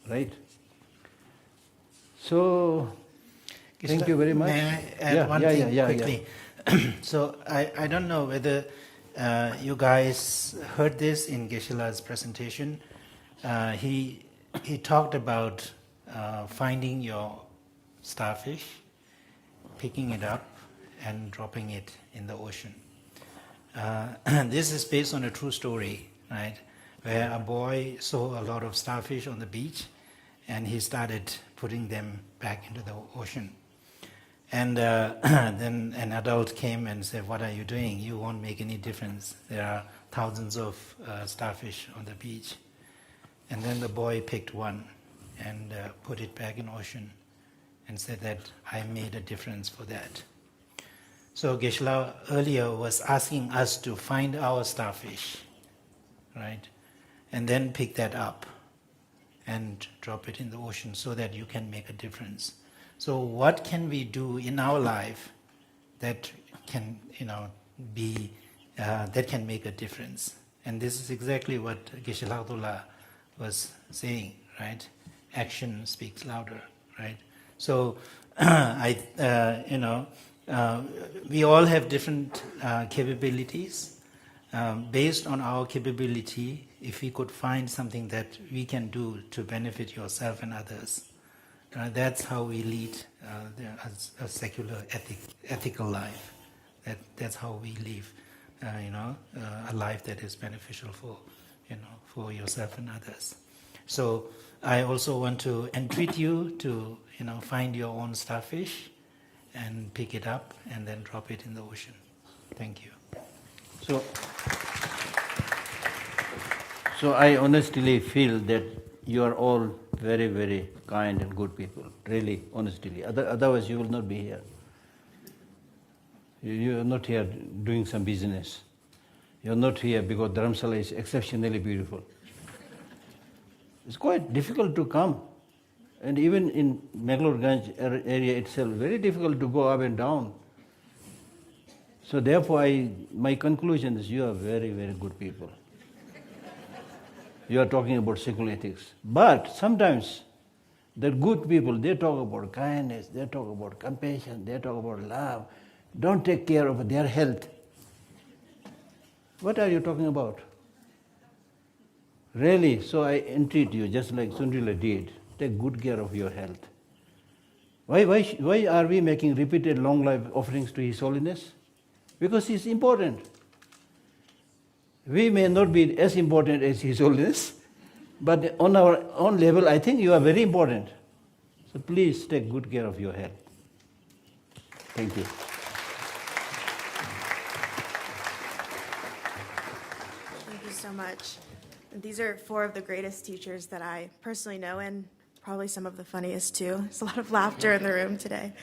Right? So, thank you very much. May I add one thing quickly? So I don't know whether you guys heard this in Geshe-la's presentation. He talked about finding your starfish, picking it up, and dropping it in the ocean. This is based on a true story, right? Where a boy saw a lot of starfish on the beach, and he started putting them back into the ocean. And then an adult came and said, "What are you doing? You won't make any difference. There are thousands of starfish on the beach." And then the boy picked one and put it back in the ocean and said that I made a difference for that. So Geshe-la earlier was asking us to find our starfish, right? And then pick that up and drop it in the ocean so that you can make a difference. So what can we do in our life that can, be that can make a difference? And this is exactly what Geshe-la was saying, right? Action speaks louder, right? So we all have different capabilities. Based on our capability, if we could find something that we can do to benefit yourself and others, that's how we lead a secular, ethical life. That's how we live, a life that is beneficial for yourself and others. So I also want to entreat you to, find your own starfish and pick it up and then drop it in the ocean. Thank you. So I honestly feel that you are all very, very kind and good people, really, honestly. Otherwise you will not be here. You are not here doing some business. You are not here because Dharamsala is exceptionally beautiful. It's quite difficult to come. And even in Mangalore-Ganj area itself, very difficult to go up and down. So therefore, my conclusion is you are very, very good people. You are talking about secular ethics. But sometimes the good people, they talk about kindness, they talk about compassion, they talk about love. Don't take care of their health. What are you talking about? Really, so I entreat you, just like Sundrila did, take good care of your health. Why are we making repeated long life offerings to His Holiness? Because He is important. We may not be as important as His Holiness, but on our own level, I think you are very important. So please take good care of your health. Thank you. Thank you so much. And these are four of the greatest teachers that I personally know, and probably some of the funniest too. There's a lot of laughter in the room today.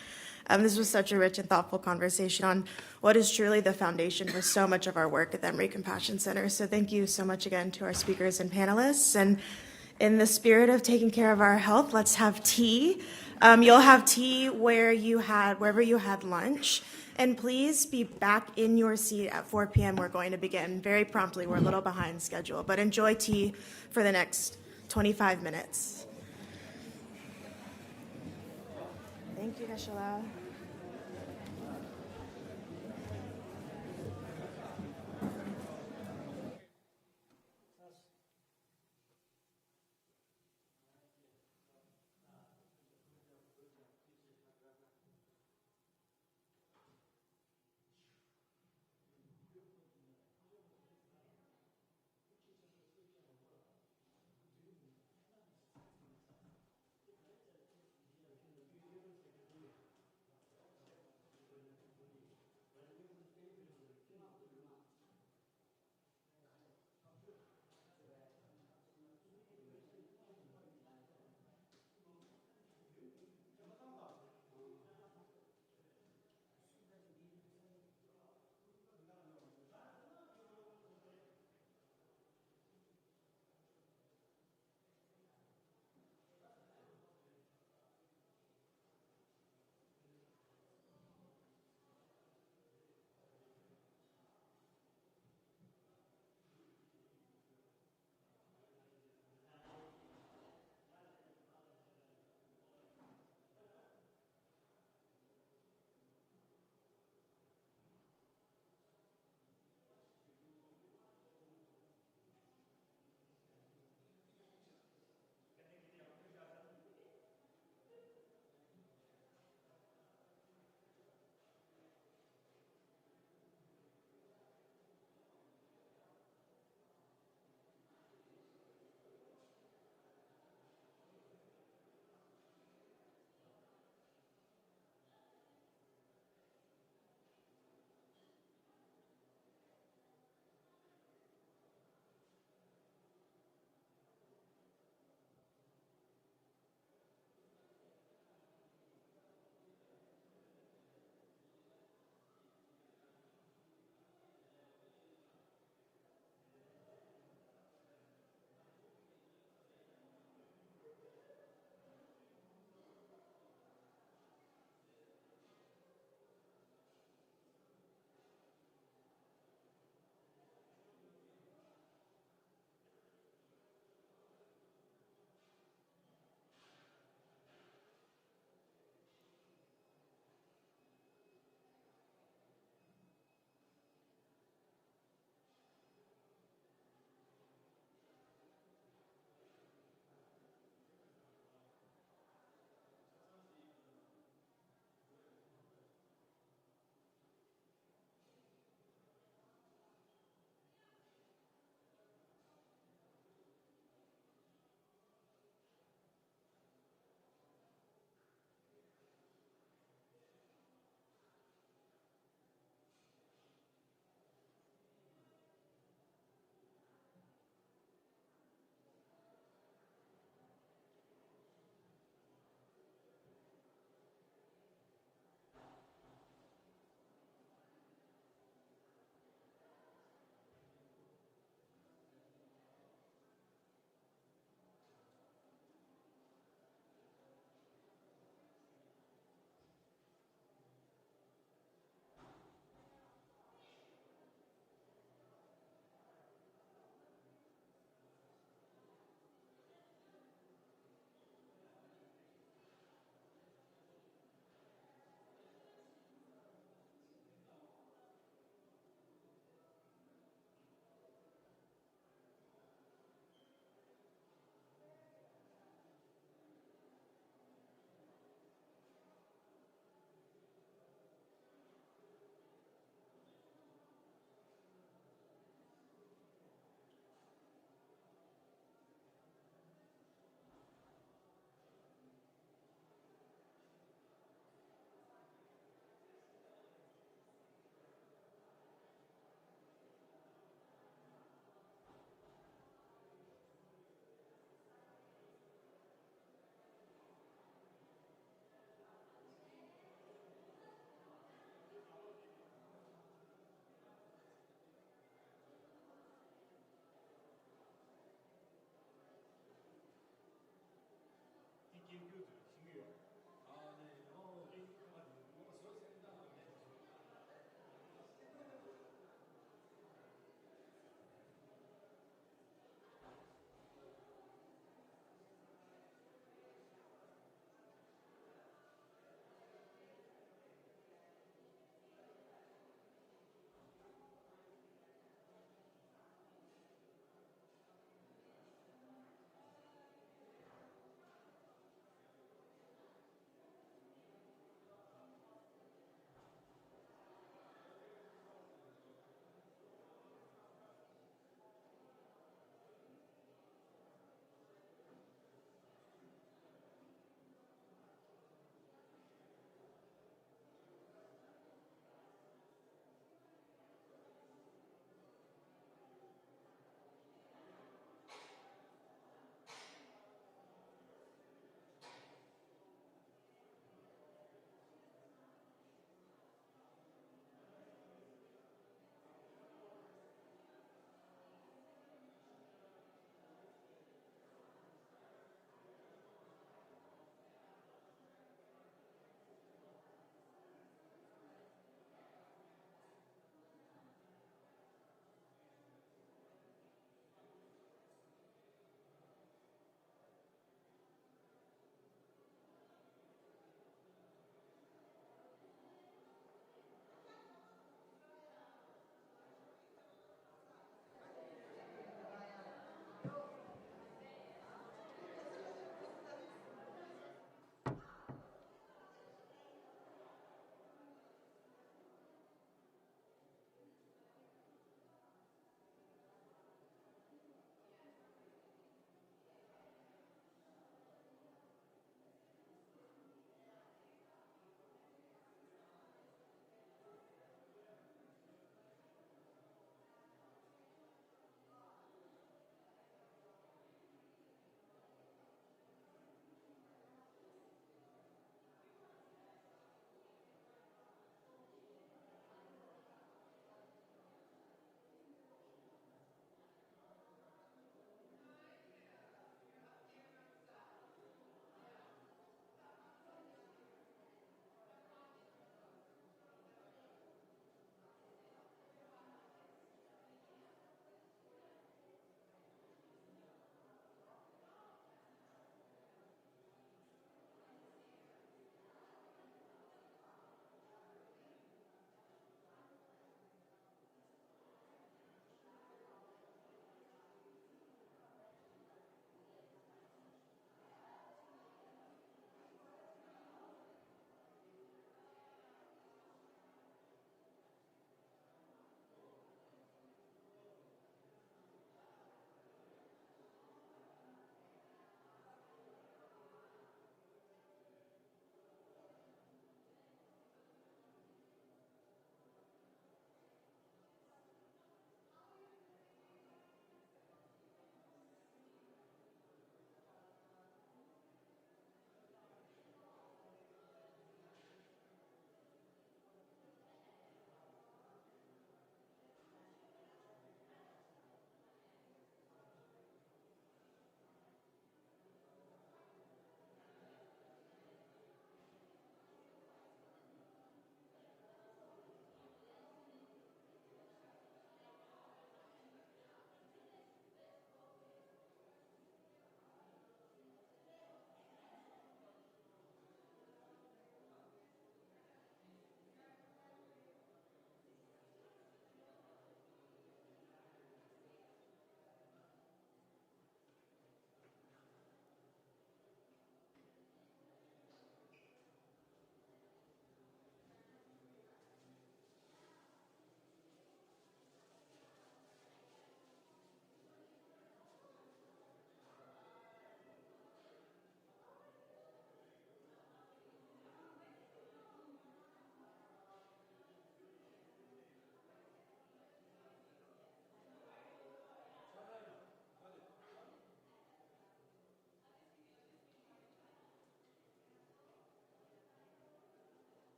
This was such a rich and thoughtful conversation on what is truly the foundation for so much of our work at the Emory Compassion Center. So thank you so much again to our speakers and panelists. And in the spirit of taking care of our health, let's have tea. You'll have tea wherever you had lunch. And please be back in your seat at 4 p.m. We're going to begin very promptly. We're a little behind schedule, but enjoy tea for the next 25 minutes. Thank you, Geshe-la.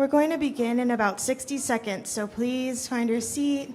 We're going to begin in about 60 seconds, so please find your seat.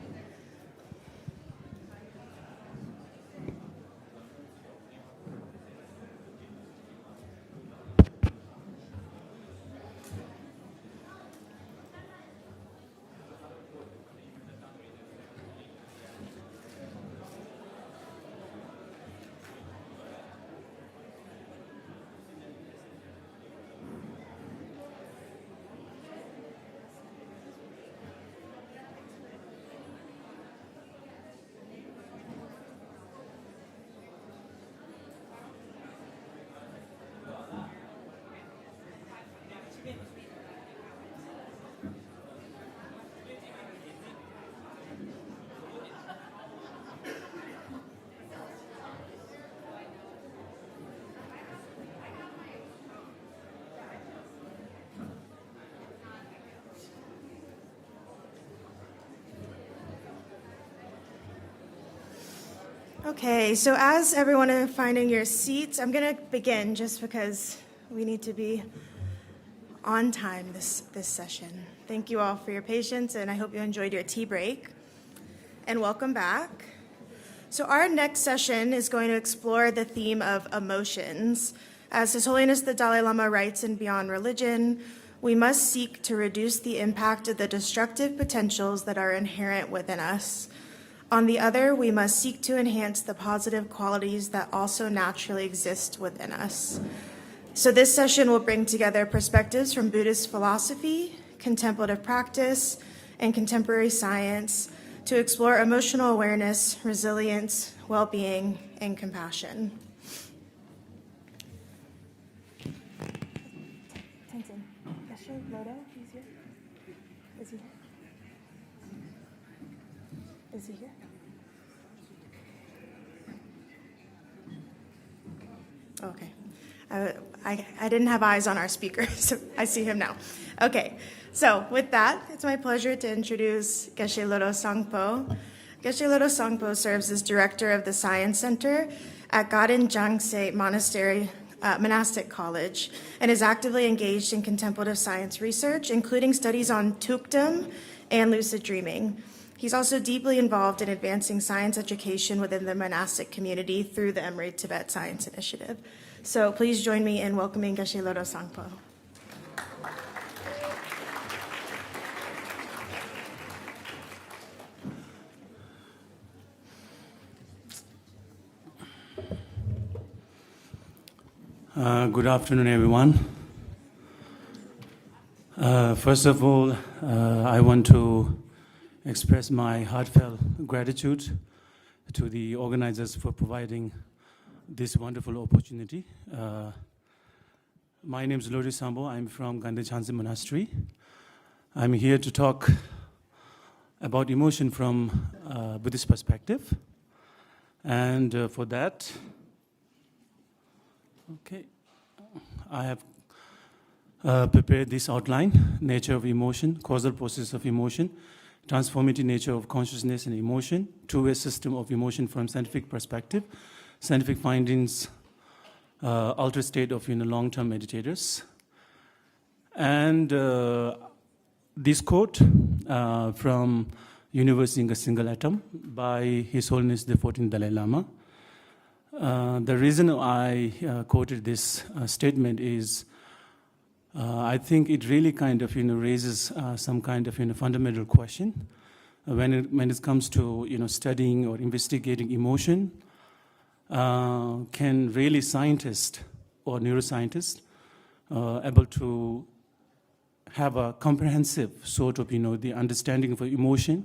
Okay, so as everyone is finding your seats, I'm going to begin just because we need to be on time this session. Thank you all for your patience, and I hope you enjoyed your tea break. And welcome back. So our next session is going to explore the theme of emotions. As His Holiness the Dalai Lama writes in Beyond Religion, we must seek to reduce the impact of the destructive potentials that are inherent within us. On the other, we must seek to enhance the positive qualities that also naturally exist within us. So this session will bring together perspectives from Buddhist philosophy, contemplative practice, and contemporary science to explore emotional awareness, resilience, well-being, and compassion. Tenzin, Geshe Lodo, he's here. Is he here? Is he here? Okay. I didn't have eyes on our speaker, so I see him now. Okay, so with that, it's my pleasure to introduce Geshe Lodo Sangpo. Geshe Lodo Sangpo serves as director of the Science Center at Gaden Jangse Monastery Monastic College and is actively engaged in contemplative science research, including studies on Tukdom and lucid dreaming. He's also deeply involved in advancing science education within the monastic community through the Emirate Tibet Science Initiative. So please join me in welcoming Geshe Lodo Sangpo. Good afternoon, everyone. First of all, I want to express my heartfelt gratitude to the organizers for providing this wonderful opportunity. My name is Lodi Sambo. I'm from Gandhi Monastery. I'm here to talk about emotion from a Buddhist perspective. And for that, I have prepared this outline: nature of emotion, causal process of emotion, transformative nature of consciousness and emotion, two-way system of emotion from scientific perspective, scientific findings, altered state of long-term meditators. And this quote from Universe in a Single Atom by His Holiness the 14th Dalai Lama. The reason I quoted this statement is I think it really kind of raises some kind of fundamental question when it comes to studying or investigating emotion. Can really scientists or neuroscientists able to have a comprehensive sort of the understanding of emotion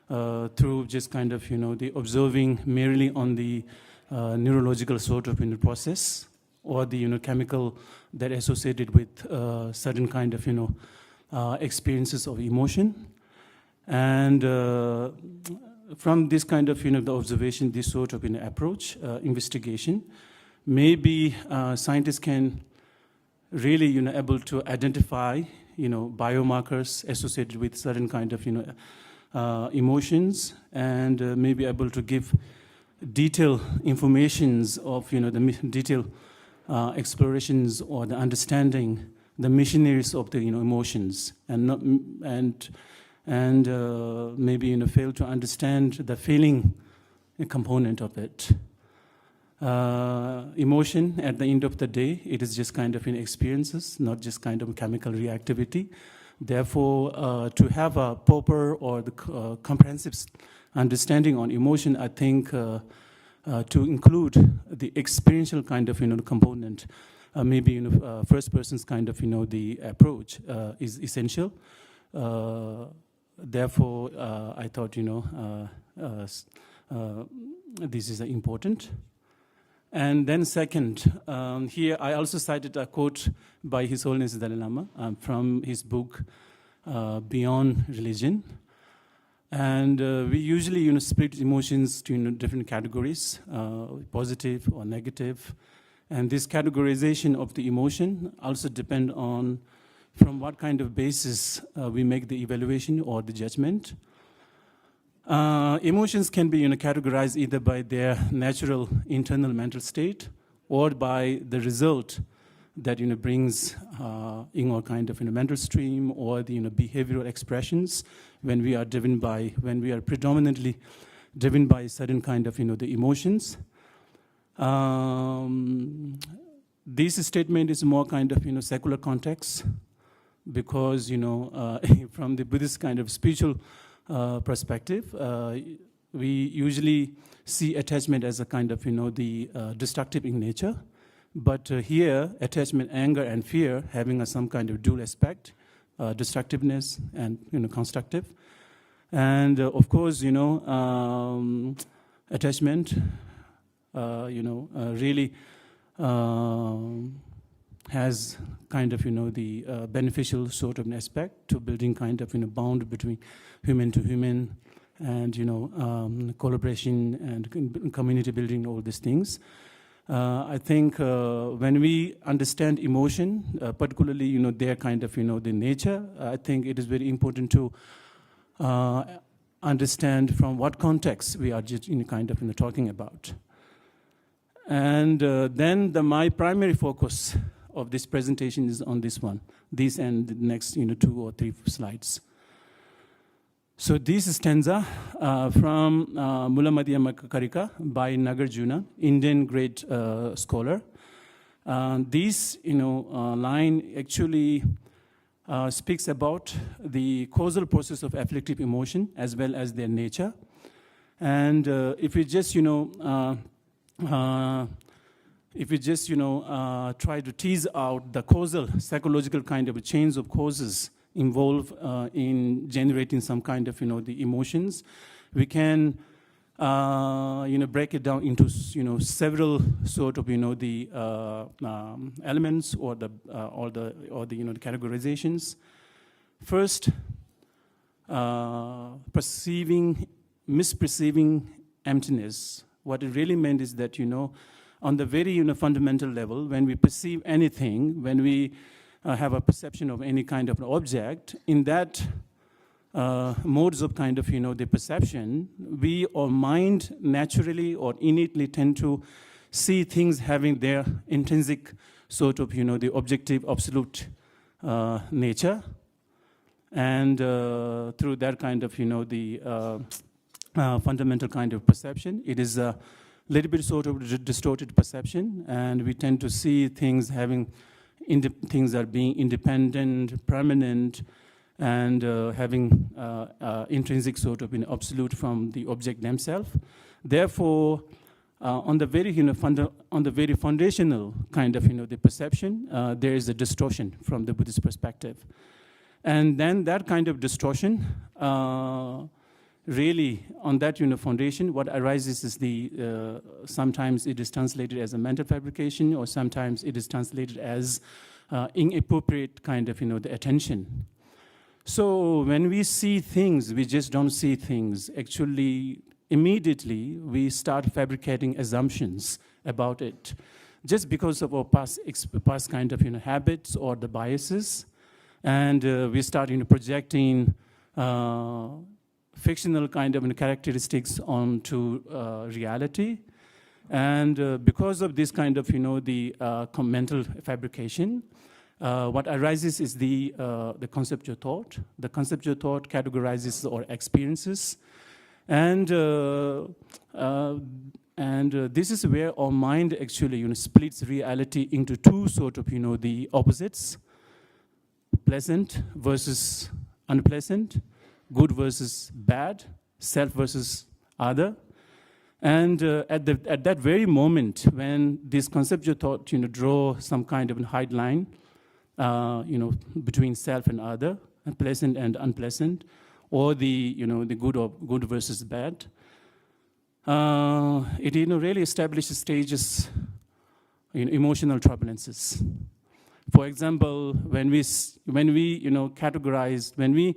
through just kind of the observing merely on the neurological sort of process or the chemical that associated with certain kind of experiences of emotion. And from this kind of the observation, this sort of approach, investigation, maybe scientists can really able to identify biomarkers associated with certain kind of emotions, and maybe able to give detailed informations of the detailed explorations or the understanding the missionaries of the emotions, and not, and maybe fail to understand the feeling component of it. Emotion, at the end of the day, it is just kind of experiences, not just kind of chemical reactivity. Therefore, to have a proper or the comprehensive understanding on emotion, I think to include the experiential kind of component, maybe first person's kind of the approach is essential. Therefore, I thought this is important. And then second, here I also cited a quote by His Holiness Dalai Lama from his book, Beyond Religion. And we usually split emotions to different categories, positive or negative. And this categorization of the emotion also depend on from what kind of basis we make the evaluation or the judgment. Emotions can be categorized either by their natural internal mental state or by the result that brings in all kind of mental stream or the behavioral expressions when we are predominantly driven by certain kind of the emotions. This statement is more kind of secular context because from the Buddhist kind of spiritual perspective, we usually see attachment as a kind of the destructive in nature, but here attachment, anger, and fear having some kind of dual aspect, destructiveness and constructive, and of course attachment really has kind of the beneficial sort of an aspect to building kind of bond between human to human and collaboration and community building, all these things. I think when we understand emotion, particularly their kind of the nature, I think it is very important to understand from what context we are just kind of talking about. And then my primary focus of this presentation is on this one, this and the next 2 or 3 slides. So this stanza from Mula Madhyama Karika by Nagarjuna, Indian great scholar. This line actually speaks about the causal process of afflictive emotion as well as their nature. And if we just try to tease out the causal, psychological kind of chains of causes involved in generating some kind of, the emotions, we can, break it down into, several sort of, the elements or the categorizations. First, misperceiving emptiness. What it really meant is that, on the very fundamental level, when we perceive anything, when we have a perception of any kind of an object, in that modes of kind of the perception, we or mind naturally or innately tend to see things having their intrinsic sort of the objective absolute nature, and through that kind of the fundamental kind of perception, it is a little bit sort of distorted perception, and we tend to see things having things are being independent, permanent, and having intrinsic sort of absolute from the object themselves. Therefore, on the very foundational kind of the perception, there is a distortion from the Buddhist perspective, and then that kind of distortion. Really, on that foundation, what arises is the sometimes it is translated as a mental fabrication, or sometimes it is translated as inappropriate kind of the attention. So when we see things, we just don't see things. Actually, immediately we start fabricating assumptions about it, just because of our past kind of habits or the biases, and we start projecting. Fictional kind of characteristics onto reality, and because of this kind of the mental fabrication, What arises is the conceptual thought. The conceptual thought categorizes our experiences, and this is where our mind actually splits reality into two sort of the opposites: pleasant versus unpleasant, good versus bad, self versus other. And at that very moment, when this conceptual thought draw some kind of a hard line, between self and other, and pleasant and unpleasant, or the good versus bad, it really establishes stages in emotional turbulences. For example, when we categorize, when we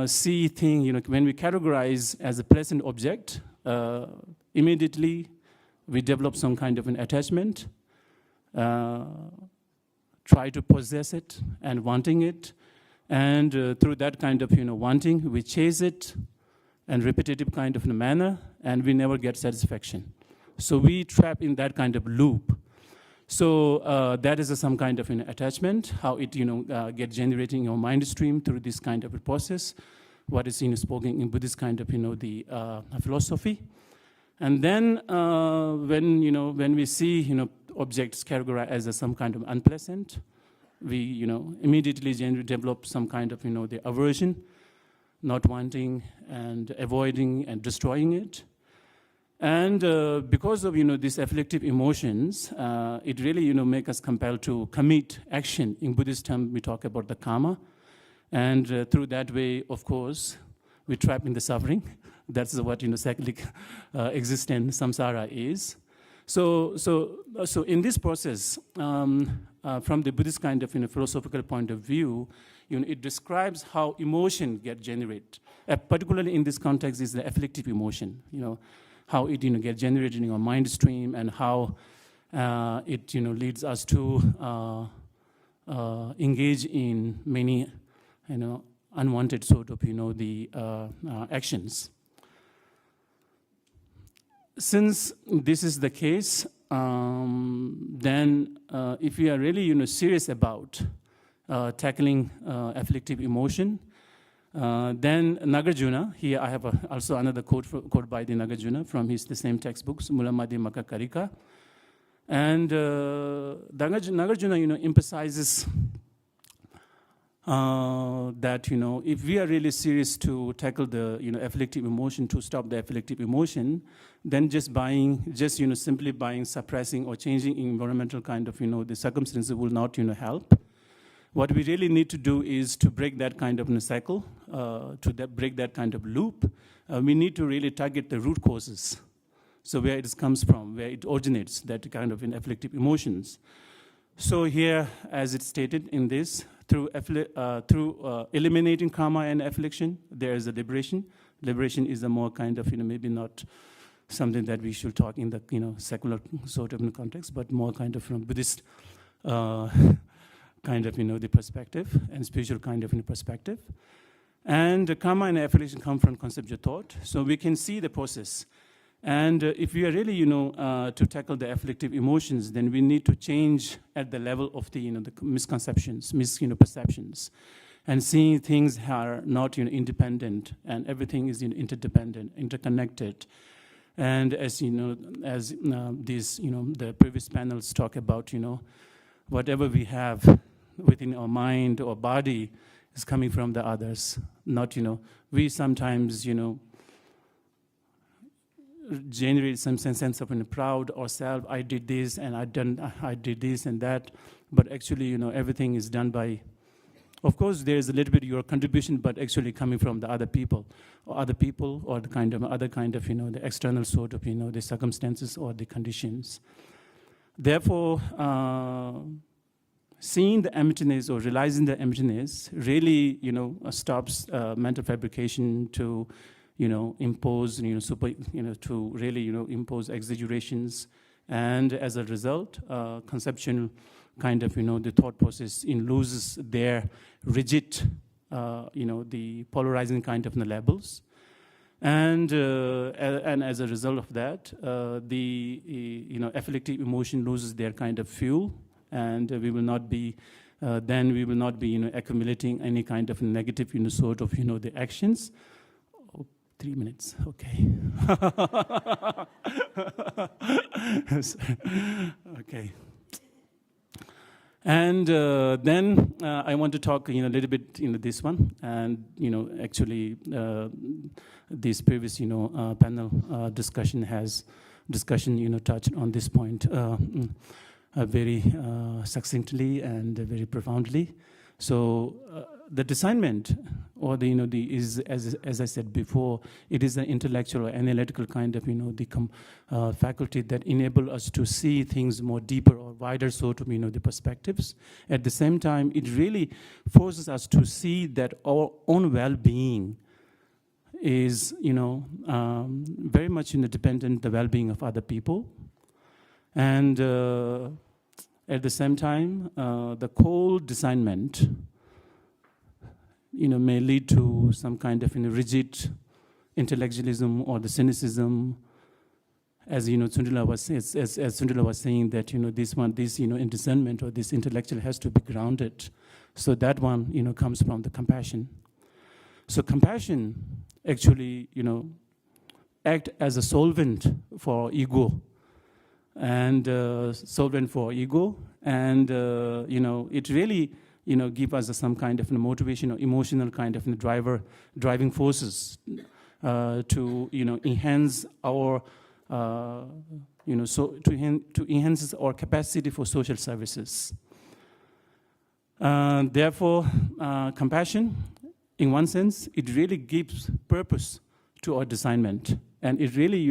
see thing, when we categorize as a pleasant object, immediately we develop some kind of an attachment, try to possess it and wanting it, and through that kind of wanting, we chase it in repetitive kind of manner, and we never get satisfaction. So we trap in that kind of loop. So that is some kind of an attachment, how it get generating your mind stream through this kind of a process, what is spoken in Buddhist kind of the philosophy. And then when we see objects categorized as some kind of unpleasant, we immediately develop some kind of the aversion, not wanting and avoiding and destroying it. And because of these afflictive emotions, it really make us compelled to commit action. In Buddhist term, we talk about the karma, and through that way, of course, we trap in the suffering. That's what cyclic existence, samsara is. So in this process, from the Buddhist kind of philosophical point of view, it describes how emotion get generated. Particularly in this context is the afflictive emotion. How it get generated in our mind stream, and how it leads us to engage in many unwanted sort of the actions. Since this is the case, then if we are really serious about tackling afflictive emotion, then Nagarjuna, here I have also another quote by the Nagarjuna from the same textbooks, Mulamadi Makakarika. And Nagarjuna emphasizes that if we are really serious to tackle the afflictive emotion, to stop the afflictive emotion, then simply buying, suppressing, or changing environmental kind of the circumstances will not help. What we really need to do is to break that kind of cycle, break that kind of loop. We need to really target the root causes. So where it comes from, where it originates, that kind of afflictive emotions. So here, as it's stated in this, through eliminating karma and affliction, there is a liberation. Liberation is a more kind of, maybe not something that we should talk in the, secular sort of context, but more kind of from Buddhist kind of, the perspective, and spiritual kind of perspective. And the karma and affliction come from conceptual thought. So we can see the process. And if we are really, to tackle the afflictive emotions, then we need to change at the level of the, the misconceptions, perceptions, and seeing things are not, independent, and everything is interdependent, interconnected. And as as these, the previous panels talk about, whatever we have within our mind or body is coming from the others. Not, we sometimes, generate some sense of proud or self. I did this and I did this and that, but actually, everything is done by. Of course, there is a little bit of your contribution, but actually coming from the other people, or the kind of other kind of the external sort of the circumstances or the conditions. Therefore, seeing the emptiness or realizing the emptiness really stops mental fabrication to impose to really impose exaggerations, and as a result, conceptual kind of the thought process loses their rigid the polarizing kind of labels, and as a result of that, the afflictive emotion loses their kind of fuel, and we will not be then we will not be, accumulating any kind of negative, sort of, the actions. 3 minutes, okay. Okay. And then I want to talk, a little bit, this one, and actually this previous, panel discussion touched on this point very succinctly and very profoundly. So the designment, or is as I said before, it is an intellectual or analytical kind of the faculty that enable us to see things more deeper or wider sort of the perspectives. At the same time, it really forces us to see that our own well-being is very much dependent the well-being of other people, and at the same time, the cold designment may lead to some kind of rigid intellectualism or the cynicism, as Sundula was saying that this in discernment or this intellectual has to be grounded. So that one comes from the compassion. So compassion actually act as a solvent for ego, and it really give us some kind of motivation or emotional kind of driving forces to enhance our to enhance our capacity for social services. Therefore, compassion, in one sense, it really gives purpose to our designment, and it really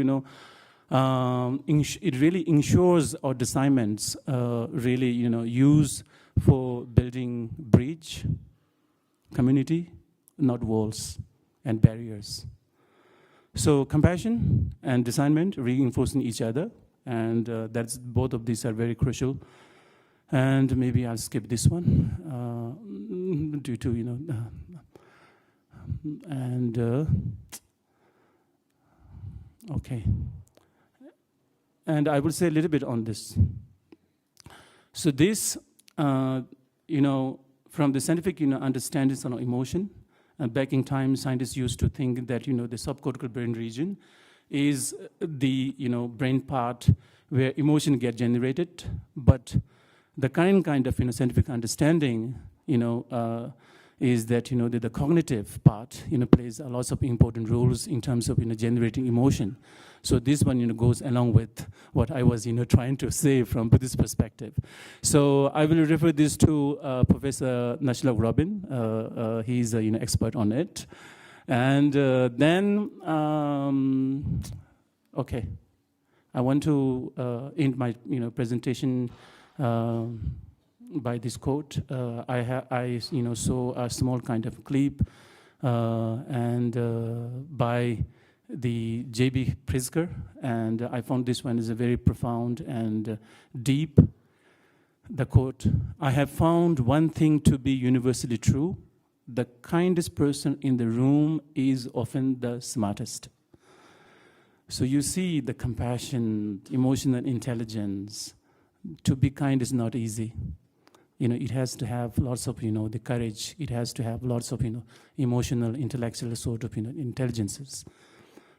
it really ensures our designments really use for building bridge, community, not walls and barriers. So compassion and designment reinforcing each other, and that's both of these are very crucial. And maybe I'll skip this one due to okay. And I will say a little bit on this. So this, from the scientific, understandings on emotion, back in time, scientists used to think that, the subcortical brain region is the, brain part where emotion get generated, but the kind of, scientific understanding, is that, the cognitive part, plays a lot of important roles in terms of, generating emotion. So this one, goes along with what I was, trying to say from Buddhist perspective. So I will refer this to Professor Nashlok Robin. He's an expert on it. And then, okay, I want to end my, presentation by this quote. I saw a small kind of clip by the J.B. Pritzker, and I found this one is a very profound and deep. The quote, "I have found one thing to be universally true: the kindest person in the room is often the smartest." So you see the compassion, emotional intelligence. To be kind is not easy. It has to have lots of, the courage. It has to have lots of, emotional, intellectual sort of, intelligences.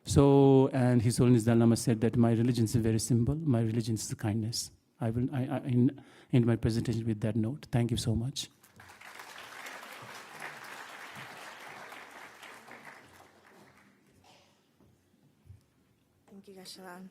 So, and His Holiness Dalai Lama said that my religion is very simple. My religion is kindness. I will end my presentation with that note. Thank you so much. Thank you, Geshe-la.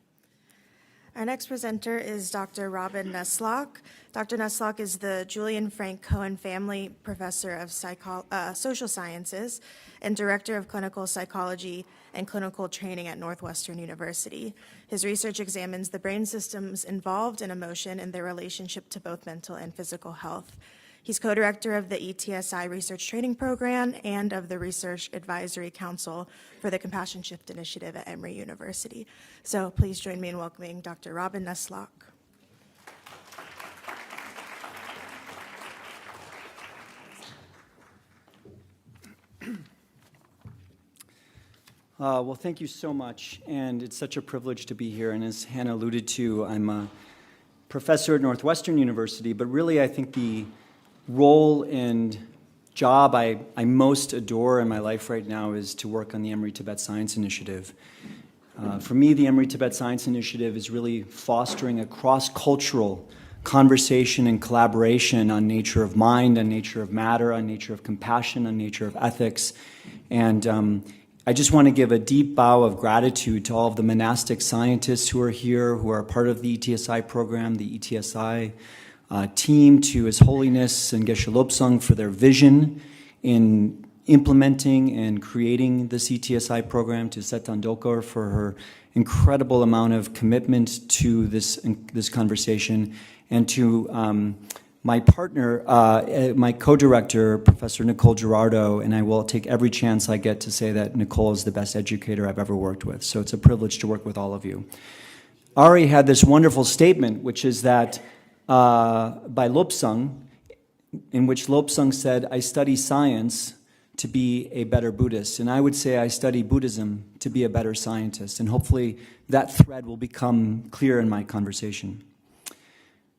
Our next presenter is Dr. Robin Nesslock. Dr. Nesslock is the Julian Frank Cohen Family Professor of Social Sciences and Director of Clinical Psychology and Clinical Training at Northwestern University. His research examines the brain systems involved in emotion and their relationship to both mental and physical health. He's co-director of the ETSI Research Training Program and of the Research Advisory Council for the Compassion Shift Initiative at Emory University. So please join me in welcoming Dr. Robin Nesslock. Well, thank you so much, and it's such a privilege to be here. And as Hannah alluded to, I'm a professor at Northwestern University, but really I think the role and job I most adore in my life right now is to work on the Emory Tibet Science Initiative. For me, the Emory Tibet Science Initiative is really fostering a cross-cultural conversation and collaboration on nature of mind, on nature of matter, on nature of compassion, on nature of ethics. And I just want to give a deep bow of gratitude to all of the monastic scientists who are here, who are part of the ETSI program, the ETSI team, to His Holiness and Geshe Lobsang for their vision in implementing and creating this ETSI program, to Setan Dokor for her incredible amount of commitment to this conversation, and to my partner, my co-director, Professor Nicole Gerardo, and I will take every chance I get to say that Nicole is the best educator I've ever worked with. So it's a privilege to work with all of you. Ari had this wonderful statement, which is that by Lobsang, in which Lobsang said, "I study science to be a better Buddhist." And I would say I study Buddhism to be a better scientist. And hopefully that thread will become clear in my conversation.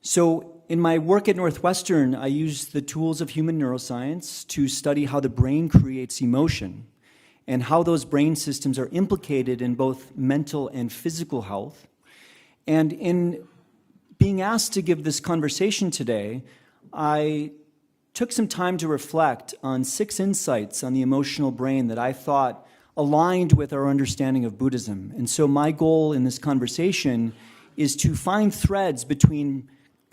So in my work at Northwestern, I use the tools of human neuroscience to study how the brain creates emotion and how those brain systems are implicated in both mental and physical health. And in being asked to give this conversation today, I took some time to reflect on 6 insights on the emotional brain that I thought aligned with our understanding of Buddhism. And so my goal in this conversation is to find threads between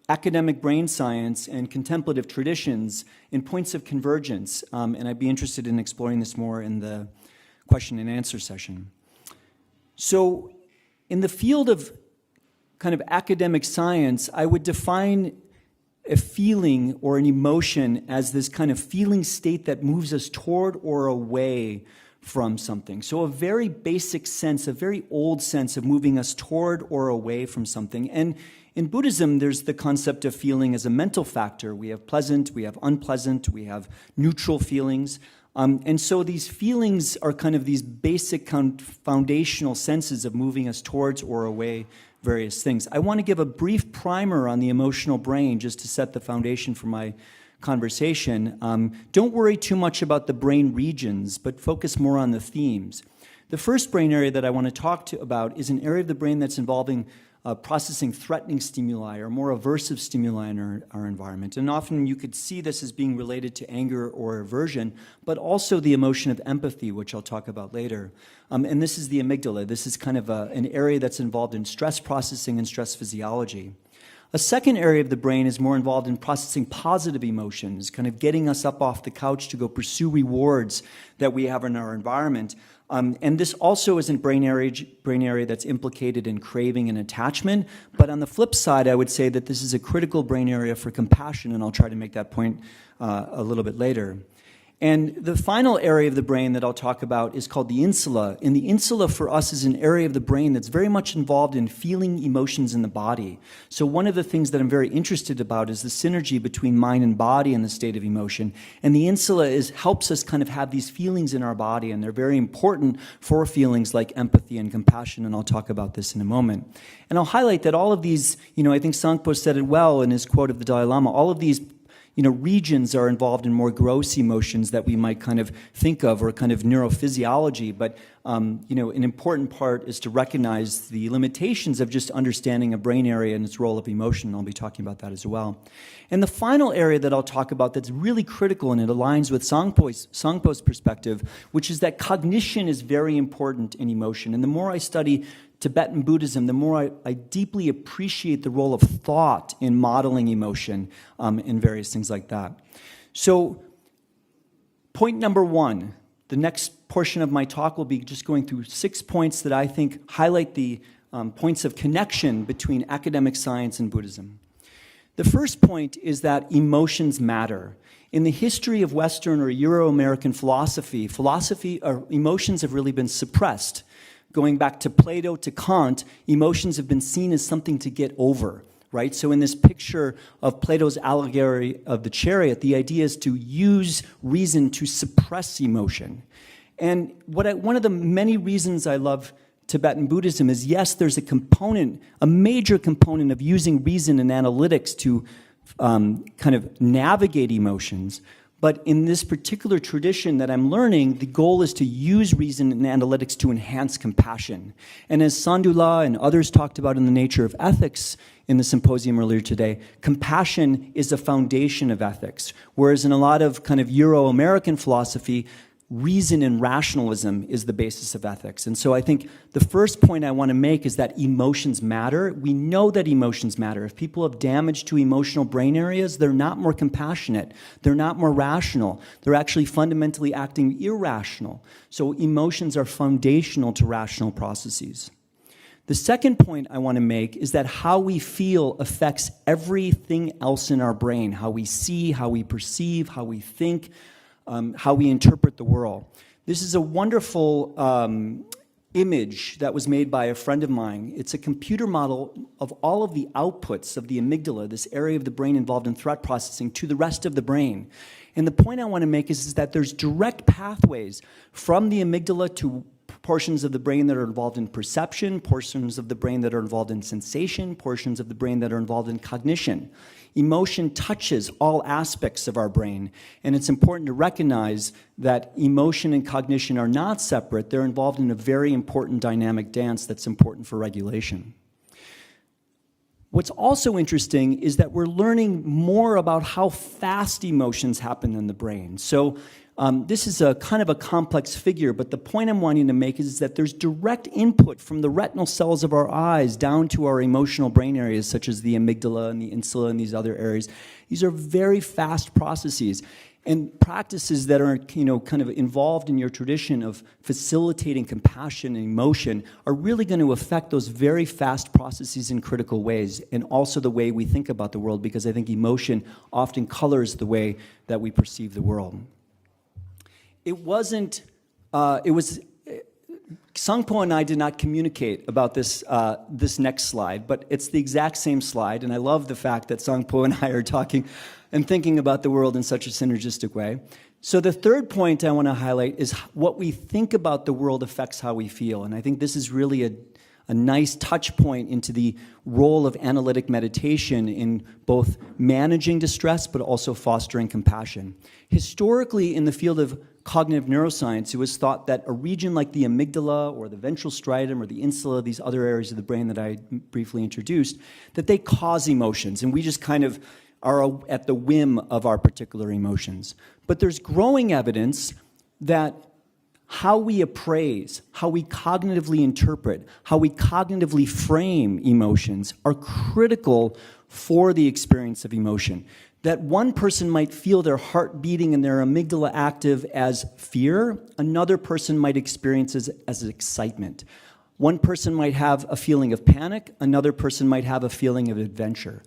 academic brain science and contemplative traditions in points of convergence. And I'd be interested in exploring this more in the question and answer session. So in the field of kind of academic science, I would define a feeling or an emotion as this kind of feeling state that moves us toward or away from something. So a very basic sense, a very old sense of moving us toward or away from something. And in Buddhism, there's the concept of feeling as a mental factor. We have pleasant, we have unpleasant, we have neutral feelings. And so these feelings are kind of these basic foundational senses of moving us towards or away various things. I want to give a brief primer on the emotional brain just to set the foundation for my conversation. Don't worry too much about the brain regions, but focus more on the themes. The first brain area that I want to talk about is an area of the brain that's involving processing threatening stimuli or more aversive stimuli in our environment. And often you could see this as being related to anger or aversion, but also the emotion of empathy, which I'll talk about later. And this is the amygdala. This is kind of an area that's involved in stress processing and stress physiology. A second area of the brain is more involved in processing positive emotions, kind of getting us up off the couch to go pursue rewards that we have in our environment. And this also is a brain area that's implicated in craving and attachment. But on the flip side, I would say that this is a critical brain area for compassion, and I'll try to make that point a little bit later. And the final area of the brain that I'll talk about is called the insula. And the insula for us is an area of the brain that's very much involved in feeling emotions in the body. So one of the things that I'm very interested about is the synergy between mind and body and the state of emotion. And the insula helps us kind of have these feelings in our body, and they're very important for feelings like empathy and compassion, and I'll talk about this in a moment. And I'll highlight that all of these, I think Sangpo said it well in his quote of the Dalai Lama, all of these regions are involved in more gross emotions that we might kind of think of, or kind of neurophysiology. But, an important part is to recognize the limitations of just understanding a brain area and its role of emotion. And I'll be talking about that as well. And the final area that I'll talk about that's really critical, and it aligns with Sangpo's perspective, which is that cognition is very important in emotion. And the more I study Tibetan Buddhism, the more I deeply appreciate the role of thought in modeling emotion and various things like that. So, point number 1, the next portion of my talk will be just going through 6 points that I think highlight the points of connection between academic science and Buddhism. The first point is that emotions matter. In the history of Western or Euro-American philosophy, emotions have really been suppressed. Going back to Plato, to Kant, emotions have been seen as something to get over, right? So in this picture of Plato's allegory of the chariot, the idea is to use reason to suppress emotion. And one of the many reasons I love Tibetan Buddhism is, yes, there's a major component of using reason and analytics to kind of navigate emotions. But in this particular tradition that I'm learning, the goal is to use reason and analytics to enhance compassion. And as Sandula and others talked about in the nature of ethics in the symposium earlier today, compassion is the foundation of ethics. Whereas in a lot of kind of Euro-American philosophy, reason and rationalism is the basis of ethics. And so I think the first point I want to make is that emotions matter. We know that emotions matter. If people have damage to emotional brain areas, they're not more compassionate. They're not more rational. They're actually fundamentally acting irrational. So emotions are foundational to rational processes. The second point I want to make is that how we feel affects everything else in our brain, how we see, how we perceive, how we think, how we interpret the world. This is a wonderful image that was made by a friend of mine. It's a computer model of all of the outputs of the amygdala, this area of the brain involved in threat processing, to the rest of the brain. And the point I want to make is that there's direct pathways from the amygdala to portions of the brain that are involved in perception, portions of the brain that are involved in sensation, portions of the brain that are involved in cognition. Emotion touches all aspects of our brain, and it's important to recognize that emotion and cognition are not separate. They're involved in a very important dynamic dance that's important for regulation. What's also interesting is that we're learning more about how fast emotions happen in the brain. So this is a kind of a complex figure, but the point I'm wanting to make is that there's direct input from the retinal cells of our eyes down to our emotional brain areas, such as the amygdala and the insula and these other areas. These are very fast processes. And practices that are, kind of involved in your tradition of facilitating compassion and emotion are really going to affect those very fast processes in critical ways, and also the way we think about the world, because I think emotion often colors the way that we perceive the world. It was Sangpo and I did not communicate about this next slide, but it's the exact same slide, and I love the fact that Sangpo and I are talking and thinking about the world in such a synergistic way. So the third point I want to highlight is what we think about the world affects how we feel, and I think this is really a nice touch point into the role of analytic meditation in both managing distress but also fostering compassion. Historically, in the field of cognitive neuroscience, it was thought that a region like the amygdala or the ventral striatum or the insula, these other areas of the brain that I briefly introduced, that they cause emotions, and we just kind of are at the whim of our particular emotions. But there's growing evidence that how we appraise, how we cognitively interpret, how we cognitively frame emotions are critical for the experience of emotion. That one person might feel their heart beating and their amygdala active as fear, another person might experience it as excitement. One person might have a feeling of panic, another person might have a feeling of adventure.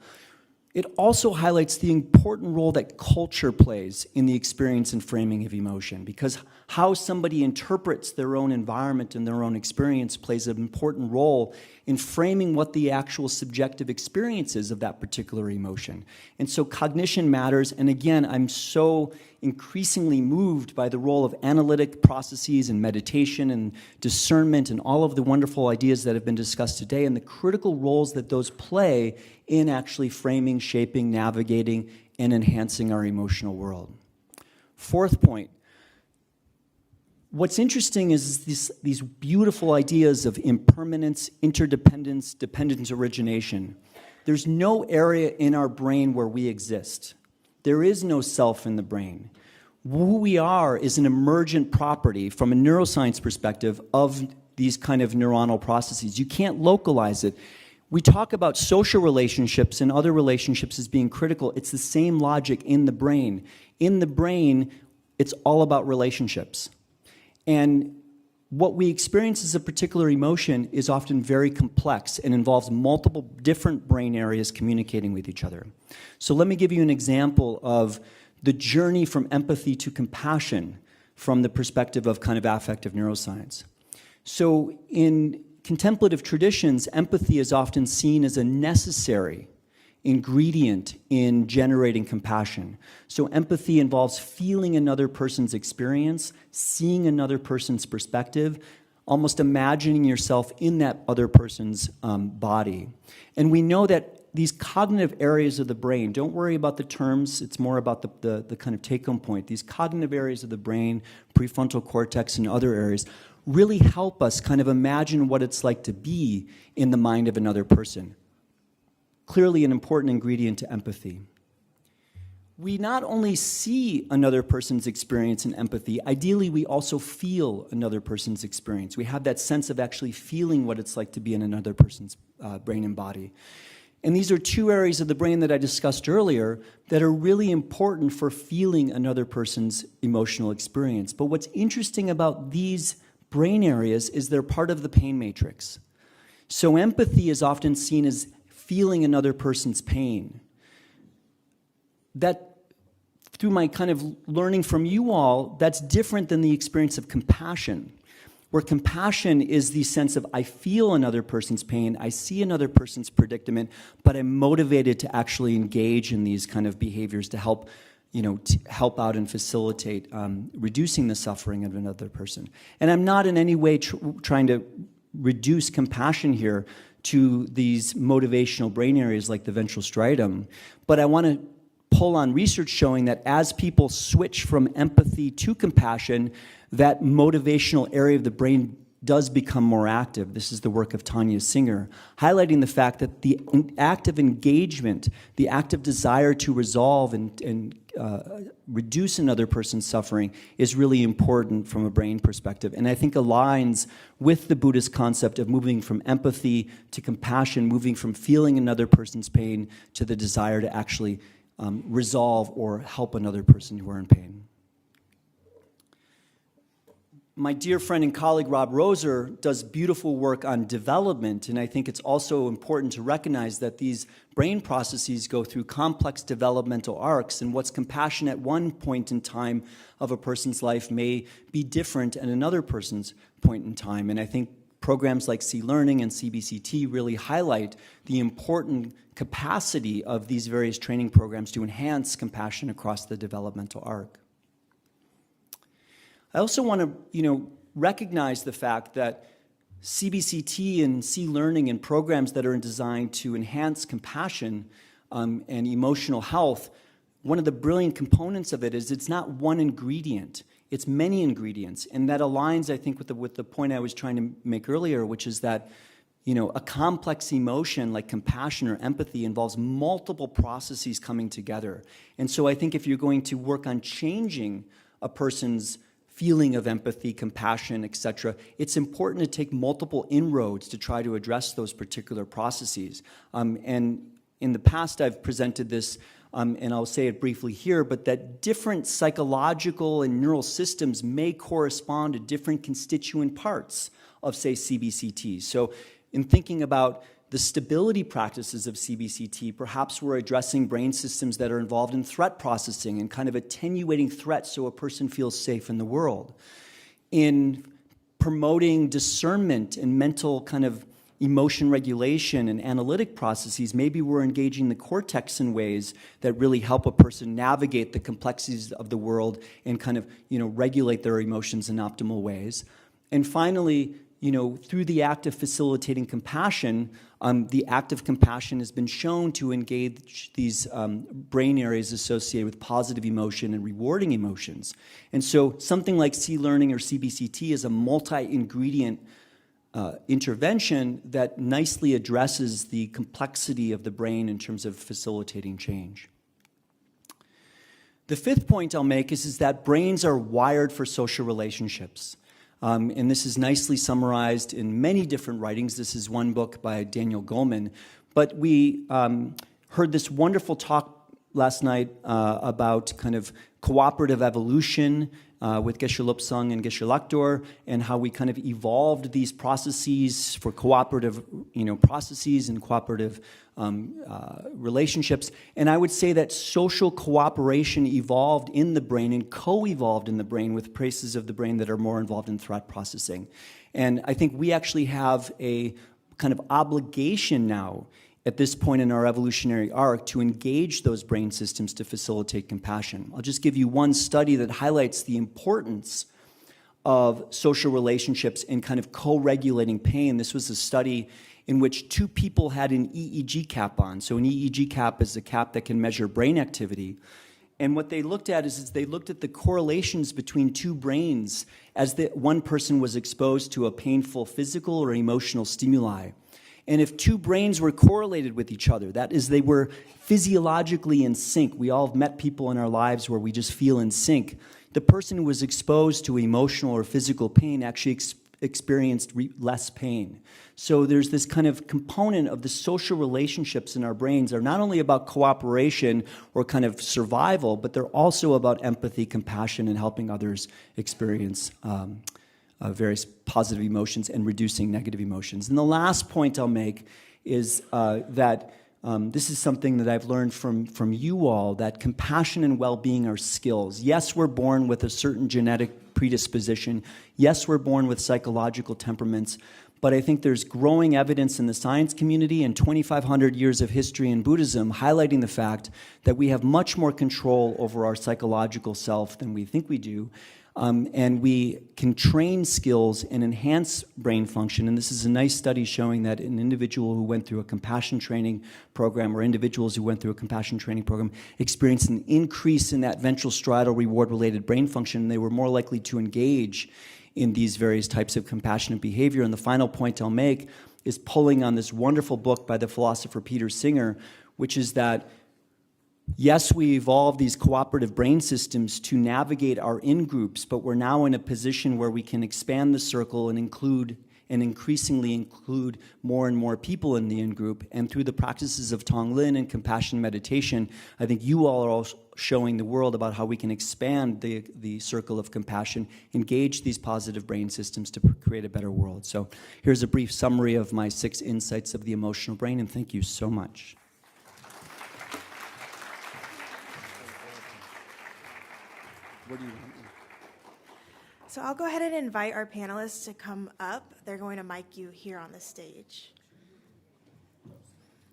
It also highlights the important role that culture plays in the experience and framing of emotion, because how somebody interprets their own environment and their own experience plays an important role in framing what the actual subjective experience is of that particular emotion. And so cognition matters, and again, I'm so increasingly moved by the role of analytic processes and meditation and discernment and all of the wonderful ideas that have been discussed today and the critical roles that those play in actually framing, shaping, navigating, and enhancing our emotional world. Fourth point. What's interesting is these beautiful ideas of impermanence, interdependence, dependent origination. There's no area in our brain where we exist. There is no self in the brain. Who we are is an emergent property from a neuroscience perspective of these kind of neuronal processes. You can't localize it. We talk about social relationships and other relationships as being critical. It's the same logic in the brain. In the brain, it's all about relationships. And what we experience as a particular emotion is often very complex and involves multiple different brain areas communicating with each other. So let me give you an example of the journey from empathy to compassion from the perspective of kind of affective neuroscience. So in contemplative traditions, empathy is often seen as a necessary ingredient in generating compassion. So empathy involves feeling another person's experience, seeing another person's perspective, almost imagining yourself in that other person's body. And we know that these cognitive areas of the brain, don't worry about the terms, it's more about the kind of take-home point. These cognitive areas of the brain, prefrontal cortex and other areas, really help us kind of imagine what it's like to be in the mind of another person. Clearly an important ingredient to empathy. We not only see another person's experience in empathy, ideally we also feel another person's experience. We have that sense of actually feeling what it's like to be in another person's brain and body. And these are two areas of the brain that I discussed earlier that are really important for feeling another person's emotional experience. But what's interesting about these brain areas is they're part of the pain matrix. So empathy is often seen as feeling another person's pain. That, through my kind of learning from you all, that's different than the experience of compassion, where compassion is the sense of I feel another person's pain, I see another person's predicament, but I'm motivated to actually engage in these kind of behaviors to help, help out and facilitate reducing the suffering of another person. And I'm not in any way trying to reduce compassion here to these motivational brain areas like the ventral striatum, but I want to pull on research showing that as people switch from empathy to compassion, that motivational area of the brain does become more active. This is the work of Tanya Singer, highlighting the fact that the active engagement, the active desire to resolve and reduce another person's suffering is really important from a brain perspective. And I think aligns with the Buddhist concept of moving from empathy to compassion, moving from feeling another person's pain to the desire to actually resolve or help another person who are in pain. My dear friend and colleague Rob Roser does beautiful work on development, and I think it's also important to recognize that these brain processes go through complex developmental arcs, and what's compassion at one point in time of a person's life may be different at another person's point in time. And I think programs like C-Learning and CBCT really highlight the important capacity of these various training programs to enhance compassion across the developmental arc. I also want to, recognize the fact that CBCT and C-Learning and programs that are designed to enhance compassion and emotional health, one of the brilliant components of it is it's not one ingredient. It's many ingredients, and that aligns, I think, with the point I was trying to make earlier, which is that, a complex emotion like compassion or empathy involves multiple processes coming together. And so I think if you're going to work on changing a person's feeling of empathy, compassion, etc., it's important to take multiple inroads to try to address those particular processes. And in the past, I've presented this, and I'll say it briefly here, but that different psychological and neural systems may correspond to different constituent parts of, say, CBCT. So in thinking about the stability practices of CBCT, perhaps we're addressing brain systems that are involved in threat processing and kind of attenuating threats so a person feels safe in the world. In promoting discernment and mental kind of emotion regulation and analytic processes, maybe we're engaging the cortex in ways that really help a person navigate the complexities of the world and kind of, regulate their emotions in optimal ways. And finally, through the act of facilitating compassion, the act of compassion has been shown to engage these brain areas associated with positive emotion and rewarding emotions. And so something like C-Learning or CBCT is a multi-ingredient intervention that nicely addresses the complexity of the brain in terms of facilitating change. The fifth point I'll make is that brains are wired for social relationships. And this is nicely summarized in many different writings. This is one book by Daniel Goleman. But we heard this wonderful talk last night about kind of cooperative evolution with Geshe Lobsang and Geshe Lakdor, and how we kind of evolved these processes for cooperative, processes and cooperative relationships. And I would say that social cooperation evolved in the brain and co-evolved in the brain with places of the brain that are more involved in threat processing. And I think we actually have a kind of obligation now at this point in our evolutionary arc to engage those brain systems to facilitate compassion. I'll just give you one study that highlights the importance of social relationships in kind of co-regulating pain. This was a study in which two people had an EEG cap on. So an EEG cap is a cap that can measure brain activity. And what they looked at is they looked at the correlations between two brains as one person was exposed to a painful physical or emotional stimuli. And if two brains were correlated with each other, that is, they were physiologically in sync. We all have met people in our lives where we just feel in sync. The person who was exposed to emotional or physical pain actually experienced less pain. So there's this kind of component of the social relationships in our brains are not only about cooperation or kind of survival, but they're also about empathy, compassion, and helping others experience various positive emotions and reducing negative emotions. And the last point I'll make is that this is something that I've learned from you all, that compassion and well-being are skills. Yes, we're born with a certain genetic predisposition. Yes, we're born with psychological temperaments. But I think there's growing evidence in the science community and 2,500 years of history in Buddhism highlighting the fact that we have much more control over our psychological self than we think we do. And we can train skills and enhance brain function. And this is a nice study showing that an individual who went through a compassion training program or individuals who went through a compassion training program experienced an increase in that ventral striatal reward-related brain function. And they were more likely to engage in these various types of compassionate behavior. And the final point I'll make is pulling on this wonderful book by the philosopher Peter Singer, which is that yes, we evolved these cooperative brain systems to navigate our in-groups, but we're now in a position where we can expand the circle and increasingly include more and more people in the in-group. And through the practices of Tonglen and compassion meditation, I think you all are also showing the world about how we can expand the circle of compassion, engage these positive brain systems to create a better world. So here's a brief summary of my 6 insights of the emotional brain, and thank you so much. What do you want? So I'll go ahead and invite our panelists to come up. They're going to mic you here on the stage.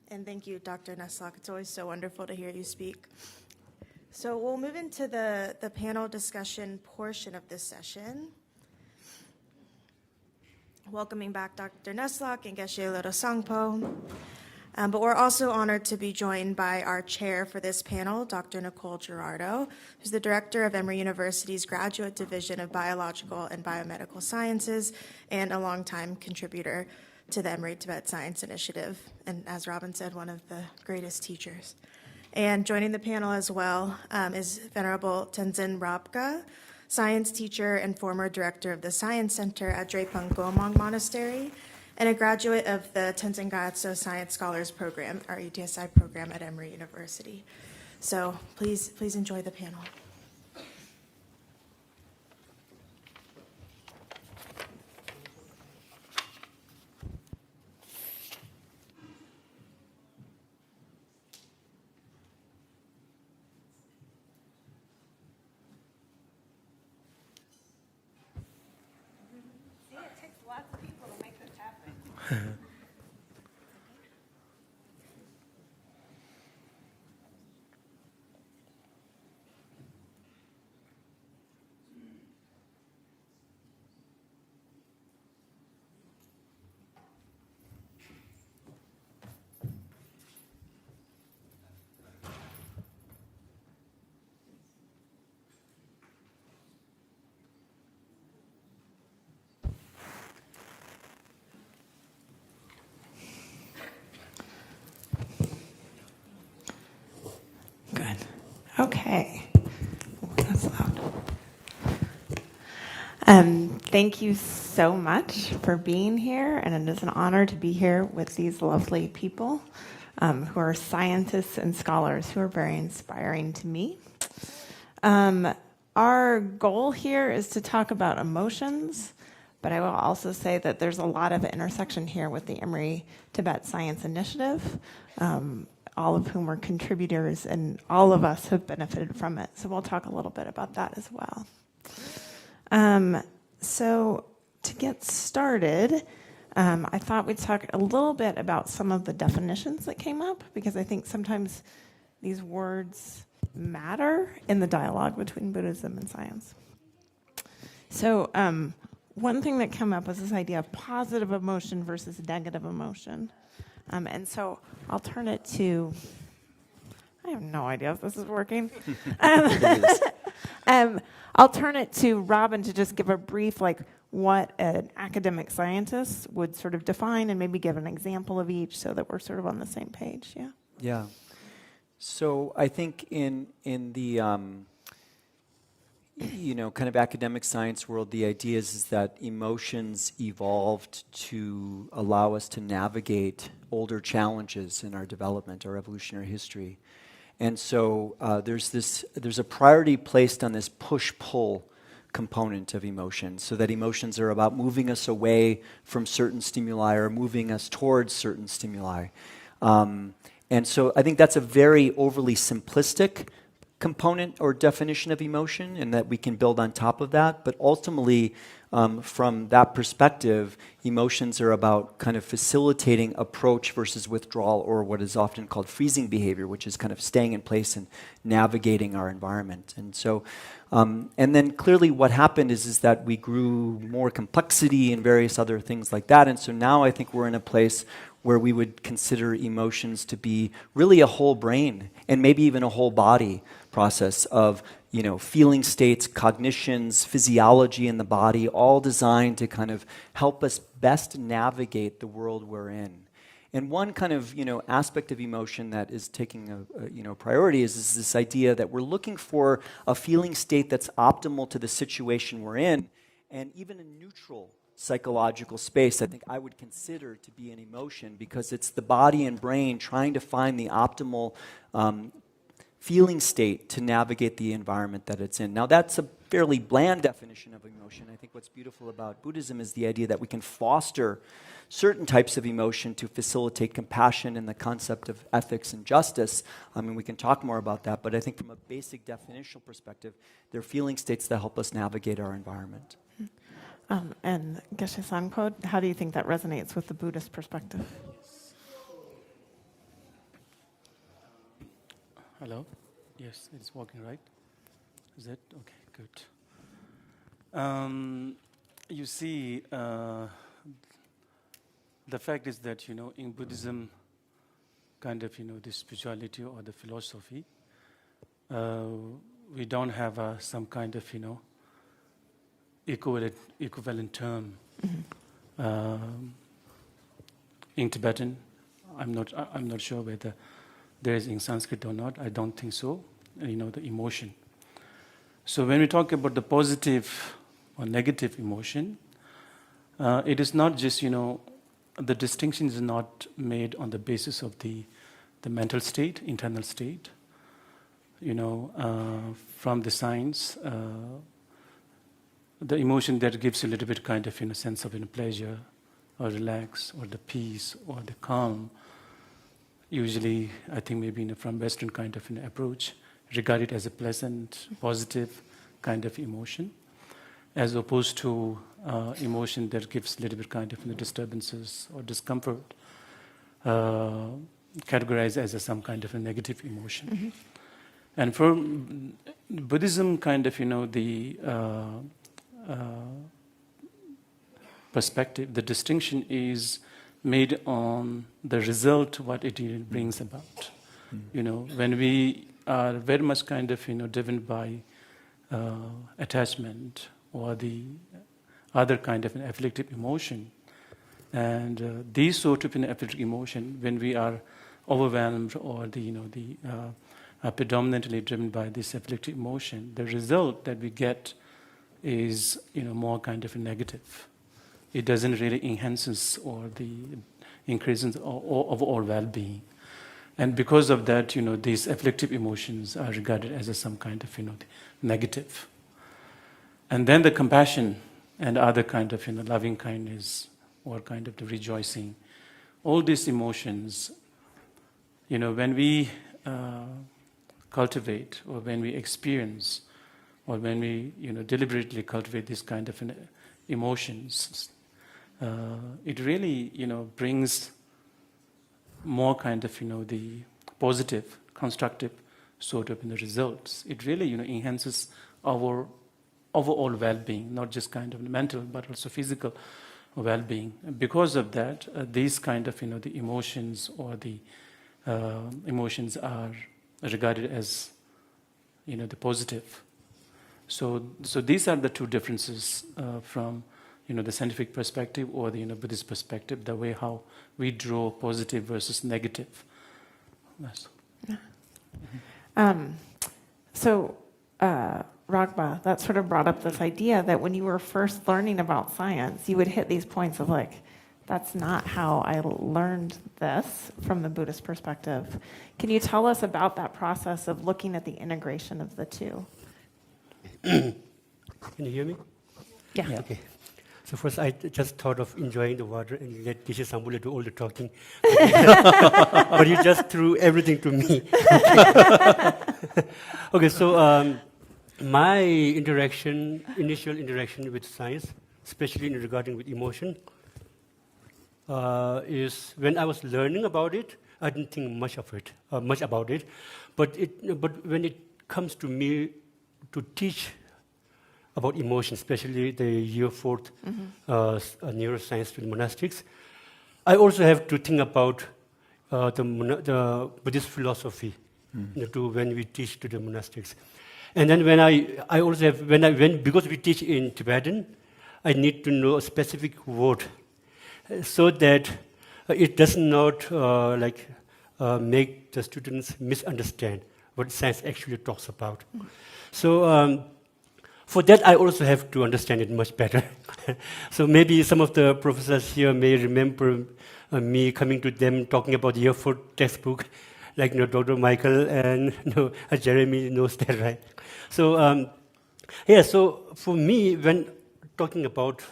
And thank you, Dr. Neslock. It's always so wonderful to hear you speak. So we'll move into the panel discussion portion of this session. Welcoming back Dr. Neslock and Geshe Lero Sangpo. But we're also honored to be joined by our chair for this panel, Dr. Nicole Gerardo, who's the director of Emory University's Graduate Division of Biological and Biomedical Sciences and a longtime contributor to the Emory Tibet Science Initiative, and as Robin said, one of the greatest teachers. And joining the panel as well is Venerable Tenzin Rabka, science teacher and former director of the Science Center at Drepung Gomong Monastery, and a graduate of the Tenzin Gyatso Science Scholars Program, our ETSI program at Emory University. So please enjoy the panel. Good. Okay. That's loud. Thank you so much for being here, and it is an honor to be here with these lovely people who are scientists and scholars who are very inspiring to me. Our goal here is to talk about emotions, but I will also say that there's a lot of intersection here with the Emory Tibet Science Initiative, all of whom are contributors, and all of us have benefited from it. So we'll talk a little bit about that as well. So to get started, I thought we'd talk a little bit about some of the definitions that came up, because I think sometimes these words matter in the dialogue between Buddhism and science. So one thing that came up was this idea of positive emotion versus negative emotion. And so I'll turn it to, I have no idea if this is working. I'll turn it to Robin to just give a brief, like, what an academic scientist would sort of define and maybe give an example of each so that we're sort of on the same page, yeah? Yeah. So I think in the kind of academic science world, the idea is that emotions evolved to allow us to navigate older challenges in our development, our evolutionary history. And so there's a priority placed on this push-pull component of emotion, so that emotions are about moving us away from certain stimuli or moving us towards certain stimuli. And so I think that's a very overly simplistic component or definition of emotion, and that we can build on top of that. But ultimately, from that perspective, emotions are about kind of facilitating approach versus withdrawal, or what is often called freezing behavior, which is kind of staying in place and navigating our environment. And so, and then clearly what happened is that we grew more complexity and various other things like that. And so now I think we're in a place where we would consider emotions to be really a whole brain and maybe even a whole body process of, feeling states, cognitions, physiology in the body, all designed to kind of help us best navigate the world we're in. And one kind of, aspect of emotion that is taking a priority is this idea that we're looking for a feeling state that's optimal to the situation we're in, and even a neutral psychological space, I think I would consider to be an emotion, because it's the body and brain trying to find the optimal feeling state to navigate the environment that it's in. Now, that's a fairly bland definition of emotion. I think what's beautiful about Buddhism is the idea that we can foster certain types of emotion to facilitate compassion and the concept of ethics and justice. I mean, we can talk more about that, but I think from a basic definitional perspective, they're feeling states that help us navigate our environment. And Geshe Sangpo, how do you think that resonates with the Buddhist perspective? Hello? Yes, it's working, right? Is it? Okay, good. You see, the fact is that, in Buddhism, kind of, the spirituality or the philosophy, we don't have some kind of, equivalent term. In Tibetan, I'm not sure whether there is in Sanskrit or not. I don't think so. The emotion. So when we talk about the positive or negative emotion, it is not just, the distinction is not made on the basis of the mental state, internal state. From the science, the emotion that gives you a little bit kind of, sense of pleasure or relax or the peace or the calm, usually, I think maybe from Western kind of approach, regarded as a pleasant, positive kind of emotion, as opposed to emotion that gives a little bit kind of disturbances or discomfort, categorized as some kind of a negative emotion. Mm-hmm. And for Buddhism, kind of, the perspective, the distinction is made on the result, what it brings about. When we are very much kind of, driven by attachment or the other kind of an afflictive emotion, and these sort of an afflictive emotion, when we are overwhelmed or are predominantly driven by this afflictive emotion, the result that we get is, more kind of a negative. It doesn't really enhances or the increases of overall well-being. And because of that, these afflictive emotions are regarded as some kind of, negative. And then the compassion and other kind of, loving kindness or kind of the rejoicing, all these emotions, when we cultivate or when we experience or when we, deliberately cultivate this kind of emotions, it really, brings more kind of, the positive, constructive sort of results. It really, enhances our overall well-being, not just kind of mental, but also physical well-being. Because of that, these kind of, the emotions or the emotions are regarded as, the positive. So these are the two differences from, the scientific perspective or the, Buddhist perspective, the way how we draw positive versus negative. Yes. So, Ragba, that sort of brought up this idea that when you were first learning about science, you would hit these points of like, that's not how I learned this from the Buddhist perspective. Can you tell us about that process of looking at the integration of the two? Can you hear me? Yeah. Okay. So first, I just thought of enjoying the water and let Teacher Sambula do all the talking. But you just threw everything to me. Okay, so my initial interaction with science, especially regarding with emotion, is when I was learning about it, I didn't think much about it. But when it comes to me to teach about emotion, especially the year 4th neuroscience to the monastics, I also have to think about the Buddhist philosophy when we teach to the monastics. And then when I also have, because we teach in Tibetan, I need to know a specific word so that it does not make the students misunderstand what science actually talks about. So for that, I also have to understand it much better. So maybe some of the professors here may remember me coming to them talking about the year 4 textbook, like Dr. Michael and Jeremy knows that, right? So so for me, when talking about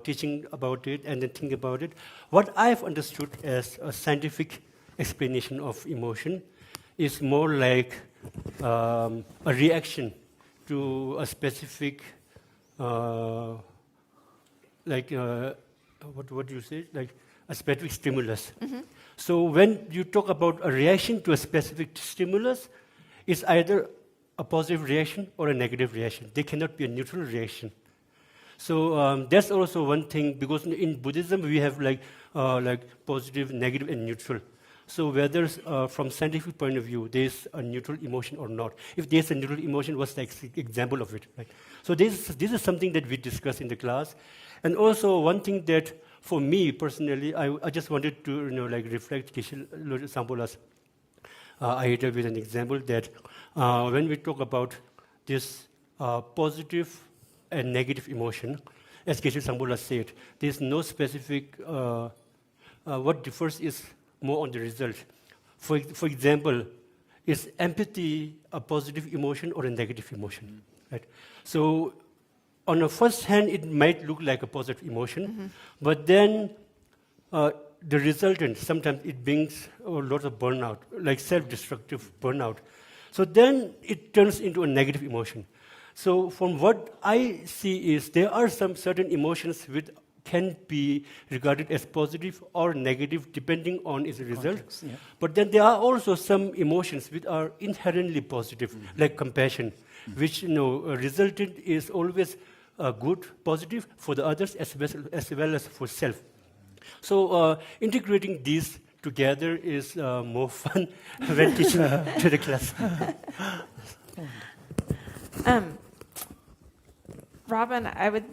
teaching about it and then thinking about it, what I've understood as a scientific explanation of emotion is more like a reaction to a specific, what do you say? Like a specific stimulus. So when you talk about a reaction to a specific stimulus, it's either a positive reaction or a negative reaction. They cannot be a neutral reaction. So that's also one thing, because in Buddhism we have like positive, negative, and neutral. So whether from scientific point of view there's a neutral emotion or not. If there's a neutral emotion, what's the example of it? Right? So this is something that we discuss in the class. And also one thing that for me personally, I just wanted to reflect Geshe Sambola's idea with an example that when we talk about this positive and negative emotion, as Geshe Sambola said, there's no specific, what differs is more on the result. For example, is empathy a positive emotion or a negative emotion? Right? So on the first hand, it might look like a positive emotion, but then the resultant, sometimes it brings a lot of burnout, like self-destructive burnout. So then it turns into a negative emotion. So from what I see is there are some certain emotions which can be regarded as positive or negative depending on its result. Context, yeah. But then there are also some emotions which are inherently positive, like compassion, which resultant is always good, positive for the others as well as for self. So integrating these together is more fun when teaching to the class. Robin, I would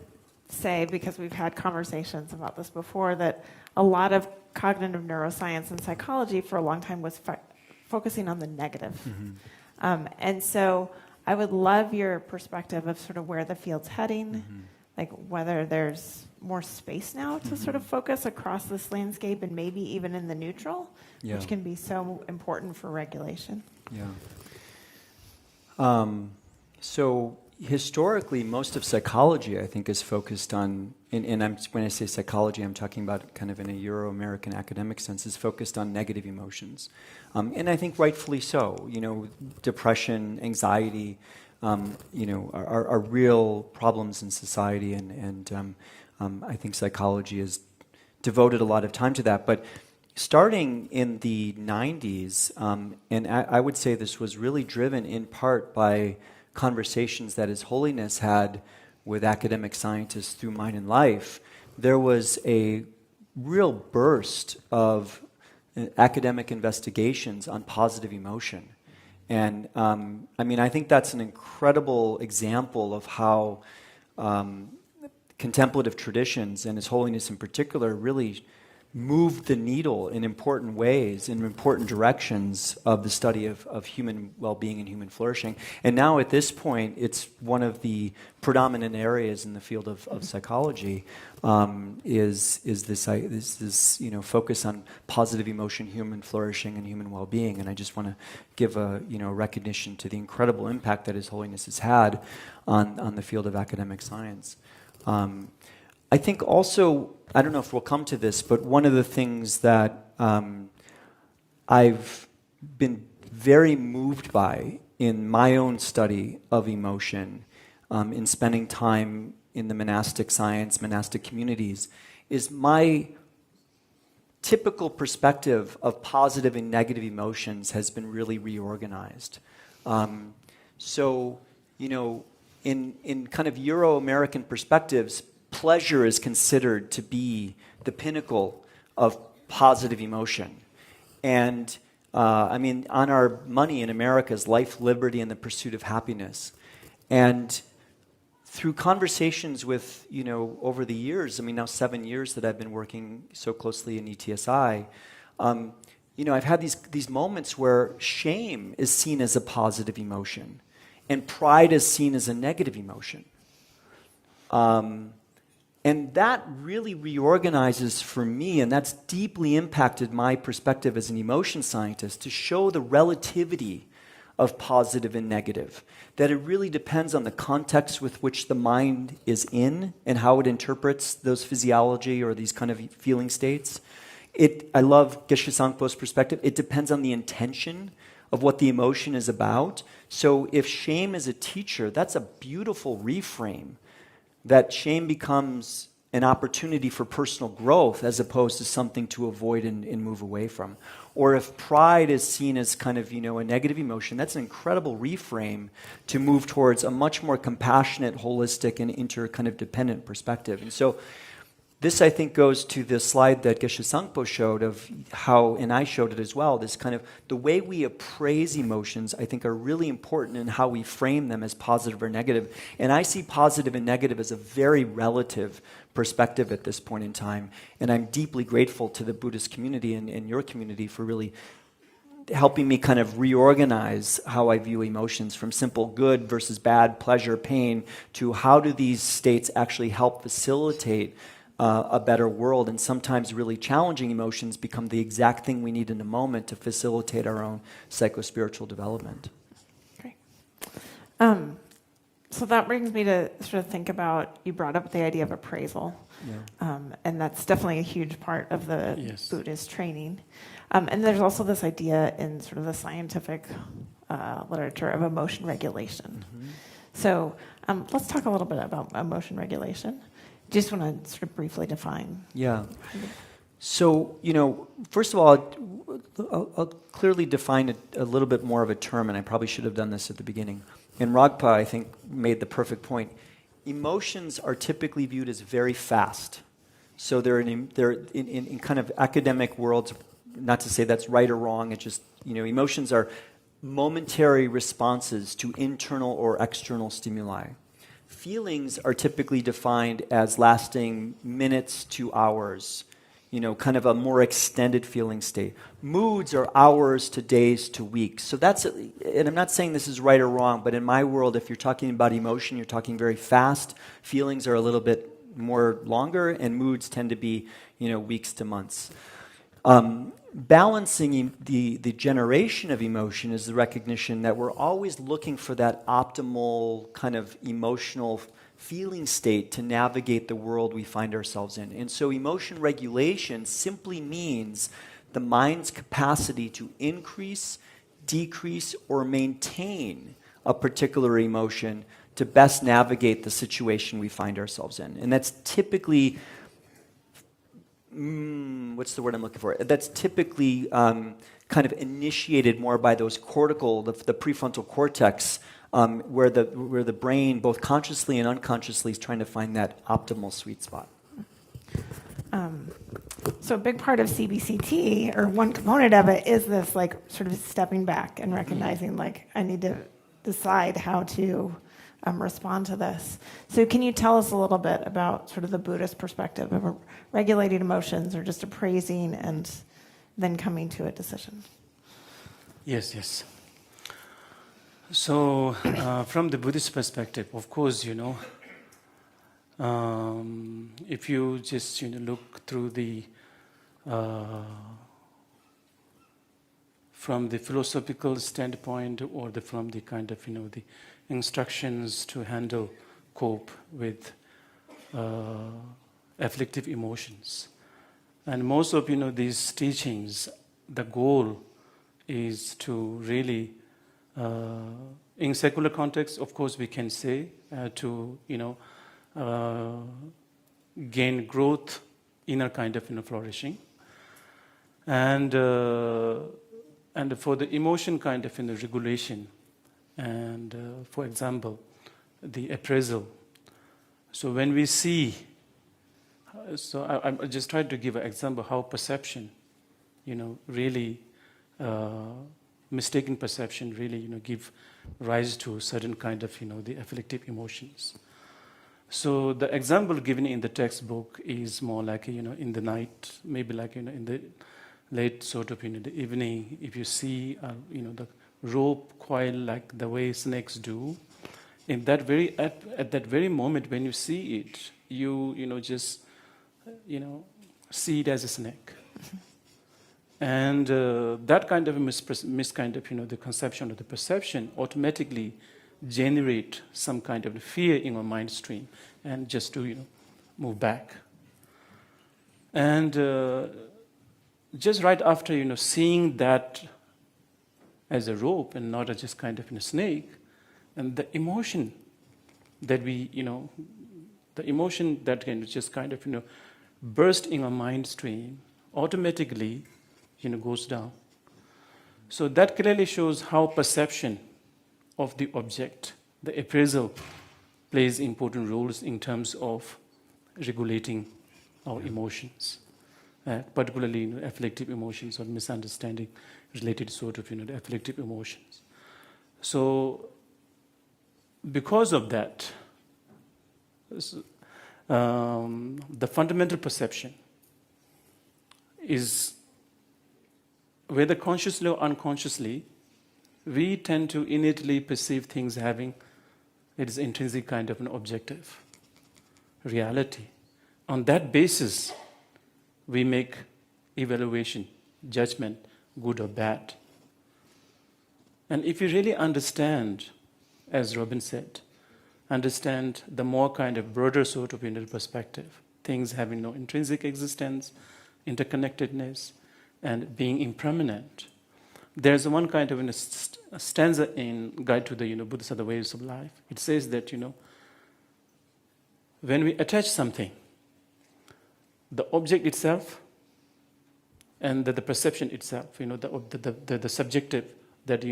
say, because we've had conversations about this before, that a lot of cognitive neuroscience and psychology for a long time was focusing on the negative. And so I would love your perspective of sort of where the field's heading, like whether there's more space now to sort of focus across this landscape and maybe even in the neutral, which can be so important for regulation. So historically, most of psychology, I think, is focused on, when I say psychology, I'm talking about kind of in a Euro-American academic sense, is focused on negative emotions. And I think rightfully so. Depression, anxiety, are real problems in society, and I think psychology has devoted a lot of time to that. But starting in the 90s, and I would say this was really driven in part by conversations that His Holiness had with academic scientists through Mind and Life, there was a real burst of academic investigations on positive emotion. And I think that's an incredible example of how contemplative traditions, and His Holiness in particular, really moved the needle in important ways, in important directions of the study of human well-being and human flourishing. And now at this point, it's one of the predominant areas in the field of psychology, is this focus on positive emotion, human flourishing, and human well-being. And I just want to give a recognition to the incredible impact that His Holiness has had on the field of academic science. I think also, I don't know if we'll come to this, but one of the things that I've been very moved by in my own study of emotion, in spending time in the monastic science, monastic communities, is my typical perspective of positive and negative emotions has been really reorganized. In kind of Euro-American perspectives, pleasure is considered to be the pinnacle of positive emotion. And on our money in America is life, liberty, and the pursuit of happiness. And through conversations with, over the years, now 7 years that I've been working so closely in ETSI, I've had these moments where shame is seen as a positive emotion and pride is seen as a negative emotion. And that really reorganizes for me, and that's deeply impacted my perspective as an emotion scientist, to show the relativity of positive and negative, that it really depends on the context with which the mind is in and how it interprets those physiology or these kind of feeling states. I love Geshe Sangpo's perspective. It depends on the intention of what the emotion is about. So if shame is a teacher, that's a beautiful reframe, that shame becomes an opportunity for personal growth as opposed to something to avoid and move away from. Or if pride is seen as kind of, a negative emotion, that's an incredible reframe to move towards a much more compassionate, holistic, and kind of dependent perspective. And so this, I think, goes to the slide that Geshe Sangpo showed of how, and I showed it as well, this kind of, the way we appraise emotions, I think, are really important in how we frame them as positive or negative. And I see positive and negative as a very relative perspective at this point in time. And I'm deeply grateful to the Buddhist community and your community for really helping me kind of reorganize how I view emotions, from simple good versus bad, pleasure, pain, to how do these states actually help facilitate a better world. And sometimes really challenging emotions become the exact thing we need in the moment to facilitate our own psycho-spiritual development. Great. So that brings me to sort of think about, you brought up the idea of appraisal. Yeah. And that's definitely a huge part of the Buddhist training. And there's also this idea in sort of the scientific literature of emotion regulation. Mm-hmm. So let's talk a little bit about emotion regulation. Just want to sort of briefly define. Yeah. So, first of all, I'll clearly define a little bit more of a term, and I probably should have done this at the beginning. And Ragpa, I think, made the perfect point. Emotions are typically viewed as very fast. So they're in kind of academic worlds, not to say that's right or wrong, it's just, emotions are momentary responses to internal or external stimuli. Feelings are typically defined as lasting minutes to hours, kind of a more extended feeling state. Moods are hours to days to weeks. So and I'm not saying this is right or wrong, but in my world, if you're talking about emotion, you're talking very fast. Feelings are a little bit more longer, and moods tend to be, weeks to months. Balancing the generation of emotion is the recognition that we're always looking for that optimal kind of emotional feeling state to navigate the world we find ourselves in. And so emotion regulation simply means the mind's capacity to increase, decrease, or maintain a particular emotion to best navigate the situation we find ourselves in. And that's typically what's the word I'm looking for? That's typically kind of initiated more by those cortical, the prefrontal cortex, where the brain, both consciously and unconsciously, is trying to find that optimal sweet spot. So a big part of CBCT, or one component of it, is this like sort of stepping back and recognizing like I need to decide how to respond to this. So can you tell us a little bit about sort of the Buddhist perspective of regulating emotions or just appraising and then coming to a decision? Yes. So from the Buddhist perspective, of course, if you just look through the from the philosophical standpoint, or from the kind of the instructions to handle, cope with afflictive emotions, and most of these teachings, the goal is to really, in secular context, of course, we can say to gain growth, inner kind of flourishing, and for the emotion kind of regulation, and for example, the appraisal. So when we see, so I just tried to give an example how perception, really mistaken perception really give rise to certain kind of the afflictive emotions. So the example given in the textbook is more like in the night, maybe like in the late sort of the evening, if you see the rope coil like the way snakes do, in that very at that very moment when you see it, you just see it as a snake. And that kind of a kind of the conception or the perception automatically generate some kind of fear in our mind stream, and just to move back. And just right after seeing that as a rope and not as just kind of a snake, and the emotion that we the emotion that can just kind of burst in our mind stream automatically goes down. So that clearly shows how perception of the object, the appraisal, plays important roles in terms of regulating our emotions, particularly afflictive emotions or misunderstanding related sort of the afflictive emotions. So because of that, the fundamental perception is, whether consciously or unconsciously, we tend to innately perceive things having its intrinsic kind of an objective reality. On that basis, we make evaluation, judgment, good or bad. And if you really understand, as Robin said, understand the more kind of broader sort of perspective, things having no intrinsic existence, interconnectedness, and being impermanent. There's one kind of a stanza in Guide to the Buddhist Other Ways of Life. It says that when we attach something, the object itself and the perception itself, the subjective that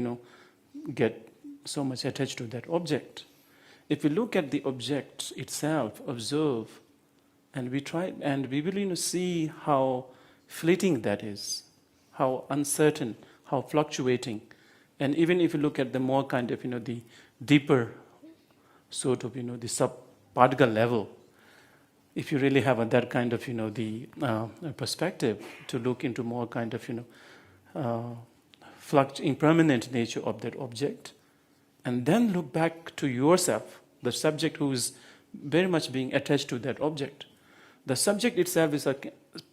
get so much attached to that object. If we look at the object itself, observe, and we try, and we will see how fleeting that is, how uncertain, how fluctuating. And even if you look at the more kind of the deeper sort of the sub-particle level, if you really have that kind of the perspective to look into more kind of impermanent nature of that object, and then look back to yourself, the subject who is very much being attached to that object. The subject itself is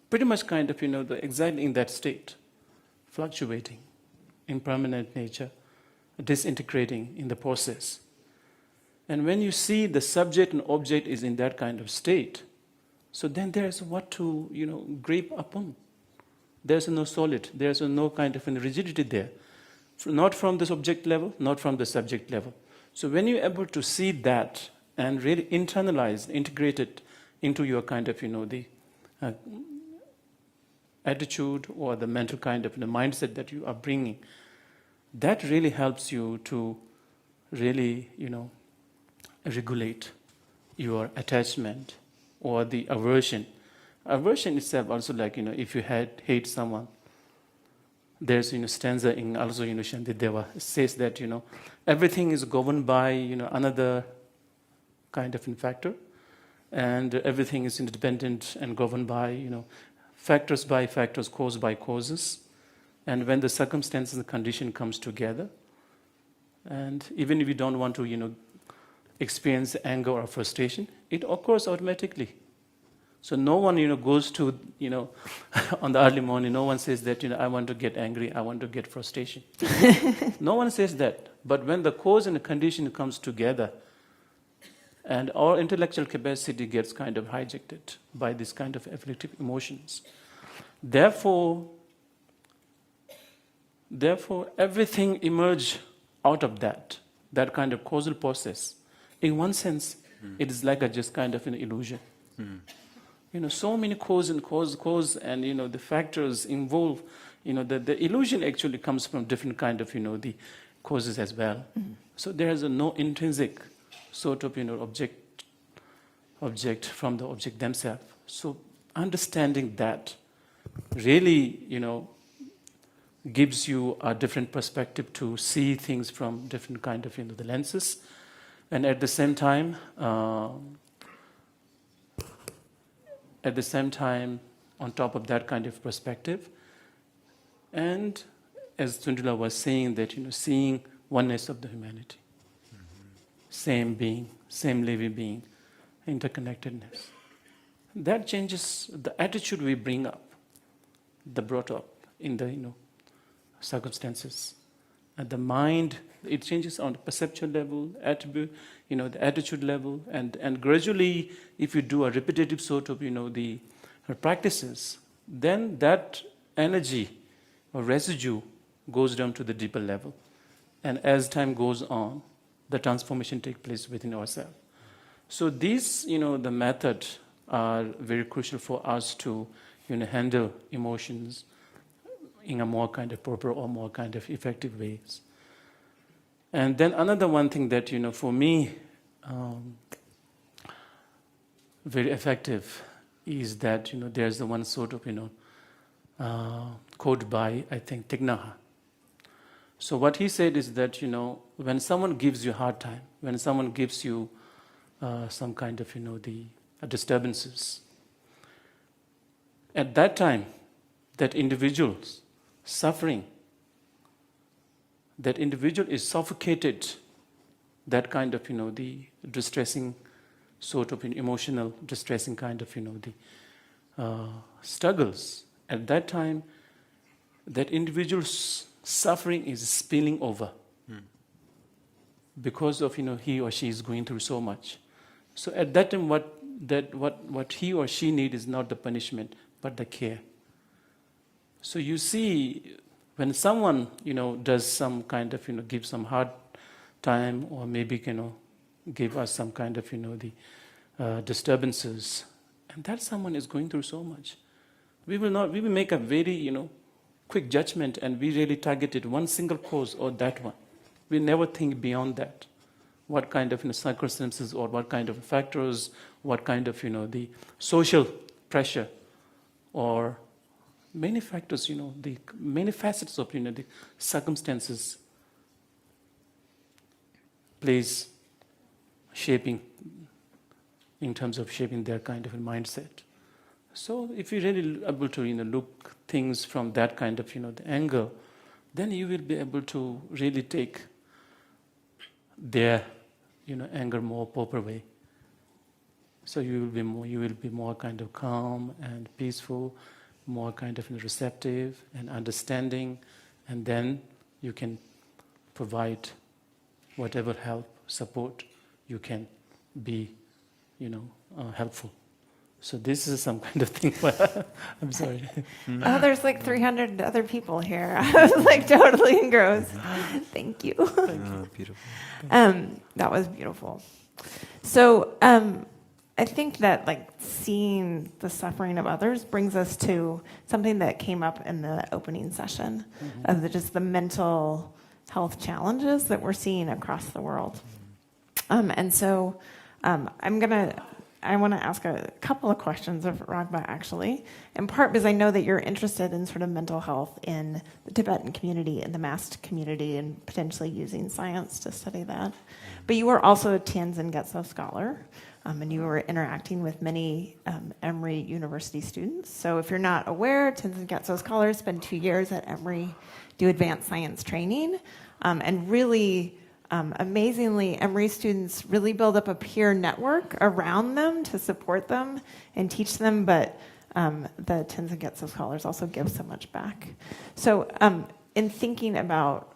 pretty much kind of exactly in that state, fluctuating, impermanent nature, disintegrating in the process. And when you see the subject and object is in that kind of state, so then there's what to grip upon. There's no solid, there's no kind of rigidity there. Not from the object level, not from the subject level. So when you're able to see that and really internalize, integrate it into your kind of attitude or the mental kind of mindset that you are bringing, that really helps you to really, regulate your attachment or the aversion. Aversion itself also, like, if you hate someone, there's, stanza in also, Shantideva says that, everything is governed by, another kind of factor, and everything is independent and governed by, factors by factors, cause by causes. And when the circumstances and condition comes together, and even if you don't want to, experience anger or frustration, it occurs automatically. So no one, goes to, on the early morning, no one says that, I want to get angry, I want to get frustration. No one says that. But when the cause and the condition comes together, and our intellectual capacity gets kind of hijacked by this kind of afflictive emotions. Therefore, everything emerges out of that kind of causal process. In one sense, it is like just kind of an illusion. So many cause, and the factors involved, the illusion actually comes from different kind of, the causes as well. So there is no intrinsic sort of, object from the object themselves. So understanding that really, gives you a different perspective to see things from different kind of, the lenses. And at the same time, on top of that kind of perspective, and as Sundula was saying, that, seeing oneness of the humanity, same being, same living being, interconnectedness. That changes the attitude we bring up, brought up in the, circumstances. And the mind, it changes on the perceptual level, attribute, the attitude level, and gradually, if you do a repetitive sort of, the practices, then that energy or residue goes down to the deeper level. And as time goes on, the transformation takes place within ourselves. So these, the method are very crucial for us to, handle emotions in a more kind of proper or more kind of effective ways. And then another one thing that, for me, very effective is that, there's the one sort of, quote by, I think, Thich Nhat Hanh. So what he said is that, when someone gives you a hard time, when someone gives you some kind of, the disturbances, at that time, that individual's suffering, that individual is suffocated, that kind of, the distressing sort of emotional distressing kind of, the struggles. At that time, that individual's suffering is spilling over because of, he or she is going through so much. So at that time, what he or she needs is not the punishment, but the care. So you see, when someone, does some kind of, give some hard time, or maybe, give us some kind of, the disturbances, and that someone is going through so much, we will make a very, quick judgment, and we really targeted one single cause or that one. We never think beyond that. What kind of circumstances, or what kind of factors, what kind of, the social pressure, or many factors, the many facets of, the circumstances plays shaping, in terms of shaping their kind of a mindset. So if you really able to, look things from that kind of, the angle, then you will be able to really take their, anger more proper way. So you will be more kind of calm and peaceful, more kind of receptive and understanding, and then you can provide whatever help, support you can be, helpful. So this is some kind of thing. I'm sorry. Oh, there's like 300 other people here. I was like totally engrossed. Thank you. Beautiful. That was beautiful. So I think that like seeing the suffering of others brings us to something that came up in the opening session of just the mental health challenges that we're seeing across the world. And so I want to ask a couple of questions of Raghba, actually, in part because I know that you're interested in sort of mental health in the Tibetan community and the masked community and potentially using science to study that. But you were also a Tenzin Gyatso scholar, and you were interacting with many Emory University students. So if you're not aware, Tenzin Gyatso scholars spend 2 years at Emory, do advanced science training, and really... amazingly, Emory students really build up a peer network around them to support them and teach them, but the Tenzin Gyatso scholars also give so much back. So in thinking about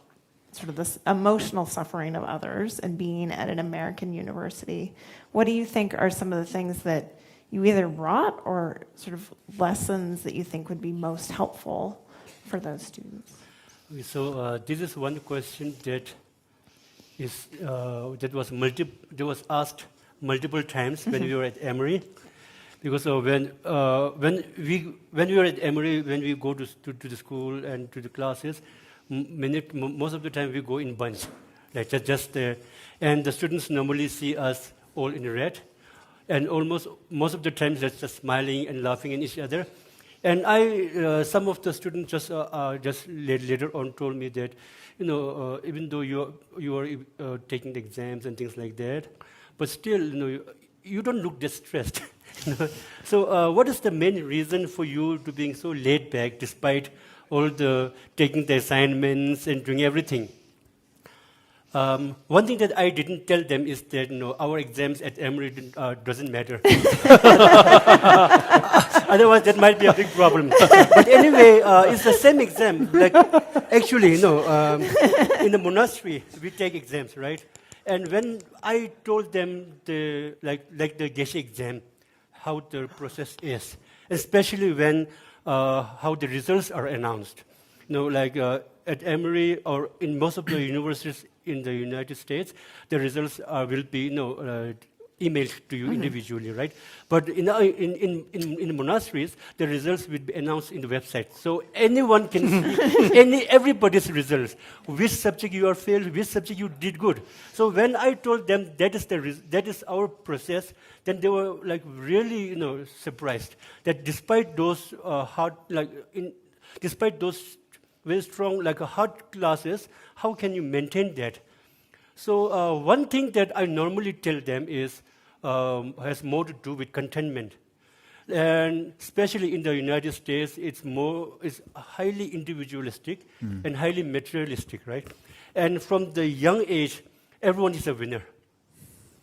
sort of this emotional suffering of others and being at an American university, what do you think are some of the things that you either brought or sort of lessons that you think would be most helpful for those students? So this is one question that was asked multiple times when we were at Emory, because when we were at Emory, when we go to the school and to the classes, most of the time we go in bunch, like just there, and the students normally see us all in red, and most of the time they're just smiling and laughing at each other. And some of the students just later on told me that, even though you are taking the exams and things like that, but still, you don't look distressed. So, what is the main reason for you to being so laid back, despite all the taking the assignments and doing everything? One thing that I didn't tell them is that our exams at Emory doesn't matter. Otherwise, that might be a big problem. But anyway, it's the same exam. Like, actually, in the monastery, we take exams, right? And when I told them the Geshe exam, how the process is, especially when how the results are announced, at Emory or in most of the universities in the United States, the results will be emailed to you individually, right? But in the monasteries, the results will be announced in the website, so anyone can see everybody's results. Which subject you are failed, which subject you did good. So when I told them that is our process, then they were really surprised that despite those despite those very strong hard classes, how can you maintain that? So one thing that I normally tell them is has more to do with contentment, and especially in the United States, it's highly individualistic and highly materialistic, right? And from the young age, everyone is a winner,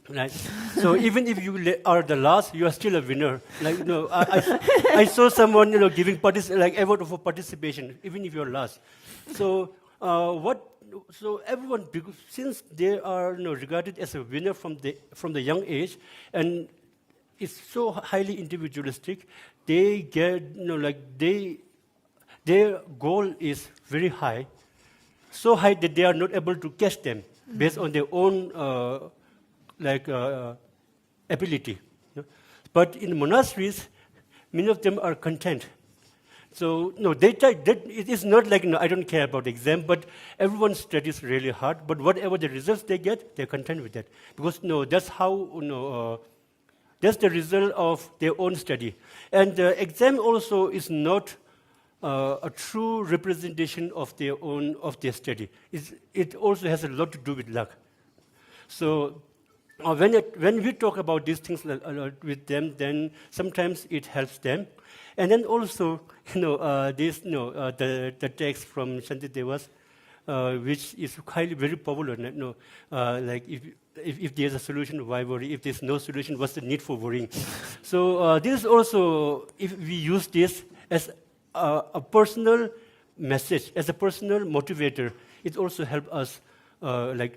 right? So even if you are the last, you are still a winner. I saw someone giving award for participation, even if you're last. So So everyone, since they are regarded as a winner from the young age, and it's so highly individualistic, they get their goal is very high, so high that they are not able to catch them based on their own ability. But in monasteries, many of them are content. So it is not I don't care about the exam, but everyone studies really hard. But whatever the results they get, they're content with that, because that's how that's the result of their own study. And the exam also is not a true representation of their study. It also has a lot to do with luck. So when we talk about these things with them, then sometimes it helps them. And then also, the text from Shantidevas, which is very popular. If there's a solution, why worry? If there's no solution, what's the need for worrying? So this is also, if we use this as a personal message, as a personal motivator, it also helps us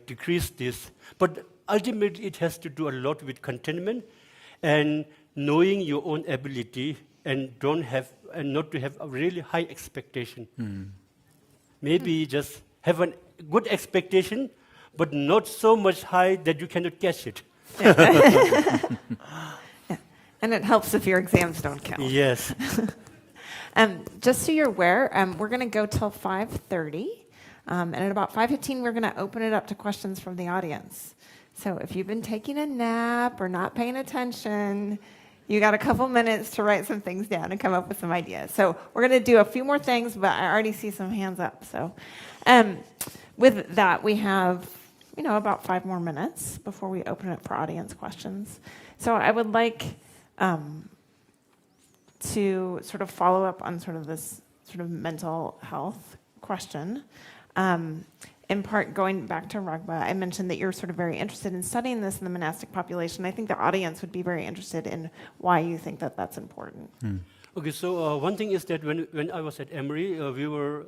decrease this. But ultimately, it has to do a lot with contentment and knowing your own ability, and not to have a really high expectation. Maybe just have a good expectation, but not so much high that you cannot catch it. Yeah. And it helps if your exams don't count. Yes. Just so you're aware, we're going to go till 5:30. And at about 5:15, we're going to open it up to questions from the audience. So if you've been taking a nap or not paying attention, you got a couple minutes to write some things down and come up with some ideas. So we're going to do a few more things, but I already see some hands up. So with that, we have about 5 more minutes before we open it for audience questions. So I would like to sort of follow up on sort of this sort of mental health question. In part, going back to Ragba, I mentioned that you're sort of very interested in studying this in the monastic population. I think the audience would be very interested in why you think that that's important. Okay, so one thing is that when I was at Emory, we were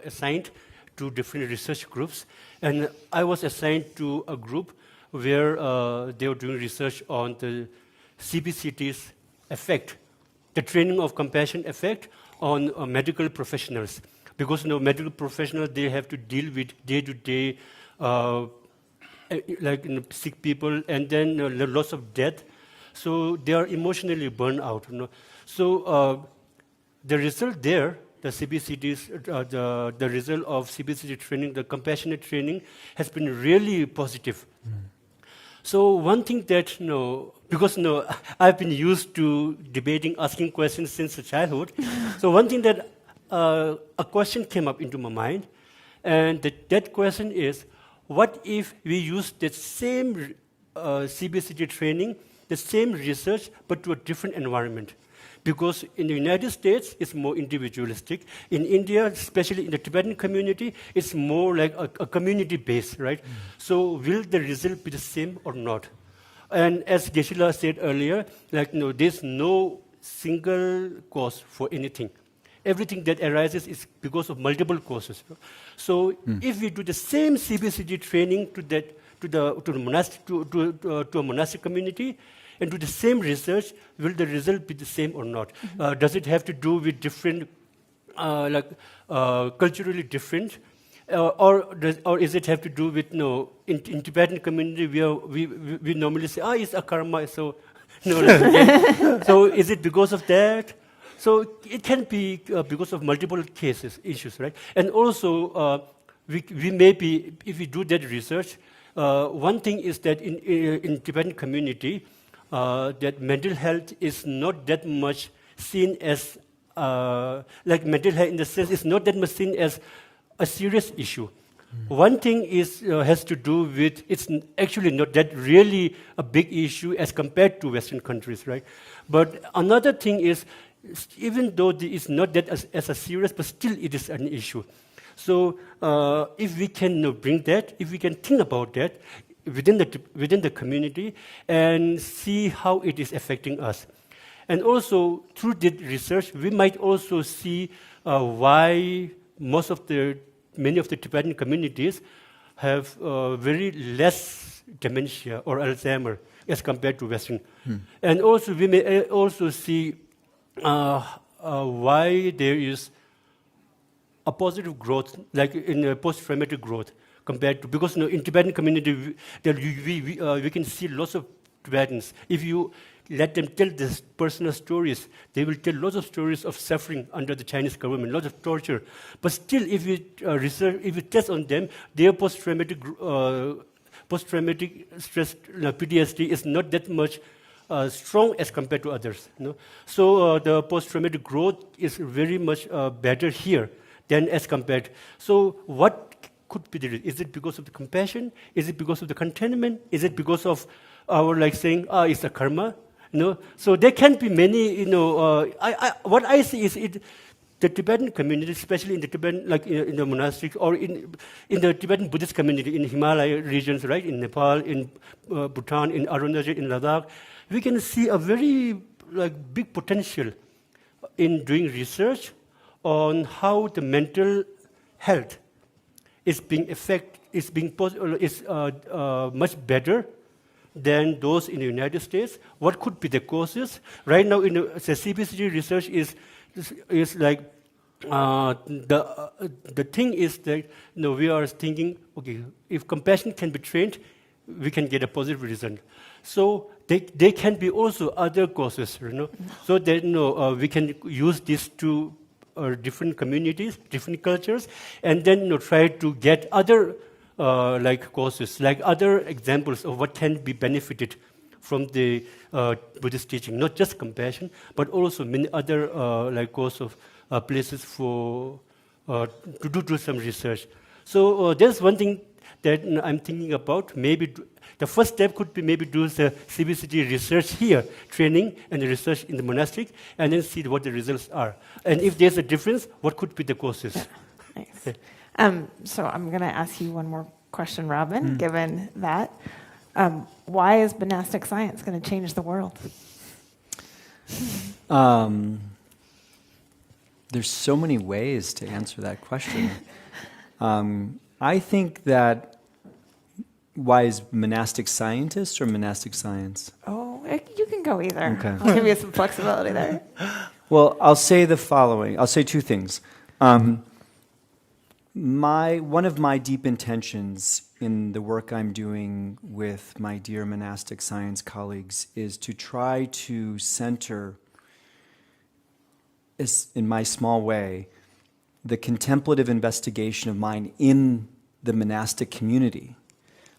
assigned to different research groups, and I was assigned to a group where they were doing research on the CBCT's effect, the training of compassion effect on medical professionals. Because medical professionals, they have to deal with day-to-day sick people, and then the loss of death. So they are emotionally burned out. So the result there, the CBCT's, the result of CBCT training, the compassionate training, has been really positive. So one thing that, because I've been used to debating, asking questions since childhood. So one thing that a question came up into my mind, and that question is, what if we use that same CBCT training, the same research, but to a different environment? Because in the United States, it's more individualistic. In India, especially in the Tibetan community, it's more like a community-based, right? So will the result be the same or not? And as Geshe-la said earlier, there's no single cause for anything. Everything that arises is because of multiple causes. So if we do the same CBCT training to a monastic community and do the same research, will the result be the same or not? Does it have to do with different, culturally different, or does it have to do with in Tibetan community we normally say it's a karma, so so is it because of that? So it can be because of multiple issues, right? And also, we may be, if we do that research, one thing is that in Tibetan community, that mental health is not that much seen as, mental health in the sense is not that much seen as a serious issue. One thing has to do with, it's actually not that really a big issue as compared to Western countries, right? But another thing is, even though it's not that as a serious, but still it is an issue. So if we can bring that, if we can think about that within the community and see how it is affecting us. And also, through that research, we might also see why many of the Tibetan communities have very less dementia or Alzheimer as compared to Western. And also, we may also see why there is a positive growth, like in a post-traumatic growth, compared to, because in Tibetan community, we can see lots of Tibetans. If you let them tell these personal stories, they will tell lots of stories of suffering under the Chinese government, lots of torture. But still, if we test on them, their post-traumatic stress, PTSD, is not that much strong as compared to others. So the post-traumatic growth is very much better here than as compared. So what could be the reason? Is it because of the compassion? Is it because of the contentment? Is it because of our saying, it's a karma? So there can be many, what I see is the Tibetan community, especially in the Tibetan, in the monastics, or in the Tibetan Buddhist community in Himalaya regions, right, in Nepal, in Bhutan, in Arunachal, in Ladakh, we can see a very big potential in doing research on how the mental health is much better than those in the United States. What could be the causes? Right now, the CBCT research is like the thing is that we are thinking, okay, if compassion can be trained, we can get a positive result. So they can be also other causes, So that we can use these two different communities, different cultures, and then try to get other like causes, like other examples of what can be benefited from the Buddhist teaching, not just compassion, but also many other like cause of places for to do some research. So there's one thing that I'm thinking about. Maybe the first step could be maybe do the CBCT research here, training and research in the monastic, and then see what the results are. And if there's a difference, what could be the causes? Yeah, nice. So I'm going to ask you one more question, Robin, given that. Why is monastic science going to change the world? There's so many ways to answer that question. I think that why is monastic scientist or monastic science? Oh, you can go either. Okay. I'll give you some flexibility there. Well, I'll say the following. I'll say two things. One of my deep intentions in the work I'm doing with my dear monastic science colleagues is to try to center, in my small way, the contemplative investigation of mind in the monastic community.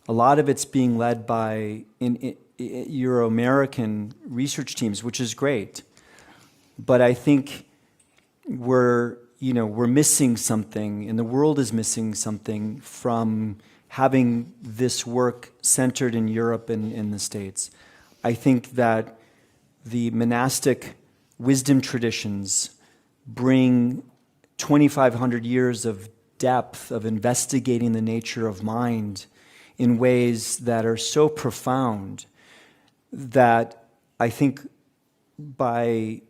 A lot of it's being led by Euro-American research teams, which is great. But I think we're missing something, and the world is missing something from having this work centered in Europe and in the States. I think that the monastic wisdom traditions bring 2,500 years of depth of investigating the nature of mind in ways that are so profound that I think by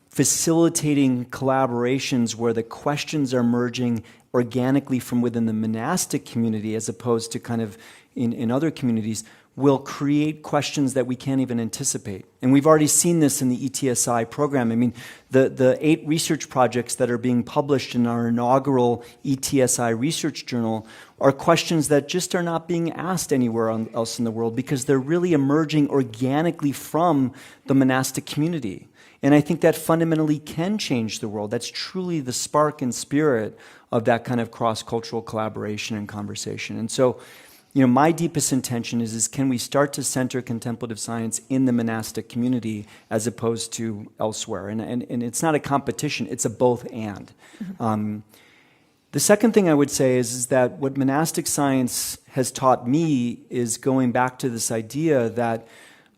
facilitating collaborations where the questions are emerging organically from within the monastic community as opposed to kind of in other communities will create questions that we can't even anticipate. And we've already seen this in the ETSI program. I mean, the 8 research projects that are being published in our inaugural ETSI research journal are questions that just are not being asked anywhere else in the world because they're really emerging organically from the monastic community. And I think that fundamentally can change the world. That's truly the spark and spirit of that kind of cross-cultural collaboration and conversation. And so, my deepest intention is can we start to center contemplative science in the monastic community as opposed to elsewhere? And it's not a competition, it's a both and. The second thing I would say is that what monastic science has taught me is going back to this idea that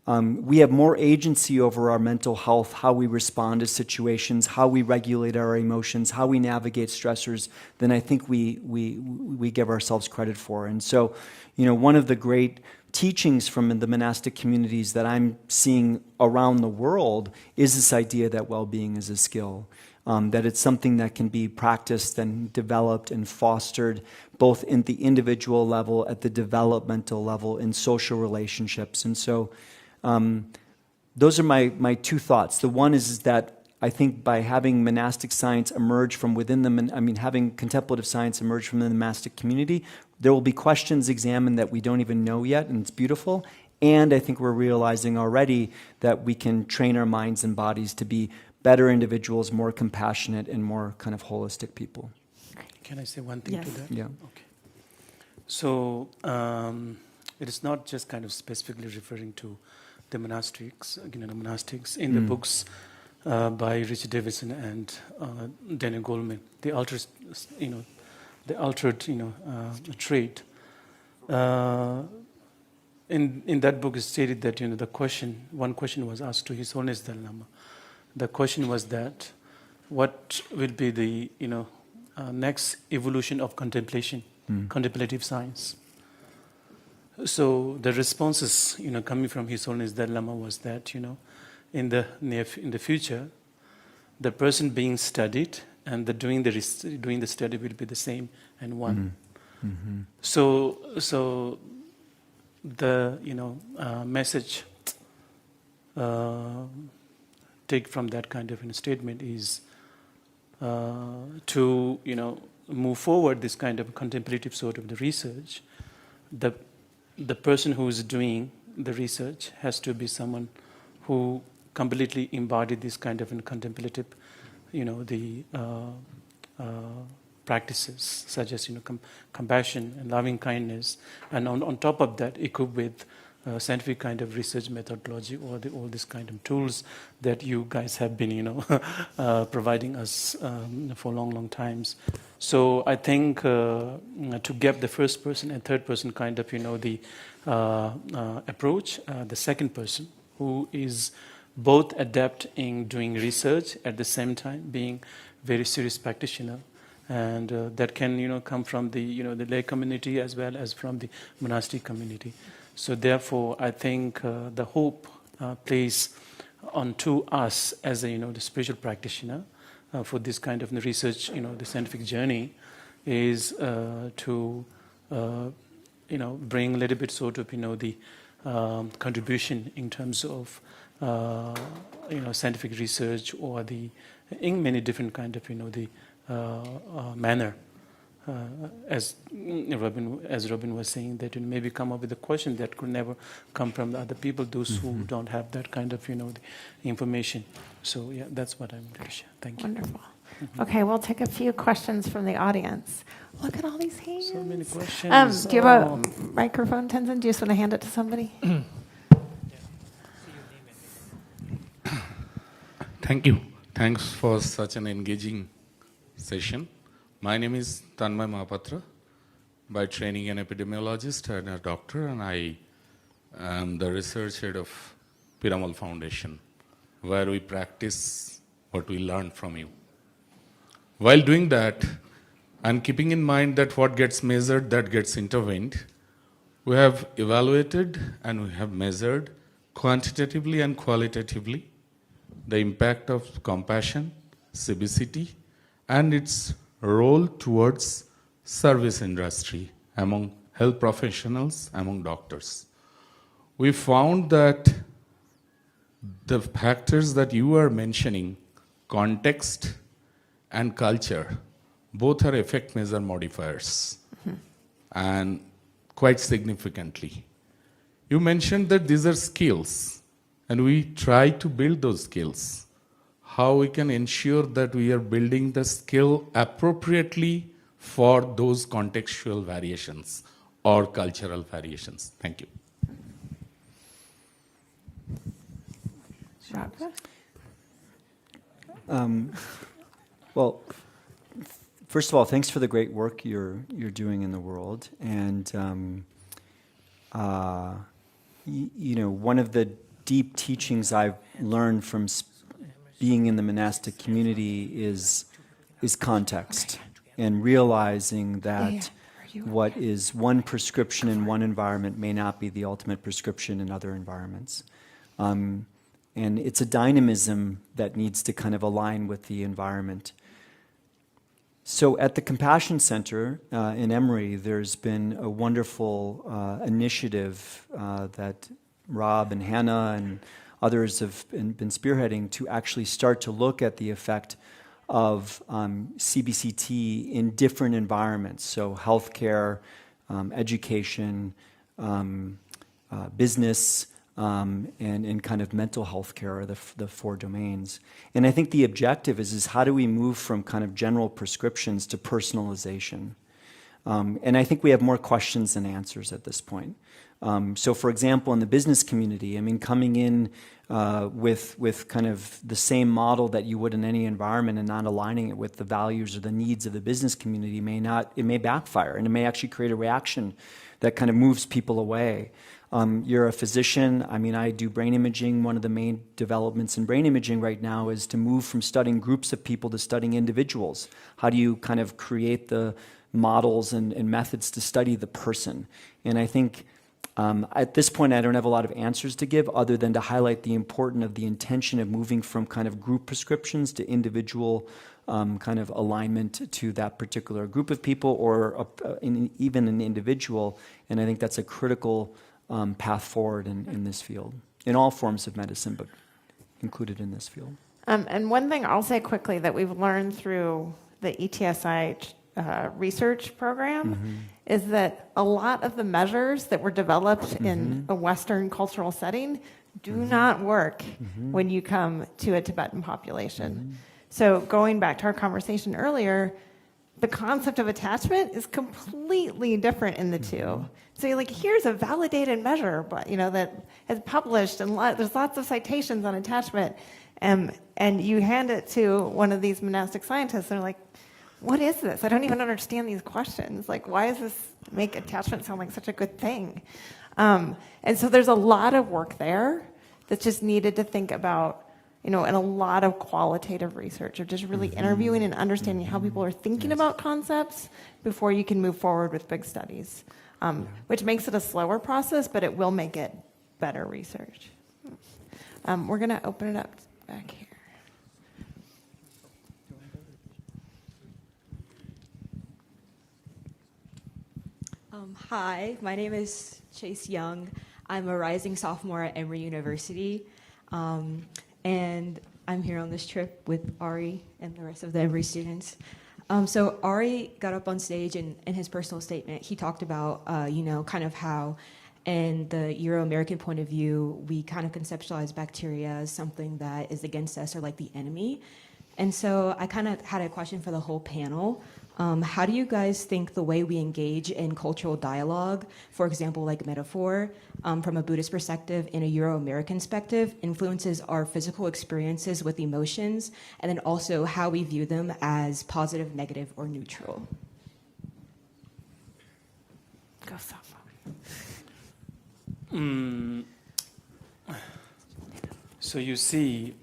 we have more agency over our mental health, how we respond to situations, how we regulate our emotions, how we navigate stressors, than I think we give ourselves credit for. And so, one of the great teachings from the monastic communities that I'm seeing around the world is this idea that well-being is a skill, that it's something that can be practiced and developed and fostered both in the individual level, at the developmental level, in social relationships. And so, those are my two thoughts. The one is that I think by having monastic science emerge from within having contemplative science emerge from the monastic community, there will be questions examined that we don't even know yet, and it's beautiful. And I think we're realizing already that we can train our minds and bodies to be better individuals, more compassionate, and more kind of holistic people. Can I say one thing to that? Yeah. Okay. So it is not just kind of specifically referring to the monastics, monastics in the books by Richard Davidson and Daniel Goleman, the altered trait. In that book, it stated that one question was asked to His Holiness Dalai Lama. The question was that, what will be the next evolution of contemplation, contemplative science? So the responses coming from His Holiness Dalai Lama was that in the future, the person being studied and doing the study will be the same and one. Mm-hmm. So the message take from that kind of statement is to move forward this kind of contemplative sort of the research the person who is doing the research has to be someone who completely embodied this kind of contemplative, the practices such as compassion and loving kindness, and on top of that, equipped with scientific kind of research methodology or all these kind of tools that you guys have been, providing us for long times. So I think to get the first person and third person kind of, the approach, the second person who is both adept in doing research at the same time being very serious practitioner, and that can come from the the lay community as well as from the monastic community. So therefore, I think the hope plays onto us as a the spiritual practitioner for this kind of research, the scientific journey, is to bring a little bit sort of the contribution in terms of scientific research or the in many different kind of the manner. As Robin was saying, that maybe come up with a question that could never come from the other people, those who don't have that kind of the information. So yeah, that's what I'm going to share. Thank you. Wonderful. Okay, we'll take a few questions from the audience. Look at all these hands. So many questions. Do you have a microphone, Tenzin? Do you just want to hand it to somebody? Thank you. Thanks for such an engaging session. My name is Tanmay Mahapatra. By training an epidemiologist and a doctor, and I am the research head of Piramal Foundation, where we practice what we learned from you. While doing that, and keeping in mind that what gets measured, that gets intervened, we have evaluated and we have measured quantitatively and qualitatively the impact of compassion, CBCT, and its role towards service industry among health professionals, among doctors. We found that the factors that you are mentioning, context and culture, both are effect measure modifiers, and quite significantly. You mentioned that these are skills, and we try to build those skills. How we can ensure that we are building the skill appropriately for those contextual variations or cultural variations. Thank you. Well, first of all, thanks for the great work you're doing in the world. And one of the deep teachings I've learned from being in the monastic community is context, and realizing that what is one prescription in one environment may not be the ultimate prescription in other environments. And it's a dynamism that needs to kind of align with the environment. So at the Compassion Center in Emory, there's been a wonderful initiative that Rob and Hannah and others have been spearheading to actually start to look at the effect of CBCT in different environments. So healthcare, education, business, and kind of mental health care are the four domains. And I think the objective is how do we move from kind of general prescriptions to personalization? And I think we have more questions than answers at this point. So for example, in the business community, I mean, coming in with kind of the same model that you would in any environment and not aligning it with the values or the needs of the business community may backfire, and it may actually create a reaction that kind of moves people away. You're a physician. I mean, I do brain imaging. One of the main developments in brain imaging right now is to move from studying groups of people to studying individuals. How do you kind of create the models and methods to study the person? And I think at this point, I don't have a lot of answers to give other than to highlight the importance of the intention of moving from kind of group prescriptions to individual kind of alignment to that particular group of people or even an individual. And I think that's a critical path forward in this field, in all forms of medicine, but included in this field. And one thing I'll say quickly that we've learned through the ETSI research program is that a lot of the measures that were developed in a Western cultural setting do not work when you come to a Tibetan population. So going back to our conversation earlier, the concept of attachment is completely different in the two. So you're like, here's a validated measure, but that is published, and there's lots of citations on attachment, and you hand it to one of these monastic scientists, and they're like, what is this? I don't even understand these questions. Like, why does this make attachment sound like such a good thing? And so there's a lot of work there that's just needed to think about, and a lot of qualitative research of just really interviewing and understanding how people are thinking about concepts before you can move forward with big studies, which makes it a slower process, but it will make it better research. We're going to open it up back here. Hi, my name is Chase Young. I'm a rising sophomore at Emory University, and I'm here on this trip with Ari and the rest of the Emory students. So Ari got up on stage, and in his personal statement, he talked about, kind of how, in the Euro-American point of view, we kind of conceptualize bacteria as something that is against us or like the enemy. And so I kind of had a question for the whole panel. How do you guys think the way we engage in cultural dialogue, for example, like metaphor, from a Buddhist perspective in a Euro-American perspective, influences our physical experiences with emotions, and then also how we view them as positive, negative, or neutral? Go Safa. So you see,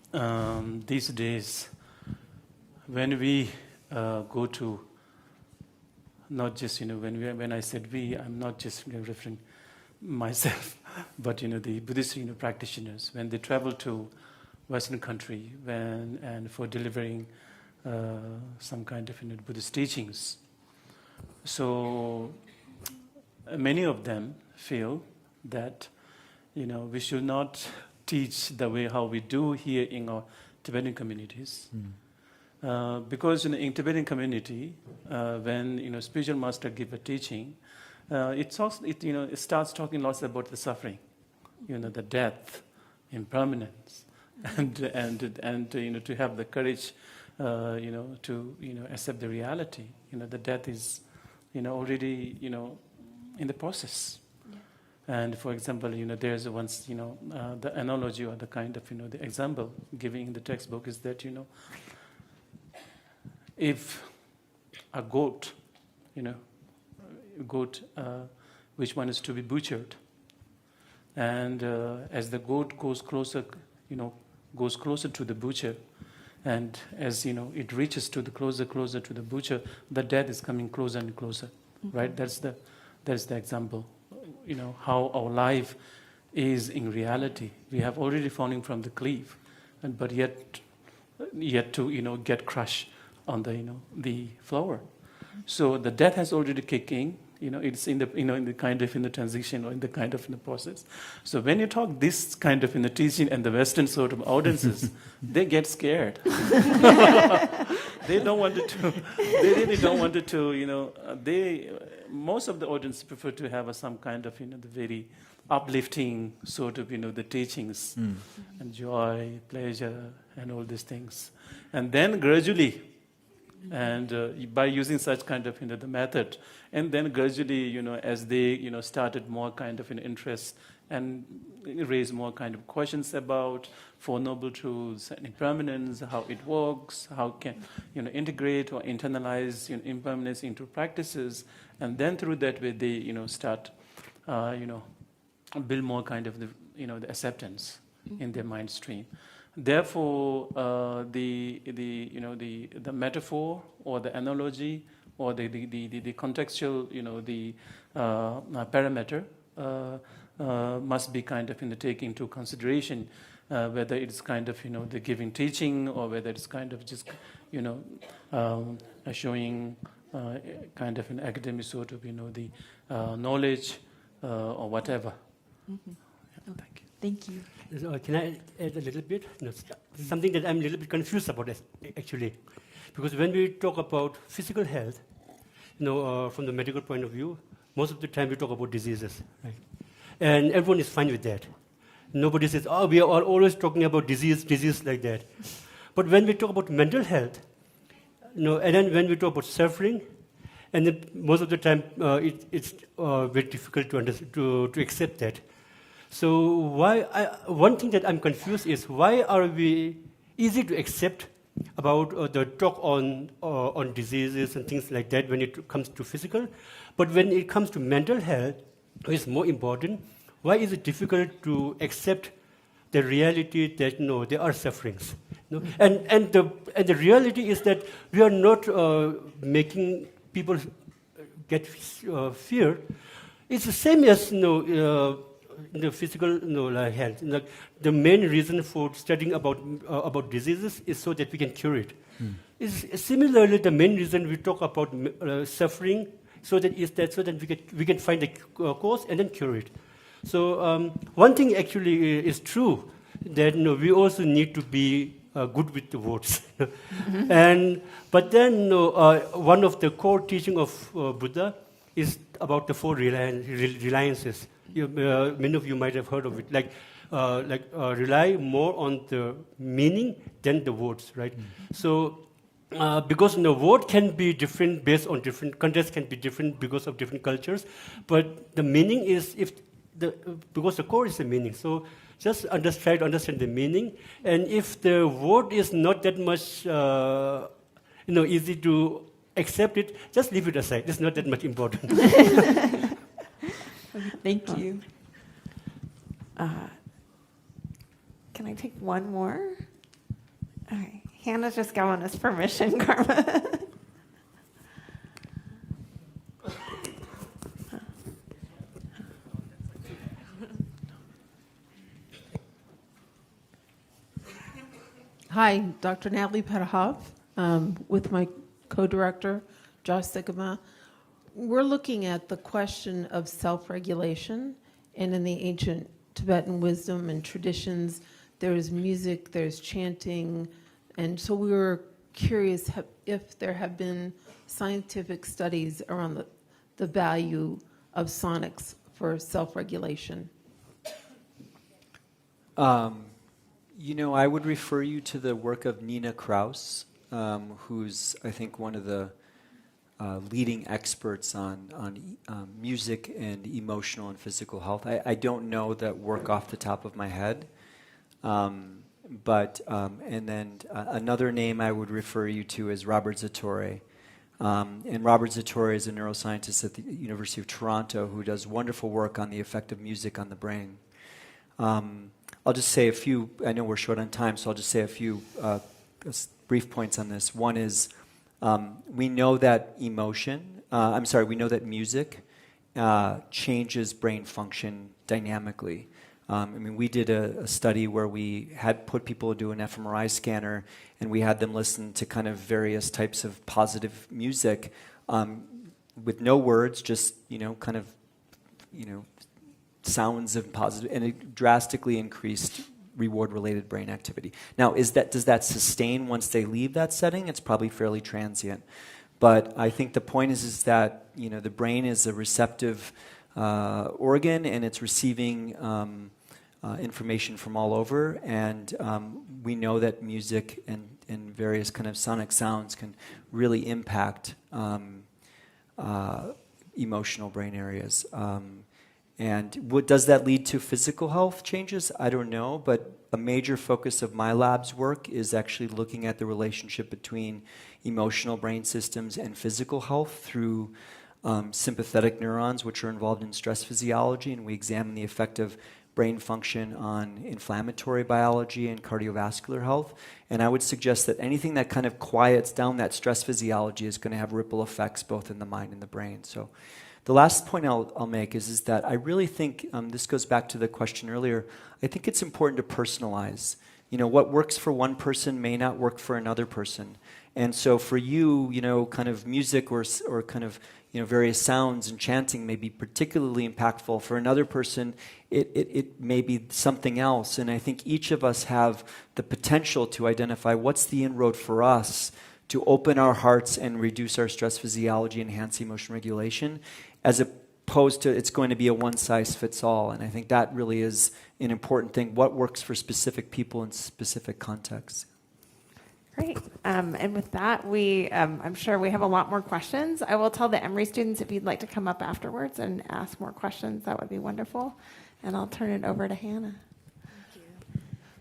these days, when we go to, not just, when I said we, I'm not just referring myself, but, the Buddhist, practitioners, when they travel to Western country and for delivering some kind of, Buddhist teachings. So many of them feel that, we should not teach the way how we do here in our Tibetan communities. Because in Tibetan community, when spiritual master give a teaching, it starts talking lots about the suffering, the death, impermanence, and to have the courage, to accept the reality. The death is, already in the process. And for example, there's once, the analogy or the kind of, the example giving in the textbook is that, if a goat, which one is to be butchered, and as the goat goes closer to the butcher, and as it reaches to the closer to the butcher, the death is coming closer and closer, right? That's the example. How our life is in reality. We have already fallen from the cliff, but yet to get crushed on the flower. So the death has already kicked in. It's in the in the kind of in the transition or in the kind of in the process. So when you talk this kind of in the teaching and the Western sort of audiences, they get scared. They don't want it to. They really don't want it to. Most of the audience prefer to have some kind of the very uplifting sort of the teachings and joy, pleasure, and all these things, and then gradually. And by using such kind of the method, and then gradually as they started more kind of interest and raise more kind of questions about Four Noble Truths and impermanence, how it works, how can integrate or internalize impermanence into practices, and then through that way they start build more kind of the acceptance in their mind stream. Therefore, the metaphor or the analogy or the contextual, parameter must be kind of taken into consideration, whether it's kind of the giving teaching or whether it's kind of just showing kind of an academic sort of the knowledge or whatever. Mm-hmm. Thank you. So can I add a little bit? No, something that I'm a little bit confused about, actually. Because when we talk about physical health, from the medical point of view, most of the time we talk about diseases, right? And everyone is fine with that. Nobody says, oh, we are always talking about disease like that. But when we talk about mental health, and then when we talk about suffering, and then most of the time it's very difficult to accept that. So one thing that I'm confused is why are we easy to accept about the talk on diseases and things like that when it comes to physical, but when it comes to mental health, which is more important, why is it difficult to accept the reality that there are sufferings? And the reality is that we are not making people get fear. It's the same as the physical health. The main reason for studying about diseases is so that we can cure it. It's similarly, the main reason we talk about suffering so that we can find the cause and then cure it. So one thing actually is true, that we also need to be good with the words. But then one of the core teaching of Buddha is about the four reliances. Many of you might have heard of it, like rely more on the meaning than the words, right? So because the word can be different based on different contexts, can be different because of different cultures, but the meaning is because the core is the meaning. So just try to understand the meaning, and if the word is not that much easy to accept it, just leave it aside. It's not that much important. Thank you. Can I take one more? Okay. Hannah's just giving us permission, Karma. Hi, Dr. Natalie Petahov, with my co-director, Josh Sigma. We're looking at the question of self-regulation, and in the ancient Tibetan wisdom and traditions, there's music, there's chanting, and so we were curious if there have been scientific studies around the value of sonics for self-regulation. I would refer you to the work of Nina Kraus, who's, I think, one of the leading experts on music and emotional and physical health. I don't know that work off the top of my head, but and then another name I would refer you to is Robert Zatorre. And Robert Zatorre is a neuroscientist at the University of Toronto who does wonderful work on the effect of music on the brain. I'll just say a few, I know we're short on time, so I'll just say a few brief points on this. One is, we know that we know that music changes brain function dynamically. We did a study where we had put people to do an fMRI scanner, and we had them listen to kind of various types of positive music with no words, just, sounds of positive, and it drastically increased reward-related brain activity. Now, does that sustain once they leave that setting? It's probably fairly transient. But I think the point is that the brain is a receptive organ, and it's receiving information from all over, and we know that music and various kind of sonic sounds can really impact emotional brain areas. And does that lead to physical health changes? I don't know, but a major focus of my lab's work is actually looking at the relationship between emotional brain systems and physical health through sympathetic neurons, which are involved in stress physiology, and we examine the effect of brain function on inflammatory biology and cardiovascular health. And I would suggest that anything that kind of quiets down that stress physiology is going to have ripple effects both in the mind and the brain. So the last point I'll make is that I really think, this goes back to the question earlier, I think it's important to personalize. What works for one person may not work for another person. And so for you, kind of music or kind of, various sounds and chanting may be particularly impactful. For another person, it may be something else. And I think each of us have the potential to identify what's the inroad for us to open our hearts and reduce our stress physiology, enhance emotion regulation, as opposed to it's going to be a one-size-fits-all. And I think that really is an important thing, what works for specific people in specific contexts. Great. And with that, I'm sure we have a lot more questions. I will tell the Emory students if you'd like to come up afterwards and ask more questions, that would be wonderful. And I'll turn it over to Hannah.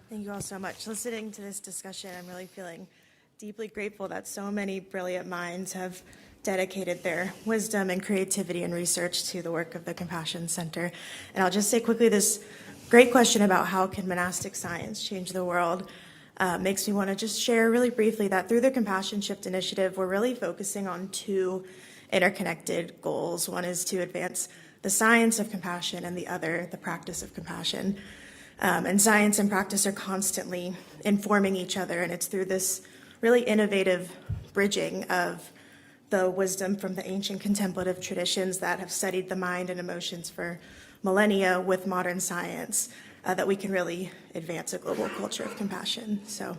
Thank you all so much. Listening to this discussion, I'm really feeling deeply grateful that so many brilliant minds have dedicated their wisdom and creativity and research to the work of the Compassion Center. And I'll just say quickly, this great question about how can monastic science change the world makes me want to just share really briefly that through the Compassion Shift Initiative, we're really focusing on two interconnected goals. One is to advance the science of compassion, and the other, the practice of compassion. And science and practice are constantly informing each other, and it's through this really innovative bridging of the wisdom from the ancient contemplative traditions that have studied the mind and emotions for millennia with modern science that we can really advance a global culture of compassion. So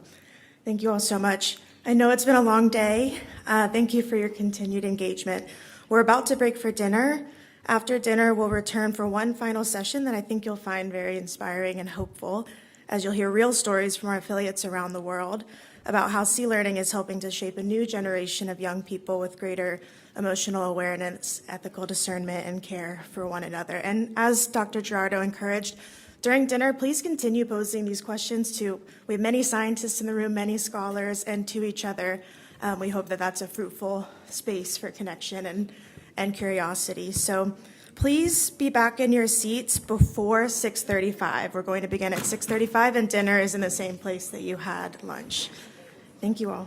thank you all so much. I know it's been a long day. Thank you for your continued engagement. We're about to break for dinner. After dinner, we'll return for one final session that I think you'll find very inspiring and hopeful, as you'll hear real stories from our affiliates around the world about how Sea Learning is helping to shape a new generation of young people with greater emotional awareness, ethical discernment, and care for one another. And as Dr. Gerardo encouraged, during dinner, please continue posing these questions we have many scientists in the room, many scholars, and to each other. We hope that that's a fruitful space for connection and curiosity. So please be back in your seats before 6:35. We're going to begin at 6:35, and dinner is in the same place that you had lunch. Thank you all.